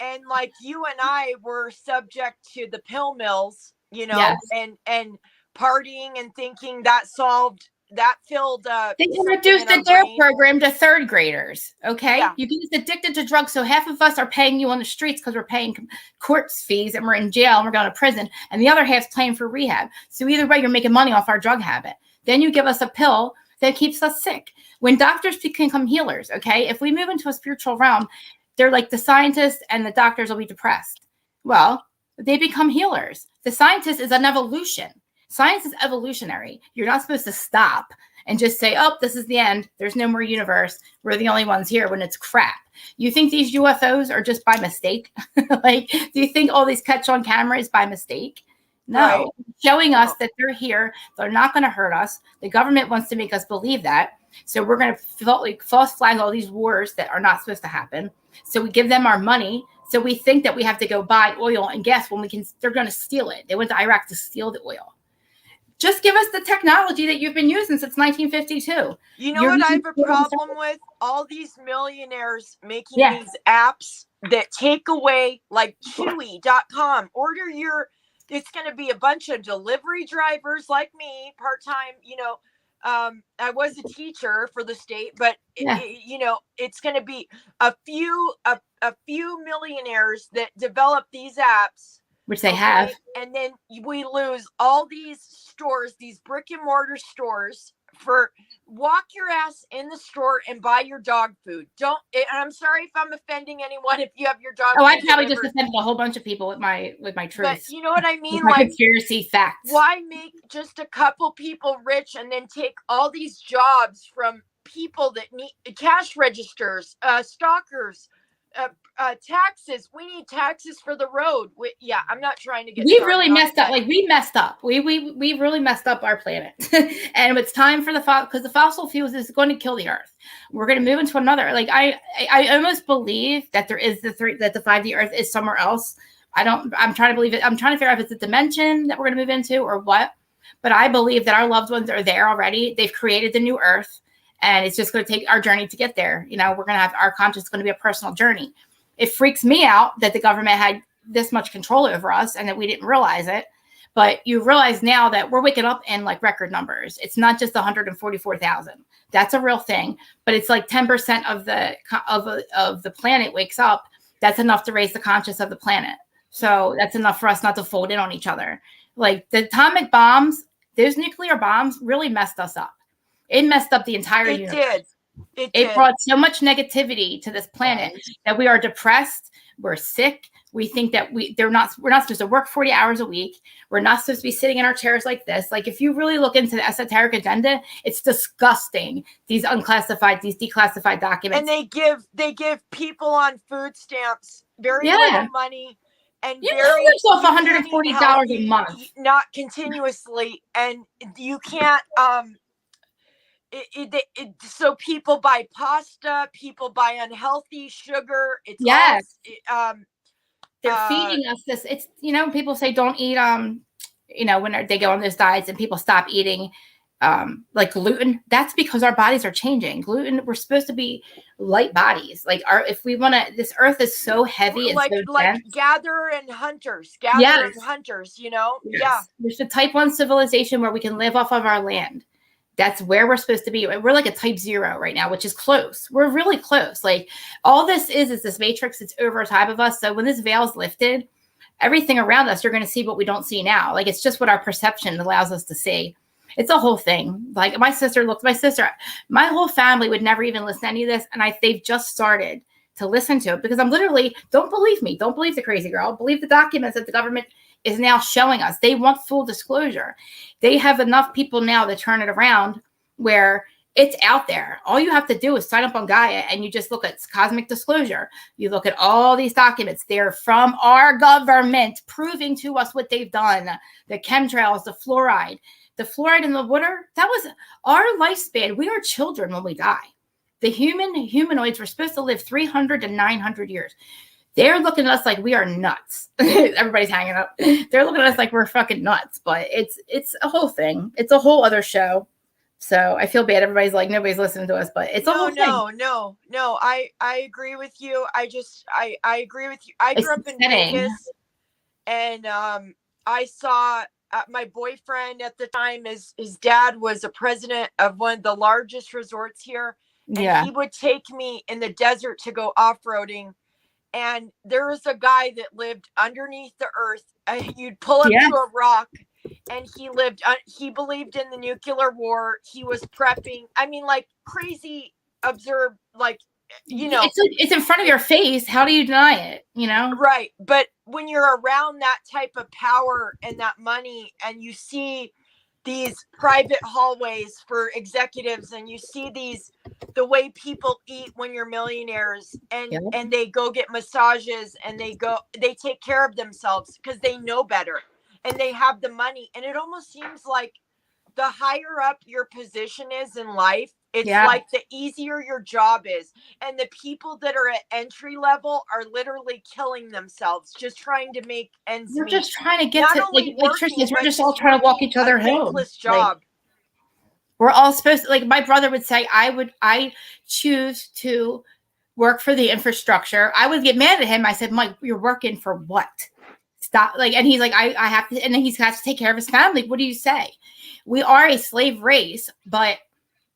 Speaker 5: And like you and I were subject to the pill mills, you know, and partying and thinking that solved
Speaker 2: They introduced the DARE program to third graders. Okay.
Speaker 5: Yeah.
Speaker 2: You get addicted to drugs. So half of us are paying you on the streets because we're paying court fees and we're in jail and we're going to prison. And the other half's paying for rehab. So either way, you're making money off our drug habit. Then you give us a pill that keeps us sick. When doctors become healers, okay, if we move into a spiritual realm, they're like the scientists and the doctors will be depressed. Well, they become healers. The scientist is an evolution. Science is evolutionary. You're not supposed to stop and just say, oh, this is the end. There's no more universe. We're the only ones here when it's crap. You think these UFOs are just by mistake? Like, do you think all these catch on camera is by mistake? No, right. Showing us that they're here. They're not going to hurt us. The government wants to make us believe that. So we're going to false flag all these wars that are not supposed to happen. So we give them our money. So we think that we have to go buy oil and gas when we can. They're going to steal it. They went to Iraq to steal the oil. Just give us the technology that you've been using since 1952.
Speaker 5: You know what I have a problem with? All these millionaires making these apps that take away, like Chewy.com. Order your. It's going to be a bunch of delivery drivers like me, part-time, you know. I was a teacher for the state, but you know, it's going to be a few millionaires that develop these apps,
Speaker 2: which they have,
Speaker 5: and then we lose all these stores, these brick and mortar stores. For walk your ass in the store and buy your dog food. Don't. And I'm sorry if I'm offending anyone. If you have your dog.
Speaker 2: Oh, I probably just offended a whole bunch of people with my truth.
Speaker 5: But you know what I mean?
Speaker 2: Like conspiracy facts.
Speaker 5: Why make just a couple people rich and then take all these jobs from people that need cash registers, stalkers, taxes? We need taxes for the road. I'm not trying to get.
Speaker 2: We really messed up. Like we messed up. We really messed up our planet, and it's time for because the fossil fuels is going to kill the Earth. We're going to move into another. Like I almost believe that there is that the 5D Earth is somewhere else. I'm trying to believe it. I'm trying to figure out if it's a dimension that we're going to move into or what. But I believe that our loved ones are there already. They've created the new Earth. And it's just going to take our journey to get there. You know, we're going to have our conscious going to be a personal journey. It freaks me out that the government had this much control over us and that we didn't realize it. But you realize now that we're waking up in like record numbers. It's not just 144,000. That's a real thing. But it's like 10% of the planet wakes up. That's enough to raise the conscious of the planet. So that's enough for us not to fold in on each other. Like the atomic bombs, those nuclear bombs really messed us up. It messed up the entire universe. It brought so much negativity to this planet that we are depressed. We're sick. We think that we're not supposed to work 40 hours a week. We're not supposed to be sitting in our chairs like this. Like if you really look into the esoteric agenda, it's disgusting. These declassified documents.
Speaker 5: And they give people on food stamps very little money. And
Speaker 2: you give yourself $140 a month.
Speaker 5: Not continuously. And you can't so people buy pasta, people buy unhealthy sugar. It's
Speaker 2: they're feeding us this. It's, you know, people say don't eat you know, when they go on those diets and people stop eating like gluten. That's because our bodies are changing. Gluten, we're supposed to be light bodies. Like if we want to, this earth is so heavy and
Speaker 5: like gatherer and hunters, you know.
Speaker 2: There's the type 1 civilization where we can live off of our land. That's where we're supposed to be. We're like a type 0 right now, which is close. We're really close. Like all this is this matrix that's over top of us. So when this veil is lifted, everything around us, you're going to see what we don't see now. Like it's just what our perception allows us to see. It's a whole thing. Like my whole family would never even listen to any of this. And they've just started to listen to it because I'm literally, don't believe me. Don't believe the crazy girl. Believe the documents that the government is now showing us. They want full disclosure. They have enough people now to turn it around where it's out there. All you have to do is sign up on Gaia and you just look at cosmic disclosure. You look at all these documents. They're from our government proving to us what they've done. The chemtrails, the fluoride in the water, that was our lifespan. We are children when we die. The humanoids were supposed to live 300 to 900 years. They're looking at us like we are nuts. Everybody's hanging up. They're looking at us like we're fucking nuts, but it's a whole thing. It's a whole other show. So I feel bad. Everybody's like, nobody's listening to us, but it's a whole thing.
Speaker 5: No. I agree with you. I agree with you. I grew up in Vegas and I saw my boyfriend at the time, his dad was a president of one of the largest resorts here. And he would take me in the desert to go off-roading. And there was a guy that lived underneath the earth. You'd pull up to a rock, and he believed in the nuclear war. He was prepping. I mean, like crazy, absurd, like, you know.
Speaker 2: It's in front of your face. How do you deny it, you know?
Speaker 5: Right. But when you're around that type of power and that money, and you see these private hallways for executives, and you see the way people eat when you're millionaires, and they go get massages, and they take care of themselves because they know better and they have the money. And it almost seems like the higher up your position is in life, it's like the easier your job is. And the people that are at entry level are literally killing themselves, just trying to make ends meet.
Speaker 2: We're just trying to get not to like Trish, we're just all trying to walk each other home.
Speaker 5: Job.
Speaker 2: Like, we're all supposed to, like my brother would say, I choose to work for the infrastructure. I would get mad at him. I said, Mike, you're working for what? Stop. Like, and he's like, I have to, and then he has to take care of his family. What do you say? We are a slave race, but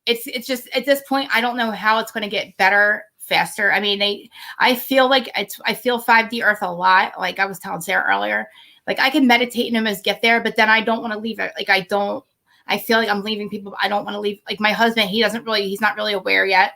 Speaker 2: it's just at this point, I don't know how it's going to get better faster. I mean, I feel like I feel 5D Earth a lot. Like I was telling Sarah earlier, like I can meditate in them as get there, but then I don't want to leave it. Like I feel like I'm leaving people. I don't want to leave. Like my husband, he's not really aware yet,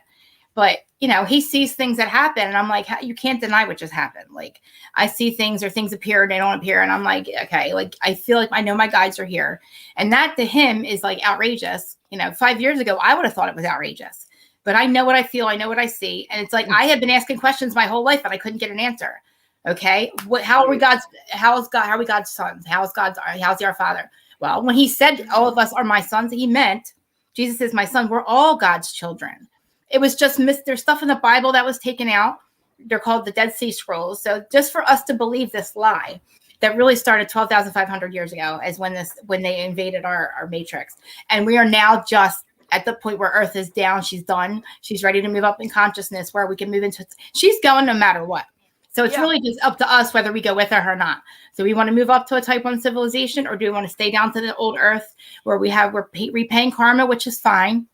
Speaker 2: but you know, he sees things that happen, and I'm like, you can't deny what just happened. Like I see things, or things appear and they don't appear, and I'm like, okay, like I feel like I know my guides are here, and that to him is like outrageous. You know, 5 years ago, I would have thought it was outrageous, but I know what I feel, I know what I see, and it's like I have been asking questions my whole life, and I couldn't get an answer. Okay, how are we God's? How are we God's sons? How's he our Father? Well, when he said all of us are my sons, he meant Jesus is my son. We're all God's children. It was just there's stuff in the Bible that was taken out. They're called the Dead Sea Scrolls. So just for us to believe this lie that really started 12,500 years ago is when they invaded our matrix. And we are now just at the point where Earth is down. She's done. She's ready to move up in consciousness where we can move into, she's going no matter what. So it's really just up to us whether we go with her or not. So we want to move up to a type 1 civilization, or do we want to stay down to the old Earth where we're repaying karma, which is fine.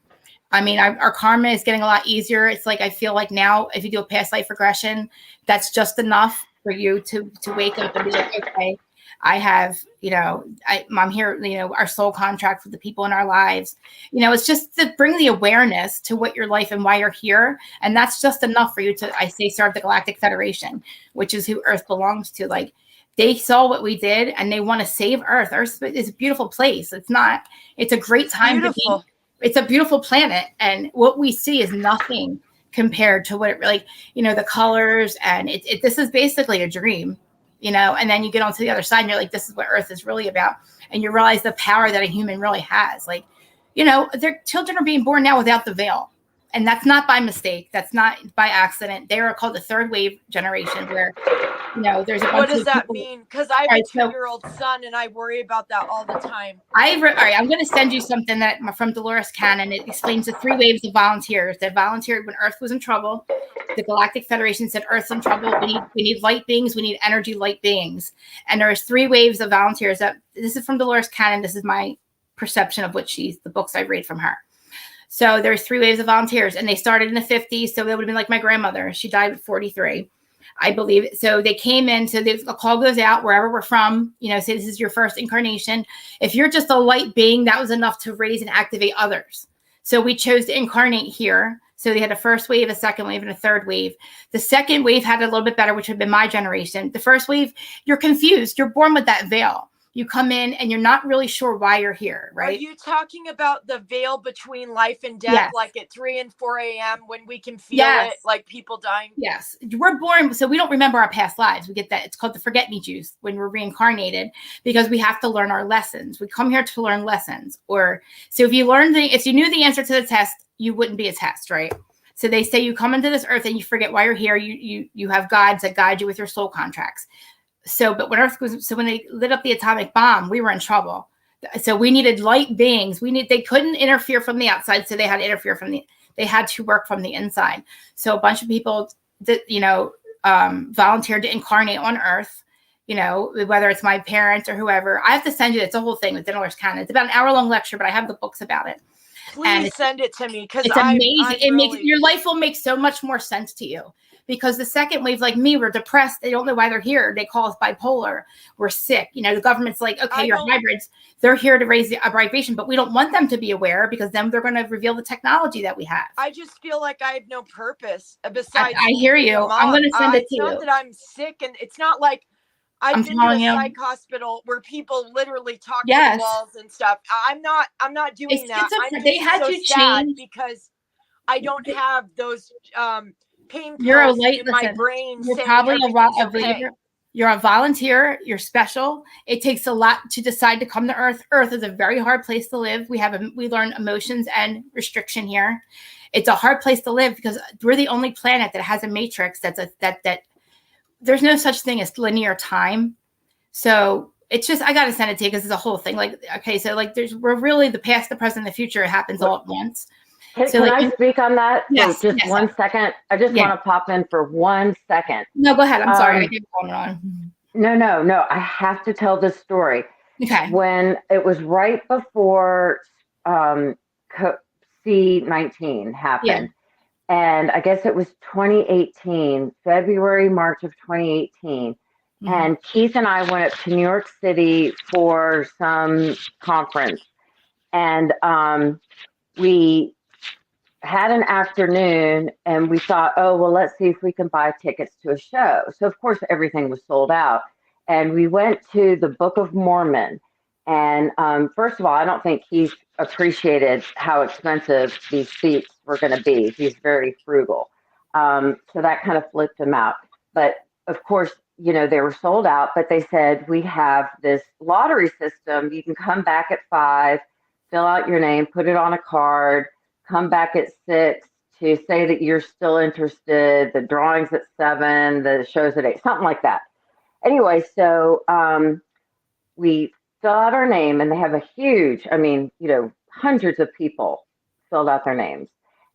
Speaker 2: I mean, our karma is getting a lot easier. It's like, I feel like now if you do a past life regression, that's just enough for you to wake up and be like, okay, I have, you know, I'm here, you know, our soul contract with the people in our lives. You know, it's just to bring the awareness to what your life and why you're here. And that's just enough for you to, I say, serve the Galactic Federation, which is who Earth belongs to. Like, they saw what we did and they want to save Earth. Earth is a beautiful place. It's a great time to be. It's a beautiful planet, and what we see is nothing compared to what it really, you know, the colors, and this is basically a dream, you know, and then you get onto the other side and you're like, this is what Earth is really about. And you realize the power that a human really has. Like, you know, their children are being born now without the veil. And that's not by mistake. That's not by accident. They are called the third wave generation, where, you know, there's a bunch
Speaker 5: What does
Speaker 2: of
Speaker 5: that
Speaker 2: people,
Speaker 5: mean? Because I have a 2-year-old son, and I worry about that all the time.
Speaker 2: All right, I'm going to send you something from Dolores Cannon. It explains the 3 waves of volunteers that volunteered when Earth was in trouble. The Galactic Federation said, Earth's in trouble. We need light beings. We need energy light beings. And there's 3 waves of volunteers. This is from Dolores Cannon. This is my perception of what the books I read from her. So there's 3 waves of volunteers, and they started in the 50s. So that would have been like my grandmother. She died at 43. I believe. So they came in. So a call goes out wherever we're from, you know, say this is your first incarnation. If you're just a light being, that was enough to raise and activate others. So we chose to incarnate here. So they had a first wave, a second wave, and a third wave. The second wave had a little bit better, which would have been my generation. The first wave, you're confused. You're born with that veil. You come in and you're not really sure why you're here, right?
Speaker 5: Are you talking about the veil between life and death,
Speaker 2: yes.
Speaker 5: like at 3 and 4 a.m. when we can feel it, like people dying?
Speaker 2: Yes. We're born, so we don't remember our past lives. We get that. It's called the forget-me juice when we're reincarnated, because we have to learn our lessons. We come here to learn lessons. So if you knew the answer to the test, you wouldn't be a test, right? So they say you come into this earth and you forget why you're here. You have guides that guide you with your soul contracts. But when when they lit up the atomic bomb, we were in trouble. So we needed light beings. They couldn't interfere from the outside. So they had to interfere they had to work from the inside. So a bunch of people that, volunteered to incarnate on Earth. you know, whether it's my parents or whoever. I have to send you, it's a whole thing with Dinnerless Canon. It's about an hour-long lecture, but I have the books about it.
Speaker 5: Please send it to me, because
Speaker 2: it's amazing. It makes your life will make so much more sense to you, because the second wave, like me, we're depressed. They don't know why they're here. They call us bipolar. We're sick. You know, the government's like, okay, you're hybrids. They're here to raise the vibration, but we don't want them to be aware, because then they're going to reveal the technology that we have.
Speaker 5: I just feel like I have no purpose besides.
Speaker 2: I hear you. I'm going to send it to you.
Speaker 5: It's not that I'm sick, and it's not like I've been to a psych hospital where people literally talk to the walls and stuff. I'm not doing that. I'm
Speaker 2: they had
Speaker 5: so
Speaker 2: to
Speaker 5: sad
Speaker 2: change
Speaker 5: because I don't have those pain
Speaker 2: you're
Speaker 5: pills
Speaker 2: a
Speaker 5: in my brain.
Speaker 2: You're
Speaker 5: saying
Speaker 2: probably a
Speaker 5: okay.
Speaker 2: You're a volunteer. You're special. It takes a lot to decide to come to Earth. Earth is a very hard place to live. We learn emotions and restriction here. It's a hard place to live because we're the only planet that has a matrix that there's no such thing as linear time. So it's just, I got to send it to you because it's a whole thing. Like, okay, so like we're really the past, the present, the future. It happens all at once.
Speaker 4: Can I speak on that?
Speaker 2: Yes.
Speaker 4: For just 1 second. I just want to pop in for 1 second.
Speaker 2: No, go ahead. I'm sorry. I keep going on.
Speaker 4: No. I have to tell this story.
Speaker 2: Okay.
Speaker 4: When it was right before C-19 happened, and I guess it was 2018, February, March of 2018. And Keith and I went up to New York City for some conference. And we had an afternoon and we thought, oh, well, let's see if we can buy tickets to a show. So, of course, everything was sold out. And we went to the Book of Mormon. And first of all, I don't think Keith appreciated how expensive these seats were going to be. He's very frugal. So that kind of flipped him out. But, of course, you know, they were sold out, but they said, we have this lottery system. You can come back at 5, fill out your name, put it on a card, come back at 6 to say that you're still interested. The drawing's at 7, the show's at 8, something like that. Anyway, so we fill out our name, and they have a huge, I mean, you know, hundreds of people filled out their names.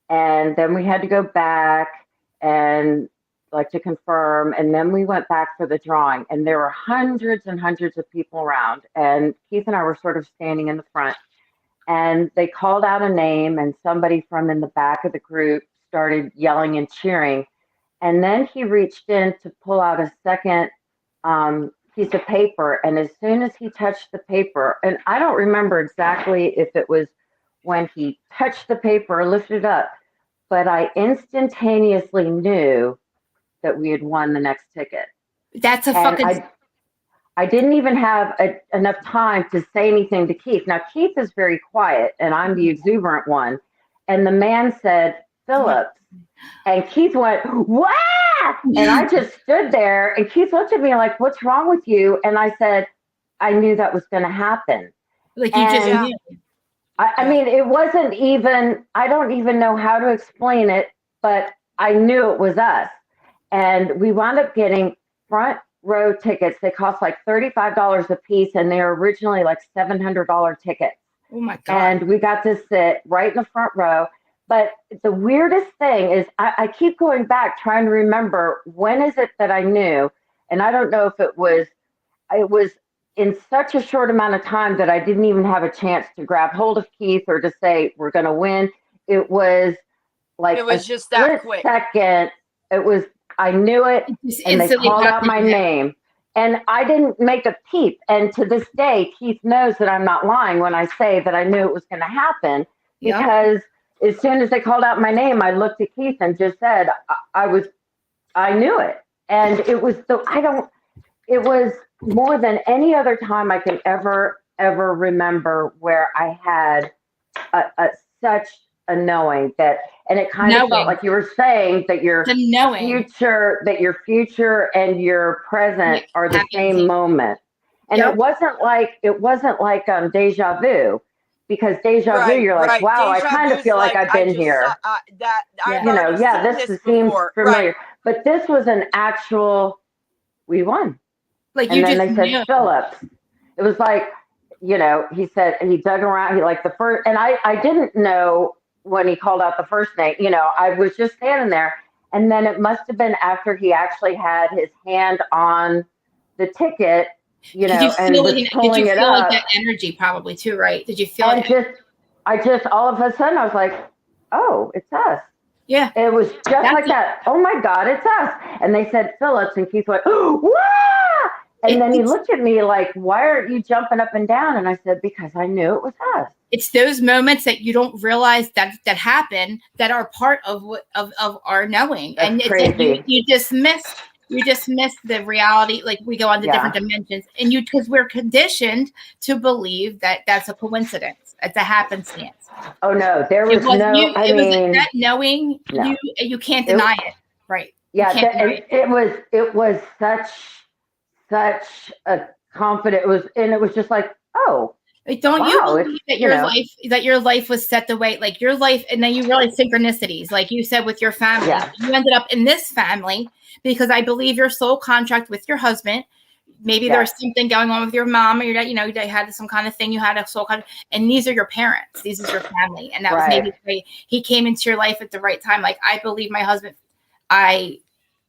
Speaker 4: And then we had to go back and like to confirm. And then we went back for the drawing, and there were hundreds and hundreds of people around. And Keith and I were sort of standing in the front, and they called out a name, and somebody from in the back of the group started yelling and cheering. And then he reached in to pull out a second piece of paper. And as soon as he touched the paper, and I don't remember exactly if it was when he touched the paper or lifted it up, but I instantaneously knew that we had won the next ticket.
Speaker 2: That's a fucking...
Speaker 4: I didn't even have enough time to say anything to Keith. Now, Keith is very quiet, and I'm the exuberant one. And the man said, Phillips. And Keith went, "Wow!" And I just stood there, and Keith looked at me like, "What's wrong with you?" And I said, "I knew that was going to happen."
Speaker 2: Like you just knew.
Speaker 4: I mean, it wasn't even, I don't even know how to explain it, but I knew it was us. And we wound up getting front row tickets. They cost like $35 a piece, and they were originally like $700 tickets.
Speaker 2: Oh my God.
Speaker 4: And we got to sit right in the front row. But the weirdest thing is I keep going back trying to remember, when is it that I knew? And I don't know if it was in such a short amount of time that I didn't even have a chance to grab hold of Keith or to say, we're going to win. It was like
Speaker 5: it was just that quick
Speaker 4: second. It was, I knew it, and they called out my name. And I didn't make a peep. And to this day, Keith knows that I'm not lying when I say that I knew it was going to happen, because as soon as they called out my name, I looked at Keith and just said, I knew it. And it was it was more than any other time I can ever remember where I had such a knowing that, and it kind of felt like you were saying that your future and your present are the same moment. And it wasn't like deja vu. Because deja vu, you're like, wow, I kind of feel like I've been here. This seems familiar. Right. But this was an actual, we won.
Speaker 2: Like,
Speaker 4: and then they said, Phillips. It was like, you know, he said, he dug around, he like the first, and I didn't know when he called out the first name, you know, I was just standing there. And then it must have been after he actually had his hand on the ticket, you
Speaker 2: Did
Speaker 4: know,
Speaker 2: you
Speaker 4: and
Speaker 2: feel
Speaker 4: was pulling it up.
Speaker 2: Like that energy probably too, right? Did you feel
Speaker 4: and I just all of a sudden I was like, oh, it's us.
Speaker 2: Yeah.
Speaker 4: It was just like that. Oh my God, it's us. And they said Phillips, and Keith went, wah! And then he looked at me like, why aren't you jumping up and down? And I said, because I knew it was us.
Speaker 2: It's those moments that you don't realize that happen that are part of our knowing.
Speaker 4: That's
Speaker 2: and it's
Speaker 4: crazy.
Speaker 2: Like you just miss the reality. Like we go on to different dimensions, and because we're conditioned to believe that that's a coincidence. It's a happenstance.
Speaker 4: Oh no, there was no. I mean,
Speaker 2: that knowing. No. You can't deny it, right?
Speaker 4: Yeah, it was such a confident. It was just like, oh.
Speaker 2: Like, don't you believe that your life was set the way, like your life, and then you realize synchronicities, like you said with your family. Yeah. You ended up in this family because I believe your soul contract with your husband. Maybe there's something going on with your mom or your dad, you know, they had some kind of thing, you had a soul contract, and these are your parents. These is your family. And that was maybe the way he came into your life at the right time. Like, I believe my husband, I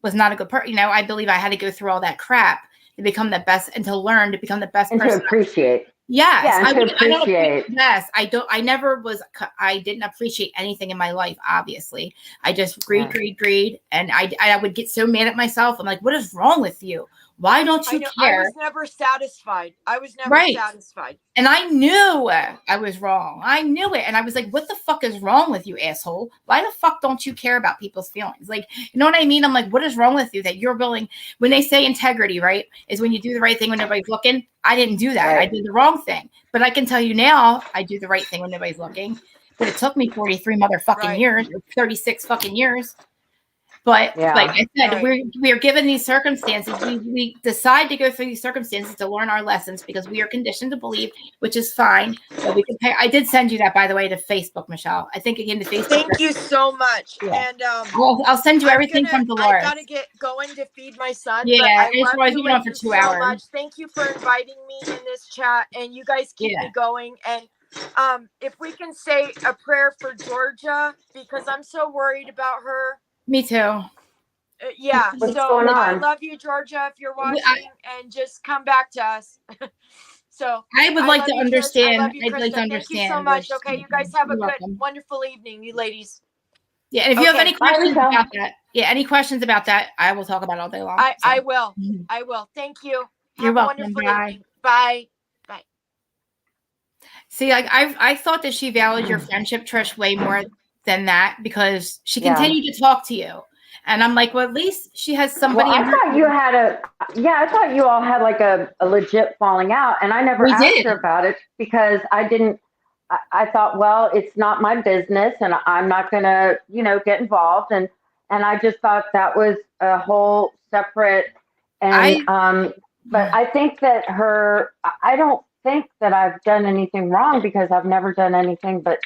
Speaker 2: was not a good person. You know, I believe I had to go through all that crap to become the best and to learn to become the best
Speaker 4: and
Speaker 2: person.
Speaker 4: To appreciate.
Speaker 2: Yes.
Speaker 4: Yeah, I
Speaker 2: didn't appreciate anything in my life, obviously. I just greed. And I would get so mad at myself. I'm like, what is wrong with you? Why don't you care?
Speaker 5: I was never satisfied. Satisfied.
Speaker 2: And I knew I was wrong. I knew it. And I was like, what the fuck is wrong with you, asshole? Why the fuck don't you care about people's feelings? Like, you know what I mean? I'm like, what is wrong with you that you're willing, when they say integrity, right, is when you do the right thing when nobody's looking. I didn't do that. I did the wrong thing. But I can tell you now, I do the right thing when nobody's looking. But it took me 43 motherfucking years, or 36 fucking years. But like I said, we are given these circumstances. We decide to go through these circumstances to learn our lessons because we are conditioned to believe, which is fine. But we can pay. I did send you that, by the way, to Facebook, Michelle. I think again to Facebook.
Speaker 5: Thank you so much. Yeah. And
Speaker 2: I'll send you everything from Dolores.
Speaker 5: I gotta get going to feed my son.
Speaker 2: Yeah,
Speaker 5: but I love you
Speaker 2: on for 2 hours.
Speaker 5: So much. Thank you for inviting me in this chat, and you guys keep me going. And if we can say a prayer for Georgia, because I'm so worried about her.
Speaker 2: Me too.
Speaker 5: Yeah.
Speaker 4: What's going on?
Speaker 5: I love you, Georgia, if you're watching, and just come back to us. So
Speaker 2: I would like to understand.
Speaker 5: I'd like to understand. Thank you so much. Okay, you guys have a good, wonderful evening, you ladies.
Speaker 2: Yeah, and if you have any questions about that, any questions about that, I will talk about it all day long.
Speaker 5: I will. I will. Thank you.
Speaker 2: You're welcome.
Speaker 5: Bye. Bye. Bye.
Speaker 2: See, like I thought that she valued your friendship, Trish, way more than that because she continued to talk to you. And I'm like, well, at least she has somebody.
Speaker 4: Well, I thought you had I thought you all had like a legit falling out. And I never asked her about it because I thought, well, it's not my business and I'm not going to, get involved. And I just thought that was a whole separate. And, but I think that I don't think that I've done anything wrong because I've never done anything but,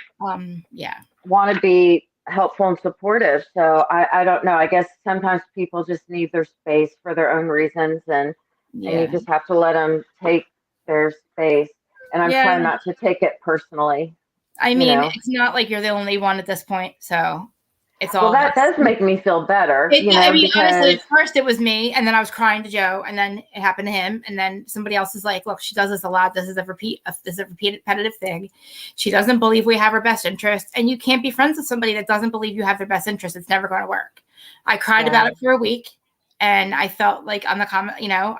Speaker 4: want to be helpful and supportive. So I don't know. I guess sometimes people just need their space for their own reasons and you just have to let them take their space. And I'm trying not to take it personally.
Speaker 2: I mean, it's not like you're the only one at this point. So it's all.
Speaker 4: Well, that does make me feel better.
Speaker 2: Honestly, at first it was me, and then I was crying to Joe, and then it happened to him, and then somebody else is like, "Look, she does this a lot. This is a repetitive thing. She doesn't believe we have her best interest, and you can't be friends with somebody that doesn't believe you have their best interest. It's never going to work." I cried about it for a week. And I felt like I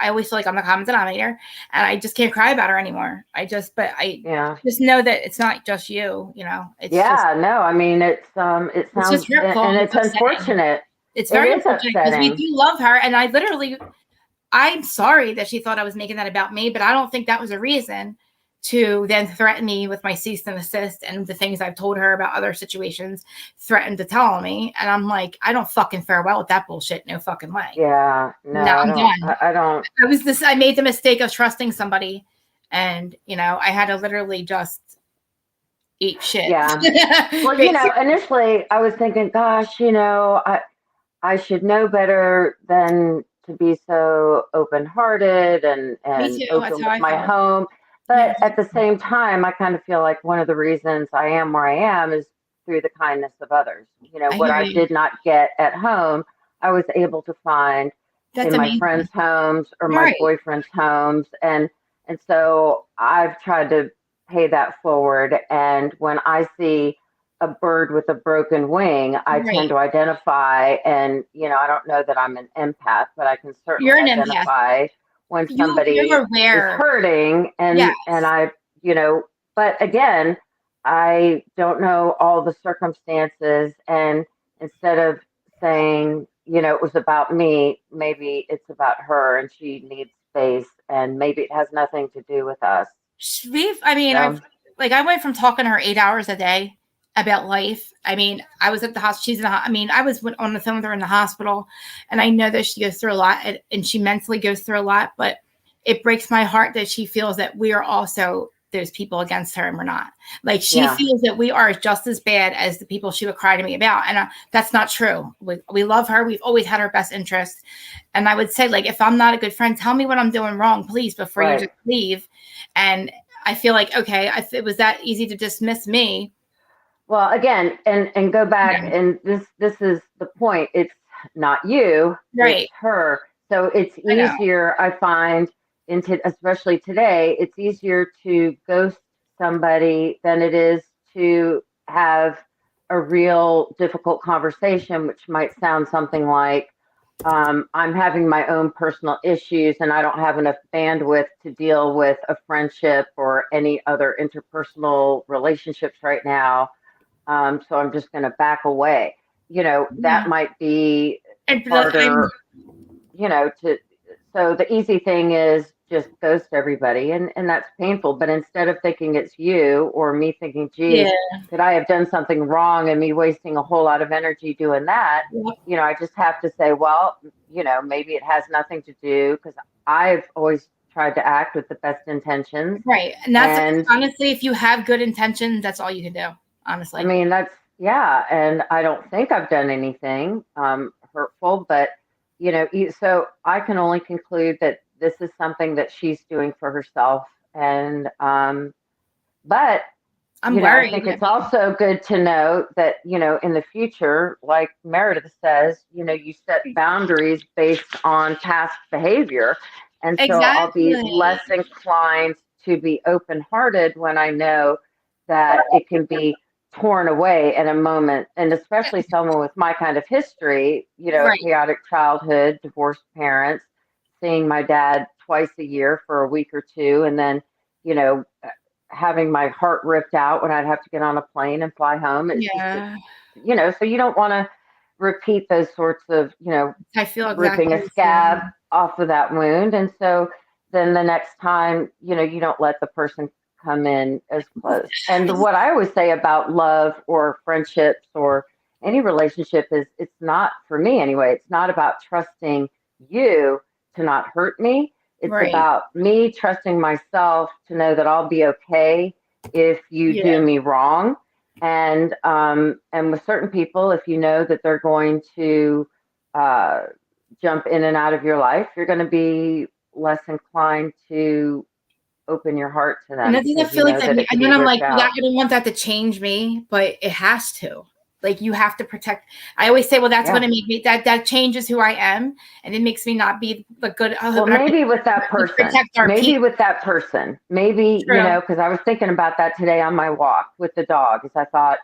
Speaker 2: always feel like I'm the common denominator and I just can't cry about her anymore. Just know that it's not just you, It's
Speaker 4: no, I mean, it sounds,
Speaker 2: just hurtful
Speaker 4: and it's unfortunate.
Speaker 2: It's very unfortunate because we do love her. And I'm sorry that she thought I was making that about me, but I don't think that was a reason to then threaten me with my cease and desist and the things I've told her about other situations, threatened to tell me. And I'm like, I don't fucking fare well with that bullshit. No fucking way.
Speaker 4: Yeah. No,
Speaker 2: I'm done.
Speaker 4: I don't.
Speaker 2: I made the mistake of trusting somebody and, I had to literally just eat shit.
Speaker 4: Yeah. Well, initially I was thinking, gosh, I should know better than to be so open-hearted and open with my home. But at the same time, I kind of feel like one of the reasons I am where I am is through the kindness of others. What I did not get at home, I was able to find
Speaker 2: That's
Speaker 4: in my
Speaker 2: amazing.
Speaker 4: friends' homes or my boyfriend's homes. And so I've tried to pay that forward. And when I see a bird with a broken wing, I tend to identify. And, you know, I don't know that I'm an empath, but I can certainly identify when somebody is hurting. And I, you know, but again, I don't know all the circumstances. And instead of saying, you know, it was about me, maybe it's about her and she needs space, and maybe it has nothing to do with us.
Speaker 2: I went from talking to her 8 hours a day about life. I mean, I was at the hospital. She's in I was on the phone with her in the hospital, and I know that she goes through a lot, and she mentally goes through a lot, but it breaks my heart that she feels that we are also those people against her, and we're not. Like, she feels that we are just as bad as the people she would cry to me about. And that's not true. We love her. We've always had her best interest. And I would say, like, if I'm not a good friend, tell me what I'm doing wrong, please, before you just leave. And I feel like, okay, if it was that easy to dismiss me.
Speaker 4: Well, again, and go back, and this is the point. It's not you, it's her. So it's easier, I find, especially today, it's easier to ghost somebody than it is to have a real difficult conversation, which might sound something like, I'm having my own personal issues and I don't have enough bandwidth to deal with a friendship or any other interpersonal relationships right now. So I'm just going to back away. You know, that might be harder, you know, so the easy thing is just ghost everybody, and that's painful. But instead of thinking it's you or me thinking, geez, could I have done something wrong, and me wasting a whole lot of energy doing that, you know, I just have to say, well, you know, maybe it has nothing to do, because I've always tried to act with the best intentions.
Speaker 2: Right. And that's honestly, if you have good intentions, that's all you can do, honestly.
Speaker 4: I mean, and I don't think I've done anything hurtful, but you know, so I can only conclude that this is something that she's doing for herself. And, but
Speaker 2: I'm worried.
Speaker 4: I think it's also good to know that, you know, in the future, like Meredith says, you know, you set boundaries based on past behavior. And so I'll be less inclined to be open-hearted when I know that it can be torn away in a moment, and especially someone with my kind of history, you know, chaotic childhood, divorced parents, seeing my dad twice a year for a week or two, and then, you know, having my heart ripped out when I'd have to get on a plane and fly home. It's just, you know, so you don't want to repeat those sorts of, you know,
Speaker 2: I feel
Speaker 4: ripping a scab off of that wound. And so then the next time, you know, you don't let the person come in as close. And what I always say about love or friendships or any relationship is, it's not, for me anyway, it's not about trusting you to not hurt me. It's about me trusting myself to know that I'll be okay if you do me wrong. And with certain people, if you know that they're going to jump in and out of your life, you're going to be less inclined to open your heart to them.
Speaker 2: And it doesn't feel like that. And then I'm like, I don't want that to change me, but it has to. Like, you have to protect. I always say, well, that's going to make me, that changes who I am, and it makes me not be the good.
Speaker 4: Well, maybe with that person, maybe, you know, because I was thinking about that today on my walk with the dog, because I thought,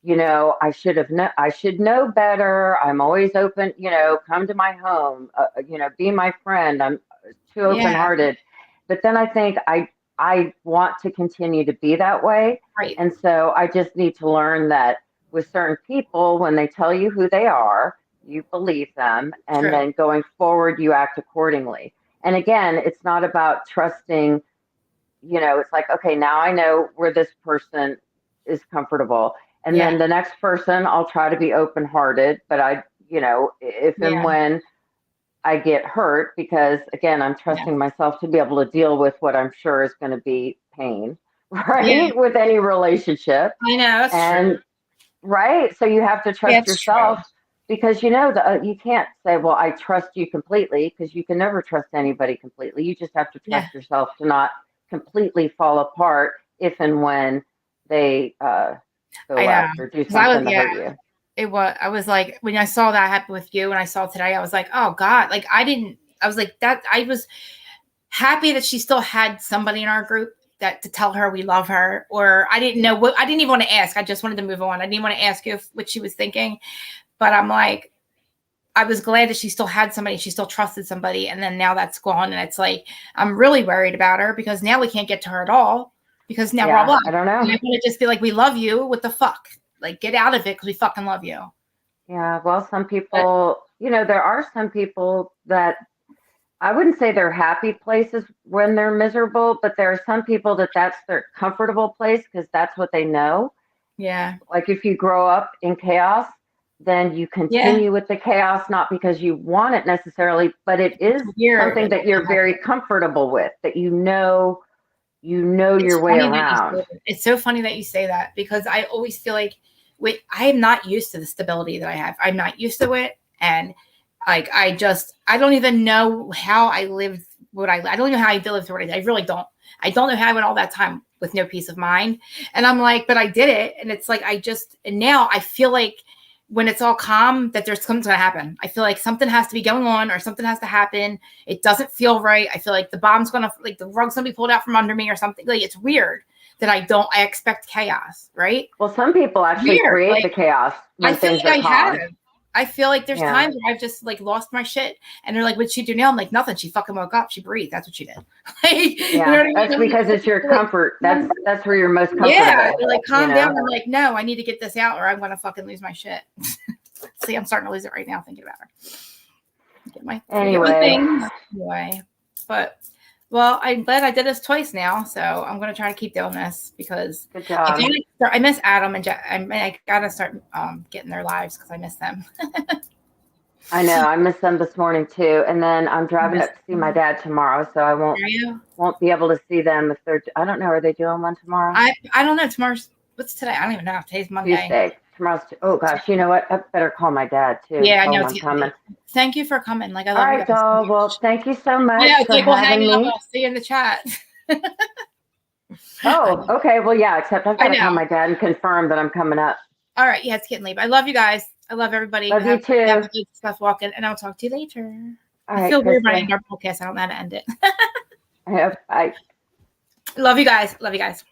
Speaker 4: you know, I should know better. I'm always open, you know, come to my home, you know, be my friend. I'm too open-hearted. But then I think I want to continue to be that way.
Speaker 2: Right.
Speaker 4: And so I just need to learn that with certain people, when they tell you who they are, you believe them. And then going forward, you act accordingly. And again, it's not about trusting, you know, it's like, okay, now I know where this person is comfortable. And then the next person, I'll try to be open-hearted. But I, you know, if and when I get hurt, because again, I'm trusting myself to be able to deal with what I'm sure is going to be pain, with any relationship.
Speaker 2: I know, that's true.
Speaker 4: Right. So you have to trust yourself, because, you know, you can't say, well, I trust you completely, because you can never trust anybody completely. You just have to trust yourself to not completely fall apart if and when they go after, do something to hurt you.
Speaker 2: I was like, when I saw that happen with you and I saw today, I was like, oh God, like I was like that. I was happy that she still had somebody in our group that to tell her we love her, or I didn't know what, I didn't even want to ask. I just wanted to move on. I didn't want to ask you what she was thinking, but I'm like, I was glad that she still had somebody, she still trusted somebody. And then now that's gone. And it's like, I'm really worried about her because now we can't get to her at all because now we're all
Speaker 4: I don't know.
Speaker 2: And I want to just be like, we love you. What the fuck? Like, get out of it because we fucking love you.
Speaker 4: Yeah. Well, some people, there are some people that I wouldn't say they're happy places when they're miserable, but there are some people that's their comfortable place because that's what they know.
Speaker 2: Yeah.
Speaker 4: Like if you grow up in chaos, then you continue with the chaos, not because you want it necessarily, but it is something that you're very comfortable with, that you know your way around.
Speaker 2: It's so funny that you say that because I always feel like I am not used to the stability that I have. I'm not used to it. And like, I don't even know how I lived I don't know how I lived through it. I really don't. I don't know how I went all that time with no peace of mind. And I'm like, but I did it. And it's like, and now I feel like when it's all calm, that there's something going to happen. I feel like something has to be going on or something has to happen. It doesn't feel right. I feel like the rug's going to be pulled out from under me or something. Like, it's weird that I expect chaos, right?
Speaker 4: Well, some people actually create the chaos when things are calm.
Speaker 2: I feel like there's times where I've just like lost my shit and they're like, what'd she do now? I'm like, nothing. She fucking woke up. She breathed. That's what she did. Like,
Speaker 4: you know what I mean? That's because it's your comfort. That's where you're most comfortable.
Speaker 2: Yeah. Like, calm down. I'm like, no, I need to get this out or I'm going to fucking lose my shit. See, I'm starting to lose it right now thinking about her. Anyway, but well, I'm glad I did this twice now, so I'm going to try to keep doing this because
Speaker 4: good job.
Speaker 2: I miss Adam and I got to start getting their lives because I miss them.
Speaker 4: I know. I missed them this morning too, and then I'm driving up to see my dad tomorrow, so I won't be able to see them if they're. I don't know. Are they doing one tomorrow?
Speaker 2: I don't know. What's today? I don't even know. Today's Monday.
Speaker 4: Tuesday. Tomorrow's. Oh gosh, you know what? I better call my dad too.
Speaker 2: Yeah, I know.
Speaker 4: I'm coming.
Speaker 2: Thank you for coming. Like, I love
Speaker 4: you. All right, doll. Well, thank you so much for having me.
Speaker 2: I'll see you in the chat.
Speaker 4: Oh, okay. Well, yeah. Except I've got to call my dad and confirm that I'm coming up.
Speaker 2: All right. Yeah, it's getting late. I love you guys. I love everybody.
Speaker 4: Love you too.
Speaker 2: Have good stuff walking, and I'll talk to you later.
Speaker 4: All right,
Speaker 2: I feel weird running our podcast. I don't know how to end it.
Speaker 4: I
Speaker 2: love you guys. Love you guys.